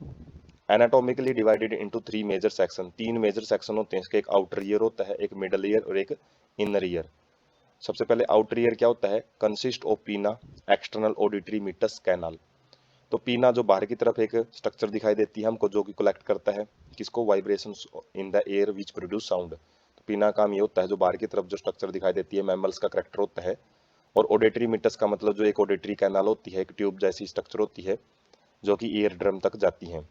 Anatomically divided into 3 major section, 3 major section होते हैं इसके, एक आउटर ईयर होता है, एक मिडल ईयर और एक इनर ईयर। सबसे पहले आउटर ईयर क्या होता है, कंसिस्ट ऑफ पीना, एक्सटर्नल ऑडिटरी मीटस कैनाल। तो पीना जो बाहर की तरफ एक स्ट्रक्चर दिखाई देती है हमको, जो कि कलेक्ट करता है किसको, vibrations in the air which produce sound. तो पीना काम ये होता है जो बाहर की तरफ जो स्ट्रक्चर दिखाई देती है, मैमल्स का करेक्टर होता है। और ऑडिटरी मीटस का मतलब जो एक ऑडिटरी कैनाल होती है, एक ट्यूब जैसी स्ट्रक्चर होती है जो कि ईयर ड्रम तक जाती है।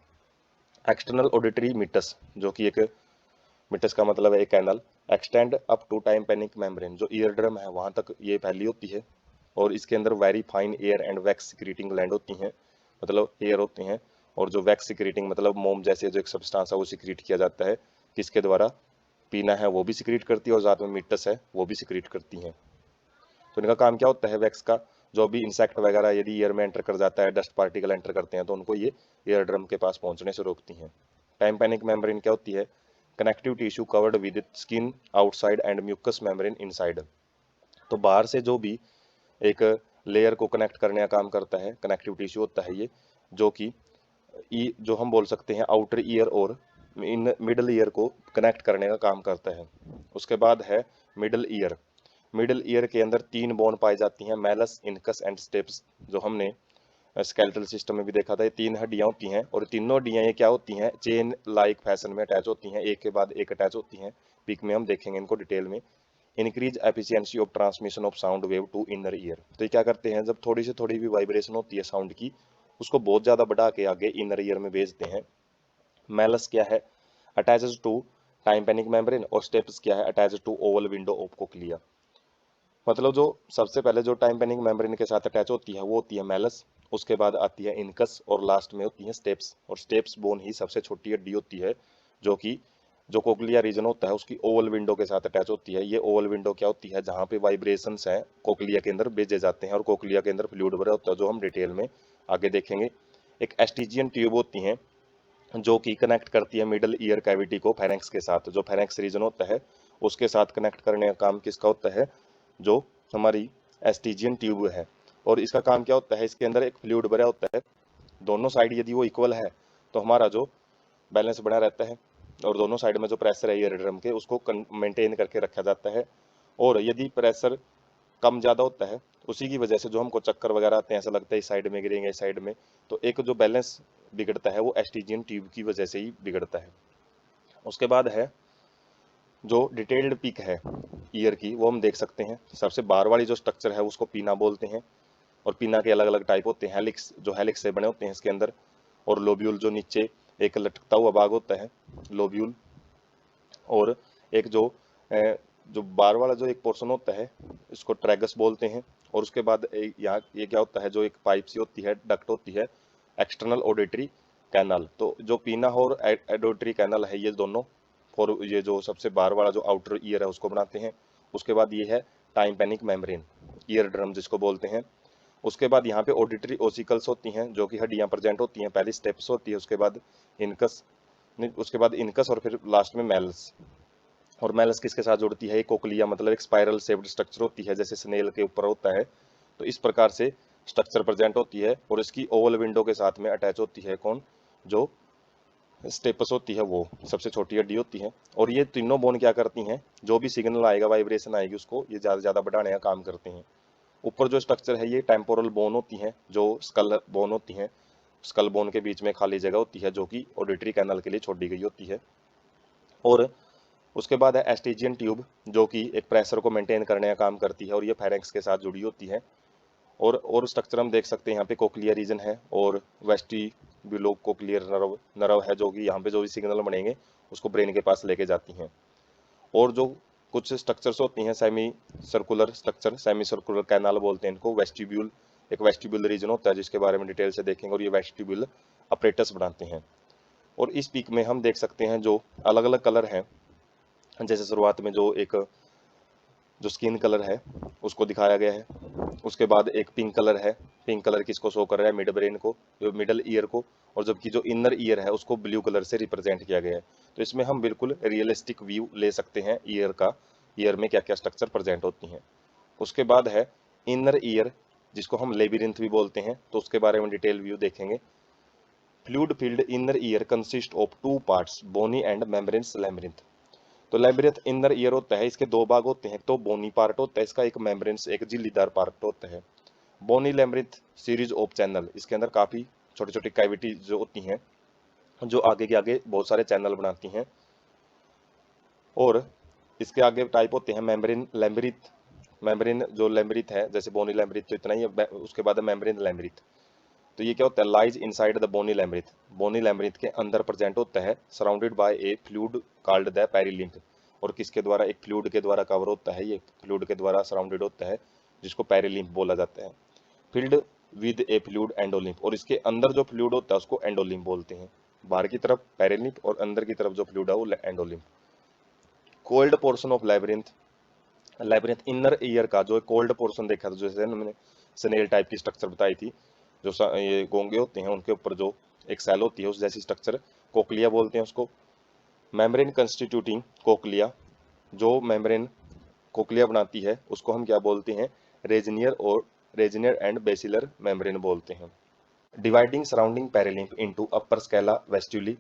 एक्सटर्नल ऑडिटरी मीटस, जो कि एक मीटस का मतलब है एक canal, extend up to tympanic membrane, जो ईयर ड्रम है वहां तक ये फैली होती है, और इसके अंदर very fine air and wax secreting gland होती हैं, मतलब एयर होते हैं, और जो वैक्स सिक्रीटिंग मतलब मोम जैसे जो एक सब्सटेंस है वो सिक्रीट किया जाता है, किसके द्वारा, पीना है वो भी सिक्रीट करती है और साथ में मीटस है वो भी सिक्रीट करती हैं। तो इनका काम क्या होता है वैक्स का, जो भी इंसेक्ट वगैरह यदि ईयर में एंटर कर जाता है, डस्ट पार्टिकल एंटर करते हैं तो उनको ये ईयर ड्रम के पास पहुंचने से रोकती हैं। टाइम्पेनिक मेम्ब्रेन क्या होती है, connective tissue covered with skin outside and mucus membrane inside. तो बाहर से जो भी एक लेयर को कनेक्ट करने का काम करता है, कनेक्टिव टिश्यू होता है ये, जो कि जो हम बोल सकते हैं आउटर ईयर और इन मिडल ईयर को कनेक्ट करने का काम करता है। उसके बाद है मिडल ईयर। मिडल ईयर के अंदर 3 बोन पाई जाती हैं, मैलस, इनकस एंड स्टेप्स, जो हमने स्केलेटल सिस्टम में भी देखा था। ये 3 हड्डियां होती हैं, और तीनों हड्डियां ये क्या होती हैं, चेन लाइक फैशन में अटैच होती हैं, एक के बाद एक अटैच होती हैं। पिक में हम देखेंगे इनको डिटेल में। Increase efficiency of transmission of sound wave to inner ear, तो ये क्या करते हैं, जब थोड़ी से थोड़ी भी वाइब्रेशन होती है साउंड की, उसको बहुत ज्यादा बढ़ा के आगे इनर ईयर में भेजते हैं। मैलस क्या है, अटैचेस टू टाइम्पेनिक मेम्ब्रेन, और स्टेप्स क्या है, attaches to oval window of cochlea. मतलब जो सबसे पहले जो टाइम्पेनिक मेम्ब्रेन के साथ अटैच होती है वो होती है मैलस, उसके बाद आती है इनकस, और लास्ट में होती है स्टेप्स। और स्टेप्स बोन ही सबसे छोटी हड्डी होती है, जो कि जो कोक्लिया रीजन होता है उसकी ओवल विंडो के साथ अटैच होती है। ये ओवल विंडो क्या होती है, जहाँ पे वाइब्रेशंस हैं कोक्लिया के अंदर भेजे जाते हैं, और कोक्लिया के अंदर फ्लूइड भरा होता है, जो हम डिटेल में आगे देखेंगे। एक एस्टिजियन ट्यूब होती है जो कि कनेक्ट करती है मिडल ईयर कैविटी को फेरेंक्स के साथ, जो फेरेंक्स रीजन होता है उसके साथ कनेक्ट करने का काम किसका होता है, जो हमारी एस्टिजियन ट्यूब है। और इसका काम क्या होता है, इसके अंदर एक फ्लूइड भरा होता है, दोनों साइड यदि वो इक्वल है तो हमारा जो बैलेंस बना रहता है, और दोनों साइड में जो प्रेशर है ईयर ड्रम के उसको मेंटेन करके रखा जाता है। और यदि प्रेशर कम ज़्यादा होता है, उसी की वजह से जो हमको चक्कर वगैरह आते हैं, ऐसा लगता है इस साइड में गिरेंगे इस साइड में, तो एक जो बैलेंस बिगड़ता है वो एस्टिजियन ट्यूब की वजह से ही बिगड़ता है। उसके बाद है जो डिटेल्ड पिक है ईयर की, वो हम देख सकते हैं। सबसे बाहर वाली जो स्ट्रक्चर है उसको पीना बोलते हैं, और पीना के अलग अलग टाइप होते हैं, हेलिक्स जो हेलिक्स से बने होते हैं इसके अंदर, और लोब्यूल जो नीचे एक लटकता हुआ भाग होता है, लोब्यूल। और एक जो जो बाहर वाला जो एक पोर्शन होता है इसको ट्रैगस बोलते हैं। और उसके बाद यहाँ ये क्या होता है, जो एक पाइप सी होती है, डक्ट होती है, एक्सटर्नल ऑडिटरी कैनल। तो जो पीना और ऑडिटरी कैनल है ये दोनों, और ये जो सबसे बाहर वाला जो आउटर ईयर है उसको बनाते हैं। उसके बाद ये है टाइम्पेनिक मेम्ब्रेन, ईयर ड्रम जिसको बोलते हैं। उसके बाद यहाँ पे ऑडिटरी ओसिकल्स होती हैं जो कि हड्डियाँ प्रेजेंट होती हैं, पहली स्टेप्स होती है, उसके बाद इनकस, उसके बाद इनकस, और फिर लास्ट में मैलस। और मैलस किसके साथ जुड़ती है, कोक्लिया, मतलब एक स्पाइरल शेप्ड स्ट्रक्चर होती है जैसे स्नेल के ऊपर होता है, तो इस प्रकार से स्ट्रक्चर प्रेजेंट होती है, और इसकी ओवल विंडो के साथ में अटैच होती है कौन, जो स्टेपस होती है, वो सबसे छोटी हड्डी होती है। और ये तीनों बोन क्या करती हैं, जो भी सिग्नल आएगा, वाइब्रेशन आएगी, उसको ये ज़्यादा ज़्यादा बढ़ाने का काम करते हैं। ऊपर जो स्ट्रक्चर है ये टेम्पोरल बोन होती हैं, जो स्कल बोन होती हैं, स्कल बोन के बीच में खाली जगह होती है जो कि ऑडिटरी कैनल के लिए छोड़ी गई होती है। और उसके बाद है एस्टिजियन ट्यूब, जो कि एक प्रेशर को मेंटेन करने का काम करती है और ये फेरेंक्स के साथ जुड़ी होती है। और स्ट्रक्चर हम देख सकते हैं यहाँ पे कोक्लियर रीजन है और वेस्टिब्यूलो कोक्लियर नर्व है, जो कि यहाँ पे जो भी सिग्नल बनेंगे उसको ब्रेन के पास लेके जाती हैं। और जो कुछ स्ट्रक्चर्स होती हैं semi circular structure, semi circular canal बोलते हैं इनको, वेस्टिब्यूल, एक वेस्टिब्यूल रीजन होता है जिसके बारे में डिटेल से देखेंगे, और ये वेस्टिब्यूल अपरेटस बनाते हैं। और इस पीक में हम देख सकते हैं जो अलग अलग कलर हैं, जैसे शुरुआत में जो स्किन कलर है उसको दिखाया गया है। उसके बाद एक पिंक कलर है, पिंक कलर किसको शो कर रहा है, मिड ब्रेन को, जो मिडल ईयर को, और जबकि जो इनर ईयर है उसको ब्लू कलर से रिप्रेजेंट किया गया है। तो इसमें हम बिल्कुल रियलिस्टिक व्यू ले सकते हैं ईयर का, ईयर में क्या क्या स्ट्रक्चर प्रेजेंट होती हैं। उसके बाद है इनर ईयर, जिसको हम लेबिरिंथ भी बोलते हैं, तो उसके बारे में डिटेल व्यू देखेंगे। Fluid field inner ear consist of two parts, bony and membranous labyrinth. तो लैम्ब्रिंथ इनर ईयर होता है, इसके दो भाग होते हैं, तो बोनी पार्ट होता है इसका, एक मेम्ब्रेन्स एक झिल्लीदार पार्ट होता है। बोनी लैम्ब्रिंथ सीरीज ऑफ चैनल, इसके अंदर काफी छोटी छोटी कैविटी जो होती हैं, जो आगे के आगे बहुत सारे चैनल बनाती हैं। और इसके आगे टाइप होते हैं मेम्ब्रेन लैम्ब्रिथ, मेम्ब्रेन जो लैम्ब्रिथ है, जैसे बोनी लैम्ब्रिथ तो इतना ही है, उसके बाद है मेम्ब्रेन लैम्ब्रिथ। तो ये क्या होता है, lies inside the bony labyrinth, bony labyrinth के अंदर प्रेजेंट होता है, surrounded by a fluid called the perilymph. और किसके द्वारा, एक फ्लूइड के द्वारा कवर होता है, ये फ्लूइड के द्वारा सराउंडेड होता है, जिसको पेरिलिम्फ बोला जाता है। Filled with A fluid endolymph, और इसके अंदर जो फ्लूइड होता है उसको एंडोलिम्फ बोलते हैं। बाहर की तरफ पेरिलिम्फ और अंदर की तरफ जो फ्लूइड है वो endolymph. Cold portion of labyrinth, labyrinth inner ear का जो कोल्ड पोर्शन देखा था, जैसे मैंने स्नेल टाइप की स्ट्रक्चर बताई थी, जो ये गोंगे होते हैं उनके ऊपर जो एक सेल होती है उस जैसी स्ट्रक्चर, कोक्लिया बोलते हैं उसको। मेम्ब्रेन कंस्टिट्यूटिंग कोक्लिया, जो मेम्ब्रेन कोक्लिया बनाती है उसको हम क्या बोलते हैं, रेजिनियर, और रेजिनियर एंड बेसिलर मेम्ब्रेन बोलते हैं। Dividing surrounding perilymph into upper scala vestibuli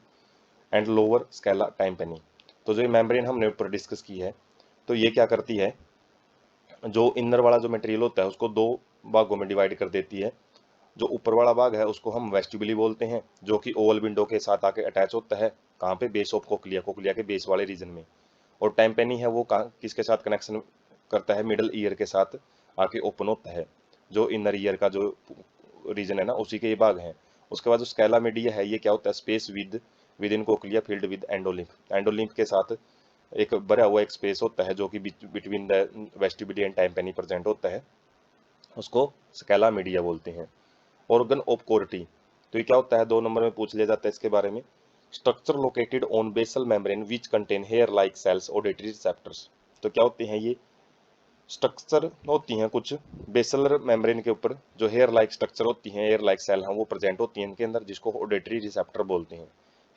and lower scala tympani. तो जो ये मेम्ब्रेन हमने ऊपर डिस्कस की है, तो ये क्या करती है, जो इनर वाला जो मटेरियल होता है उसको दो भागों में डिवाइड कर देती है। जो ऊपर वाला भाग है उसको हम वेस्टिब्यूली बोलते हैं, जो कि ओवल विंडो के साथ आके अटैच होता है, कहाँ पे, बेस ऑफ कोक्लिया, कोक्लिया के बेस वाले रीजन में। और टाइम्पेनी है वो किसके साथ कनेक्शन करता है, मिडल ईयर के साथ आके ओपन होता है, जो इनर ईयर का जो रीजन है ना उसी के ये भाग हैं। उसके बाद जो स्केला मीडिया है, ये क्या होता है, space with in cochlea field with endolymph, endolymph के साथ एक भरा हुआ एक स्पेस होता है जो कि बिटवीन द वेस्टिब्यूली एंड टाइम्पेनी प्रेजेंट होता है, उसको स्केला मीडिया बोलते हैं। ऑर्गन ऑफ कोर्टी, तो ये क्या होता है, 2 नंबर में पूछ लिया जाता है इसके बारे में। Structure located on basal membrane which contain hair like cells auditory receptors. तो क्या होते हैं ये स्ट्रक्चर, होती हैं कुछ बेसलर मेम्ब्रेन के ऊपर जो हेयर लाइक स्ट्रक्चर होती हैं, हेयर लाइक सेल हैं वो प्रेजेंट होती हैं इनके अंदर, जिसको ऑडिटरी रिसेप्टर बोलते हैं।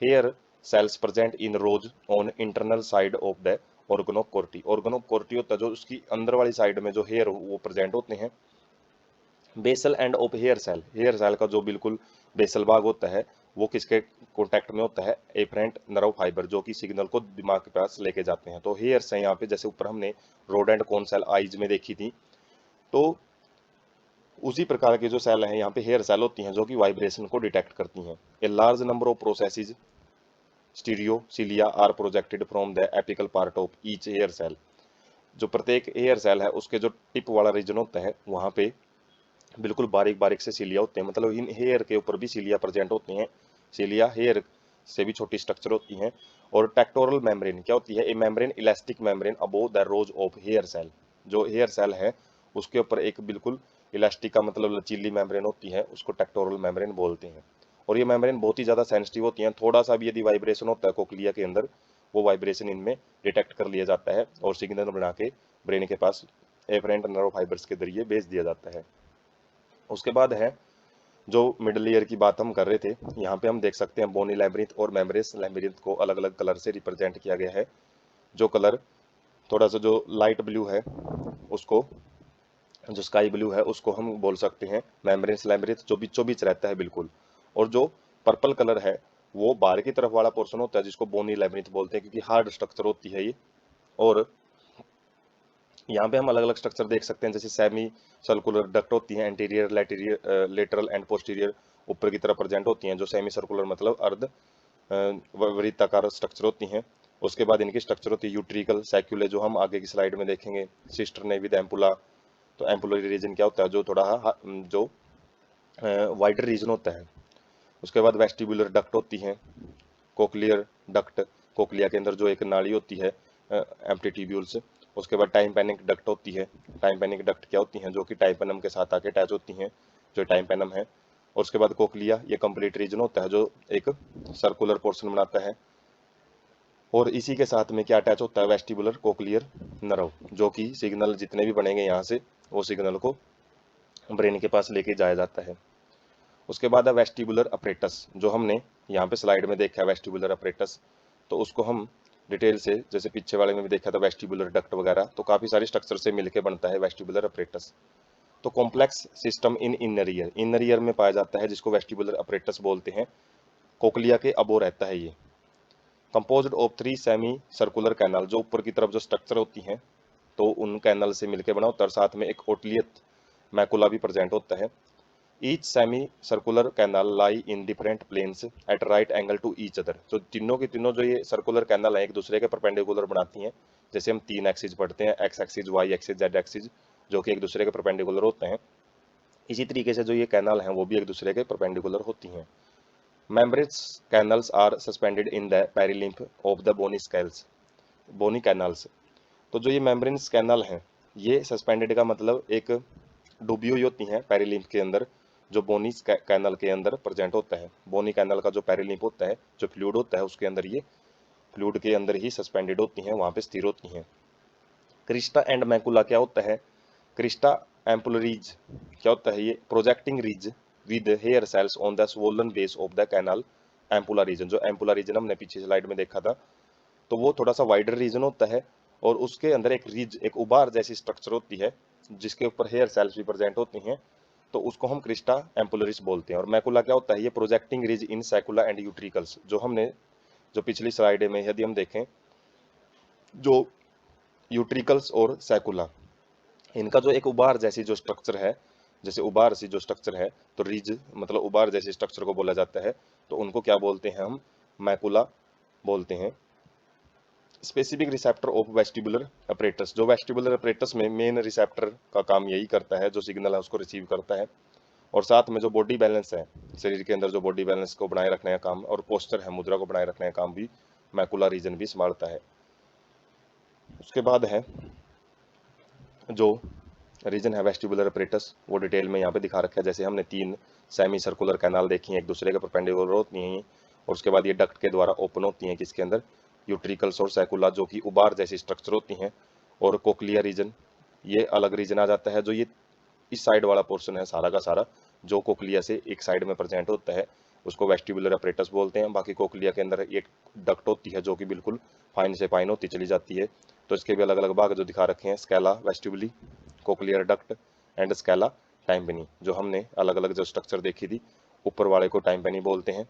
Hair cells present in rows on internal side of the organ of Corti, organ of Corti होता है जो उसकी अंदर वाली साइड में जो हेयर वो प्रेजेंट होते हैं। Basal end of hair cell, hair cell का जो बिल्कुल बेसल भाग होता है वो किसके कॉन्टेक्ट में होता है, एफरेंट नर्व फाइबर, जो कि सिग्नल को दिमाग के पास लेके जाते हैं। तो हेयर्स हैं यहाँ पे, जैसे ऊपर हमने rod and cone cell eyes में देखी थी, तो उसी प्रकार के जो सेल हैं यहाँ पे हेयर सेल होती हैं जो कि वाइब्रेशन को डिटेक्ट करती हैं। A large number of processes stereo cilia are projected from the apical part of each hair cell, जो प्रत्येक हेयर सेल है उसके जो टिप वाला रीजन होता है वहाँ पे बिल्कुल बारीक बारीक से सीलिया होते हैं, मतलब इन हेयर के ऊपर भी सीलिया प्रेजेंट होती हैं, सीलिया हेयर से भी छोटी स्ट्रक्चर होती हैं। और टेक्टोरल मेम्ब्रेन क्या होती है, a membrane elastic membrane above the rows of hair cell, जो हेयर सेल है उसके ऊपर एक बिल्कुल इलास्टिक का मतलब लचीली मेम्ब्रेन होती है, उसको टेक्टोरल मेम्ब्रेन बोलते हैं। और ये मेम्ब्रेन बहुत ही ज़्यादा सेंसिटिव होती हैं, थोड़ा सा भी यदि वाइब्रेशन होता है कोक्लिया के अंदर, वो वाइब्रेशन इनमें डिटेक्ट कर लिया जाता है और सिग्नल बना के ब्रेन के पास एफरेंट नर्व फाइबर्स के जरिए भेज दिया जाता है। उसके बाद है जो मिडल ईयर की बात हम कर रहे थे, यहाँ पे हम देख सकते हैं बोनी लैम्ब्रिथ और मेम्ब्रेस लैम्ब्रिथ को अलग अलग कलर से रिप्रेजेंट किया गया है। जो कलर थोड़ा सा जो लाइट ब्लू है उसको, जो स्काई ब्लू है उसको हम बोल सकते हैं मेम्ब्रेस लैम्ब्रिथ, जो बीचों बीच रहता है बिल्कुल। और जो पर्पल कलर है वो बाहर की तरफ वाला पोर्शन होता है जिसको बोनी लैम्ब्रिथ बोलते हैं, क्योंकि हार्ड स्ट्रक्चर होती है ये। और यहाँ पे हम अलग अलग स्ट्रक्चर देख सकते हैं, जैसे सेमी सर्कुलर डक्ट होती हैं, एंटीरियर लेटरल एंड पोस्टीरियर ऊपर की तरफ प्रेजेंट होती हैं, जो सेमी सर्कुलर मतलब अर्ध वृत्ताकार स्ट्रक्चर होती हैं। उसके बाद इनकी स्ट्रक्चर होती है यूट्रिकल सैक्यूले, जो हम आगे की स्लाइड में देखेंगे। सिस्टर ने विद एम्पुला, तो एम्पुलरी रीजन क्या होता है, जो थोड़ा जो वाइडर रीजन होता है। उसके बाद वेस्टिबुलर डक्ट होती हैं, कोक्लियर डक्ट, कोक्लिया के अंदर जो एक नाली होती है एम्प्टीट्यूब्यूल्स। उसके बाद टाइम्पैनिक डक्ट होती है। टाइम्पैनिक डक्ट क्या होती हैं, जो कि टाइम्पेनम के साथ आके अटैच होती हैं, जो टाइम्पेनम है। और उसके बाद कोक्लिया, ये कंप्लीट रीजन होता है जो एक सर्कुलर पोर्शन बनाता है। और इसी के साथ में क्या अटैच होता है, वेस्टिबुलर कोक्लियर नर्व, जो कि सिग्नल जितने भी बनेंगे यहाँ से, वो सिग्नल को ब्रेन के पास लेके जाया जाता है। उसके बाद है वेस्टिबुलर अपरेटस, जो हमने यहाँ पे स्लाइड में देखा है वेस्टिबुलर अपरेटस। तो उसको हम डिटेल से, जैसे पीछे वाले में भी देखा था वेस्टिबुलर डक्ट वगैरह, तो काफ़ी सारी स्ट्रक्चर से मिलके बनता है वेस्टिबुलर अपरेटस। तो complex system in inner ear, inner ear में पाया जाता है, जिसको वेस्टिबुलर अपरेटस बोलते हैं। कोक्लिया के अबो रहता है ये। Composed of 3 semi circular canal, जो ऊपर की तरफ जो स्ट्रक्चर होती हैं, तो उन कैनल से मिलकर बना होता है। और साथ में एक ओटलियत मैकुला भी प्रेजेंट होता है। Each semi circular canal lie in different planes at right angle to each other. तो तीनों की तीनों जो ये सर्कुलर कैनाल है, एक दूसरे के परपेंडिकुलर बनाती हैं। जैसे हम 3 एक्सिस पढ़ते हैं, X axis, Y axis, Z axis, जो कि एक दूसरे के परपेंडिकुलर होते हैं। इसी तरीके से जो ये कैनाल हैं, वो भी एक दूसरे के परपेंडिकुलर होती हैं। Membranous canals are suspended in the perilymph of the bony scales, bony canals. तो जो ये मेम्ब्रेन्स कैनल हैं, ये सस्पेंडेड का मतलब एक डूबी हुई होती हैं पेरिलिम्फ के अंदर, जो बोनी कैनल के अंदर प्रेजेंट होता है। बोनी कैनल का जो पेरिलिम्फ होता है, जो फ्लूइड होता है, उसके अंदर ये फ्लूइड के अंदर ही सस्पेंडेड होती हैं, वहाँ पे स्थिर होती हैं। क्रिस्टा एंड मैकुला क्या होता है, क्रिस्टा एम्पुलरीज क्या होता है, ये projecting ridge with hair cells on the swollen base of the canal ampulla region. जो एम्पुला रीजन हमने पीछे स्लाइड में देखा था, तो वो थोड़ा सा वाइडर रीजन होता है, और उसके अंदर एक रिज, एक उबार जैसी स्ट्रक्चर होती है, जिसके ऊपर हेयर सेल्स भी प्रेजेंट होती हैं। तो उसको हम क्रिस्टा एम्पुलरिस बोलते हैं। और मैकुला क्या होता है, ये projecting ridge in saccule and utricles, जो हमने जो पिछली स्लाइड में यदि हम देखें, जो यूट्रिकल्स और सैकुला, इनका जो एक उबार जैसी जो स्ट्रक्चर है, जैसे उबार सी जो स्ट्रक्चर है, तो रिज मतलब उबार जैसी स्ट्रक्चर को बोला जाता है। तो उनको क्या बोलते हैं, हम मैकुला बोलते हैं। Specific receptor of vestibular apparatus, जो वेस्टिबुलर अपरेटस में मेन रिसेप्टर का काम यही करता है, जो सिग्नल है उसको रिसीव करता है। और साथ में जो बॉडी बैलेंस है, शरीर के अंदर जो बॉडी बैलेंस को बनाए रखने का काम, और पोस्चर है, मुद्रा को बनाए रखने का काम भी मैकुला रीजन भी संभालता है। उसके बाद है जो रीजन है वेस्टिबुलर अपरेटस, वो डिटेल में यहाँ पे दिखा रखा है। जैसे हमने 3 सेमी सर्कुलर कैनाल देखी हैं, एक दूसरे के परपेंडिकुलर होती हैं। और उसके बाद ये डक्ट के द्वारा ओपन होती हैं, किसके अंदर, यूट्रिकल्स और सैकुला, जो कि उबार जैसी स्ट्रक्चर होती हैं। और कोक्लिया रीजन, ये अलग रीजन आ जाता है, जो ये इस साइड वाला पोर्शन है सारा का सारा, जो कोक्लिया से एक साइड में प्रेजेंट होता है, उसको वेस्टिबुलर अपरेटस बोलते हैं। बाकी कोक्लिया के अंदर एक डक्ट होती है, जो कि बिल्कुल फाइन से फाइन होती चली जाती है। तो इसके भी अलग अलग भाग जो दिखा रखे हैं, scala vestibuli, cochlear duct and scala tympani, जो हमने अलग अलग जो स्ट्रक्चर देखी थी। ऊपर वाले को टाइम्पेनी बोलते हैं,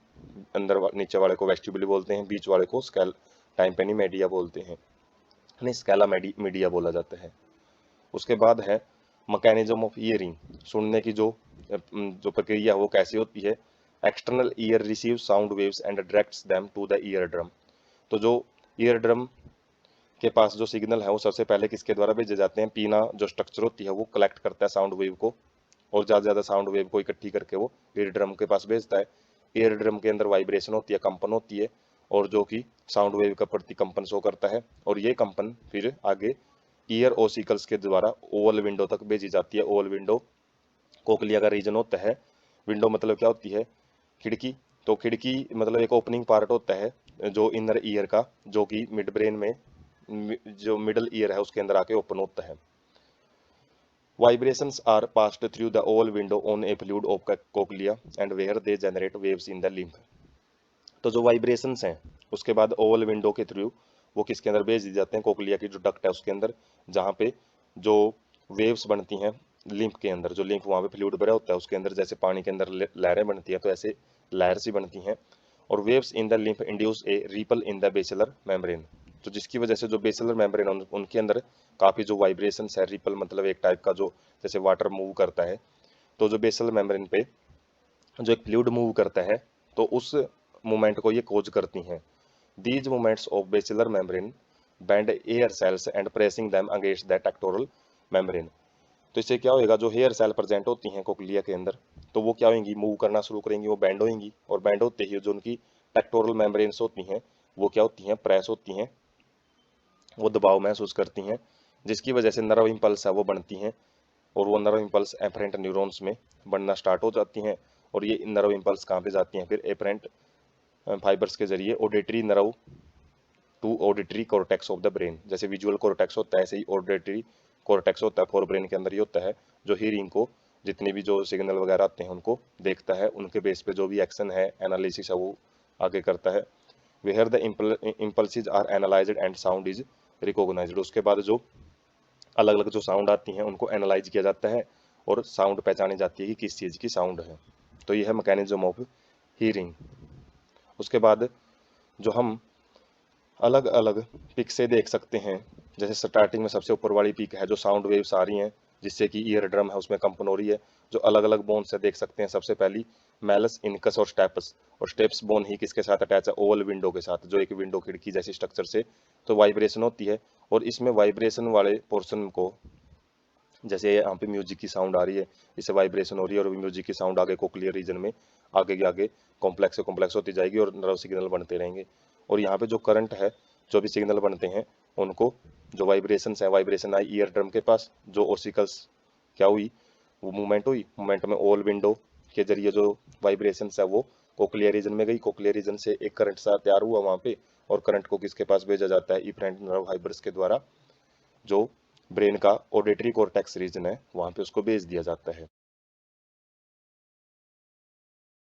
नीचे वाले को वेस्टिबुली बोलते हैं, बीच वाले को स्केल टाइम्पेनी मीडिया बोलते हैं, नहीं स्केला मीडिया बोला जाता है। उसके बाद है मैकेनिज्म ऑफ ईयरिंग, सुनने की जो प्रक्रिया वो कैसे होती है। External ear receive sound waves and directs them to the ear drum. तो जो ईयर ड्रम के पास जो सिग्नल है, वो सबसे पहले किसके द्वारा भेजे जाते हैं, पीना जो स्ट्रक्चर होती है, वो कलेक्ट करता है साउंड वेव को, और ज़्यादा से ज़्यादा साउंड वेव को इकट्ठी करके वो ईयर ड्रम के पास भेजता है। ईयर ड्रम के अंदर वाइब्रेशन होती है, कंपन होती है, और जो कि साउंड वेव का प्रति कंपन शो करता है। और ये कंपन फिर आगे ईयर ओसिकल्स के द्वारा ओवल विंडो तक भेजी जाती है। ओवल विंडो कोक्लिया का रीजन होता है। विंडो मतलब क्या होती है, खिड़की। तो खिड़की मतलब एक ओपनिंग पार्ट होता है जो इनर ईयर का, जो कि मिड ब्रेन में जो मिडल ईयर है उसके अंदर आके ओपन होता है। Vibrations are passed through the oval window on a fluid of cochlea and where they generate waves in the lymph. तो जो वाइब्रेशंस हैं, उसके बाद ओवल विंडो के थ्रू वो किसके अंदर भेज दिए जाते हैं, कोक्लिया की जो डक्ट है उसके अंदर, जहाँ पे जो वेव्स बनती हैं लिम्फ के अंदर, जो लिम्फ वहाँ पे फ्लूइड भरा होता है उसके अंदर, जैसे पानी के अंदर लहरें बनती हैं, तो ऐसे लहर सी बनती हैं। और waves in the lymph induce a ripple in the basilar membrane, तो जिसकी वजह से जो बेसिलर मेम्ब्रेन उनके अंदर काफ़ी जो वाइब्रेशंस है, रिपल मतलब एक टाइप का जो जैसे वाटर मूव करता है, तो जो बेसल मेम्ब्रेन पे जो एक फ्लूइड मूव करता है, तो उस मूवमेंट को ये कोज करती हैं। These movements of basilar membrane bend air cells and pressing them against the tectoral membrane। तो इससे क्या होएगा, जो हेयर सेल प्रेजेंट होती हैं कोक्लिया के अंदर, तो वो क्या होंगी, मूव करना शुरू करेंगी, वो बैंड होंगी, और बैंड होते ही जो उनकी टेक्टोरल मेम्ब्रेन्स होती हैं वो क्या होती हैं, प्रेस होती हैं, वो दबाव महसूस करती हैं, जिसकी वजह से नर्व इम्पल्स है वो बनती हैं, और वो नर्व इम्पल्स एफरेंट न्यूरॉन्स में बनना स्टार्ट हो जाती हैं। और ये नर्व इम्पल्स कहाँ पे जाती हैं, फिर एफरेंट फाइबर्स के जरिए auditory nerve to auditory cortex of the brain. जैसे विजुअल कॉर्टेक्स होता है, ऐसे ही ऑडिटरी कॉर्टेक्स होता है, फोर ब्रेन के अंदर ही होता है, जो हीरिंग को, जितने भी जो सिग्नल वगैरह आते हैं उनको देखता है, उनके बेस पे जो भी एक्शन है, एनालिसिस है, वो आगे करता है। Where the impulses are analysed and sound is recognised. उसके बाद जो अलग अलग जो साउंड आती हैं उनको एनालाइज किया जाता है, और साउंड पहचानी जाती है कि किस चीज़ की साउंड है। तो यह है मैकेनिज्म ऑफ हीरिंग। उसके बाद जो हम अलग अलग पिक से देख सकते हैं, जैसे स्टार्टिंग में सबसे ऊपर वाली पिक है, जो साउंड वेव्स आ रही हैं, जिससे कि ईयर ड्रम है उसमें कंपन हो रही है, जो अलग अलग बोन से देख सकते हैं। सबसे पहली मैलस, इनकस और स्टेप्स। और स्टेप्स बोन ही किसके साथ अटैच है, ओवल विंडो के साथ, जो एक विंडो खिड़की जैसी स्ट्रक्चर से तो वाइब्रेशन होती है। और इसमें वाइब्रेशन वाले पोर्शन को, जैसे यहाँ पे म्यूजिक की साउंड आ रही है, इससे वाइब्रेशन हो रही है, और म्यूजिक की साउंड आगे कोक्लियर रीजन में आगे आगे कॉम्प्लेक्स से कॉम्प्लेक्स होती जाएगी, और नर्व सिग्नल बनते रहेंगे। और यहाँ पे जो करंट है, जो भी सिग्नल बनते हैं उनको, जो वाइब्रेशंस है, वाइब्रेशन आई ईयर ड्रम के पास, जो ओसिकल्स क्या हुई, वो मूवमेंट हुई, मूवमेंट में ओल विंडो के जरिए जो वाइब्रेशंस है वो कोक्लियर रीजन में गई, कोक्लियर रीजन से एक करंट सा तैयार हुआ वहाँ पे, और करंट को किसके पास भेजा जाता है, इफरेंट नर्व फाइबर्स के द्वारा, जो ब्रेन का ऑडिटरी कॉर्टेक्स रीजन है वहाँ पे उसको भेज दिया जाता है।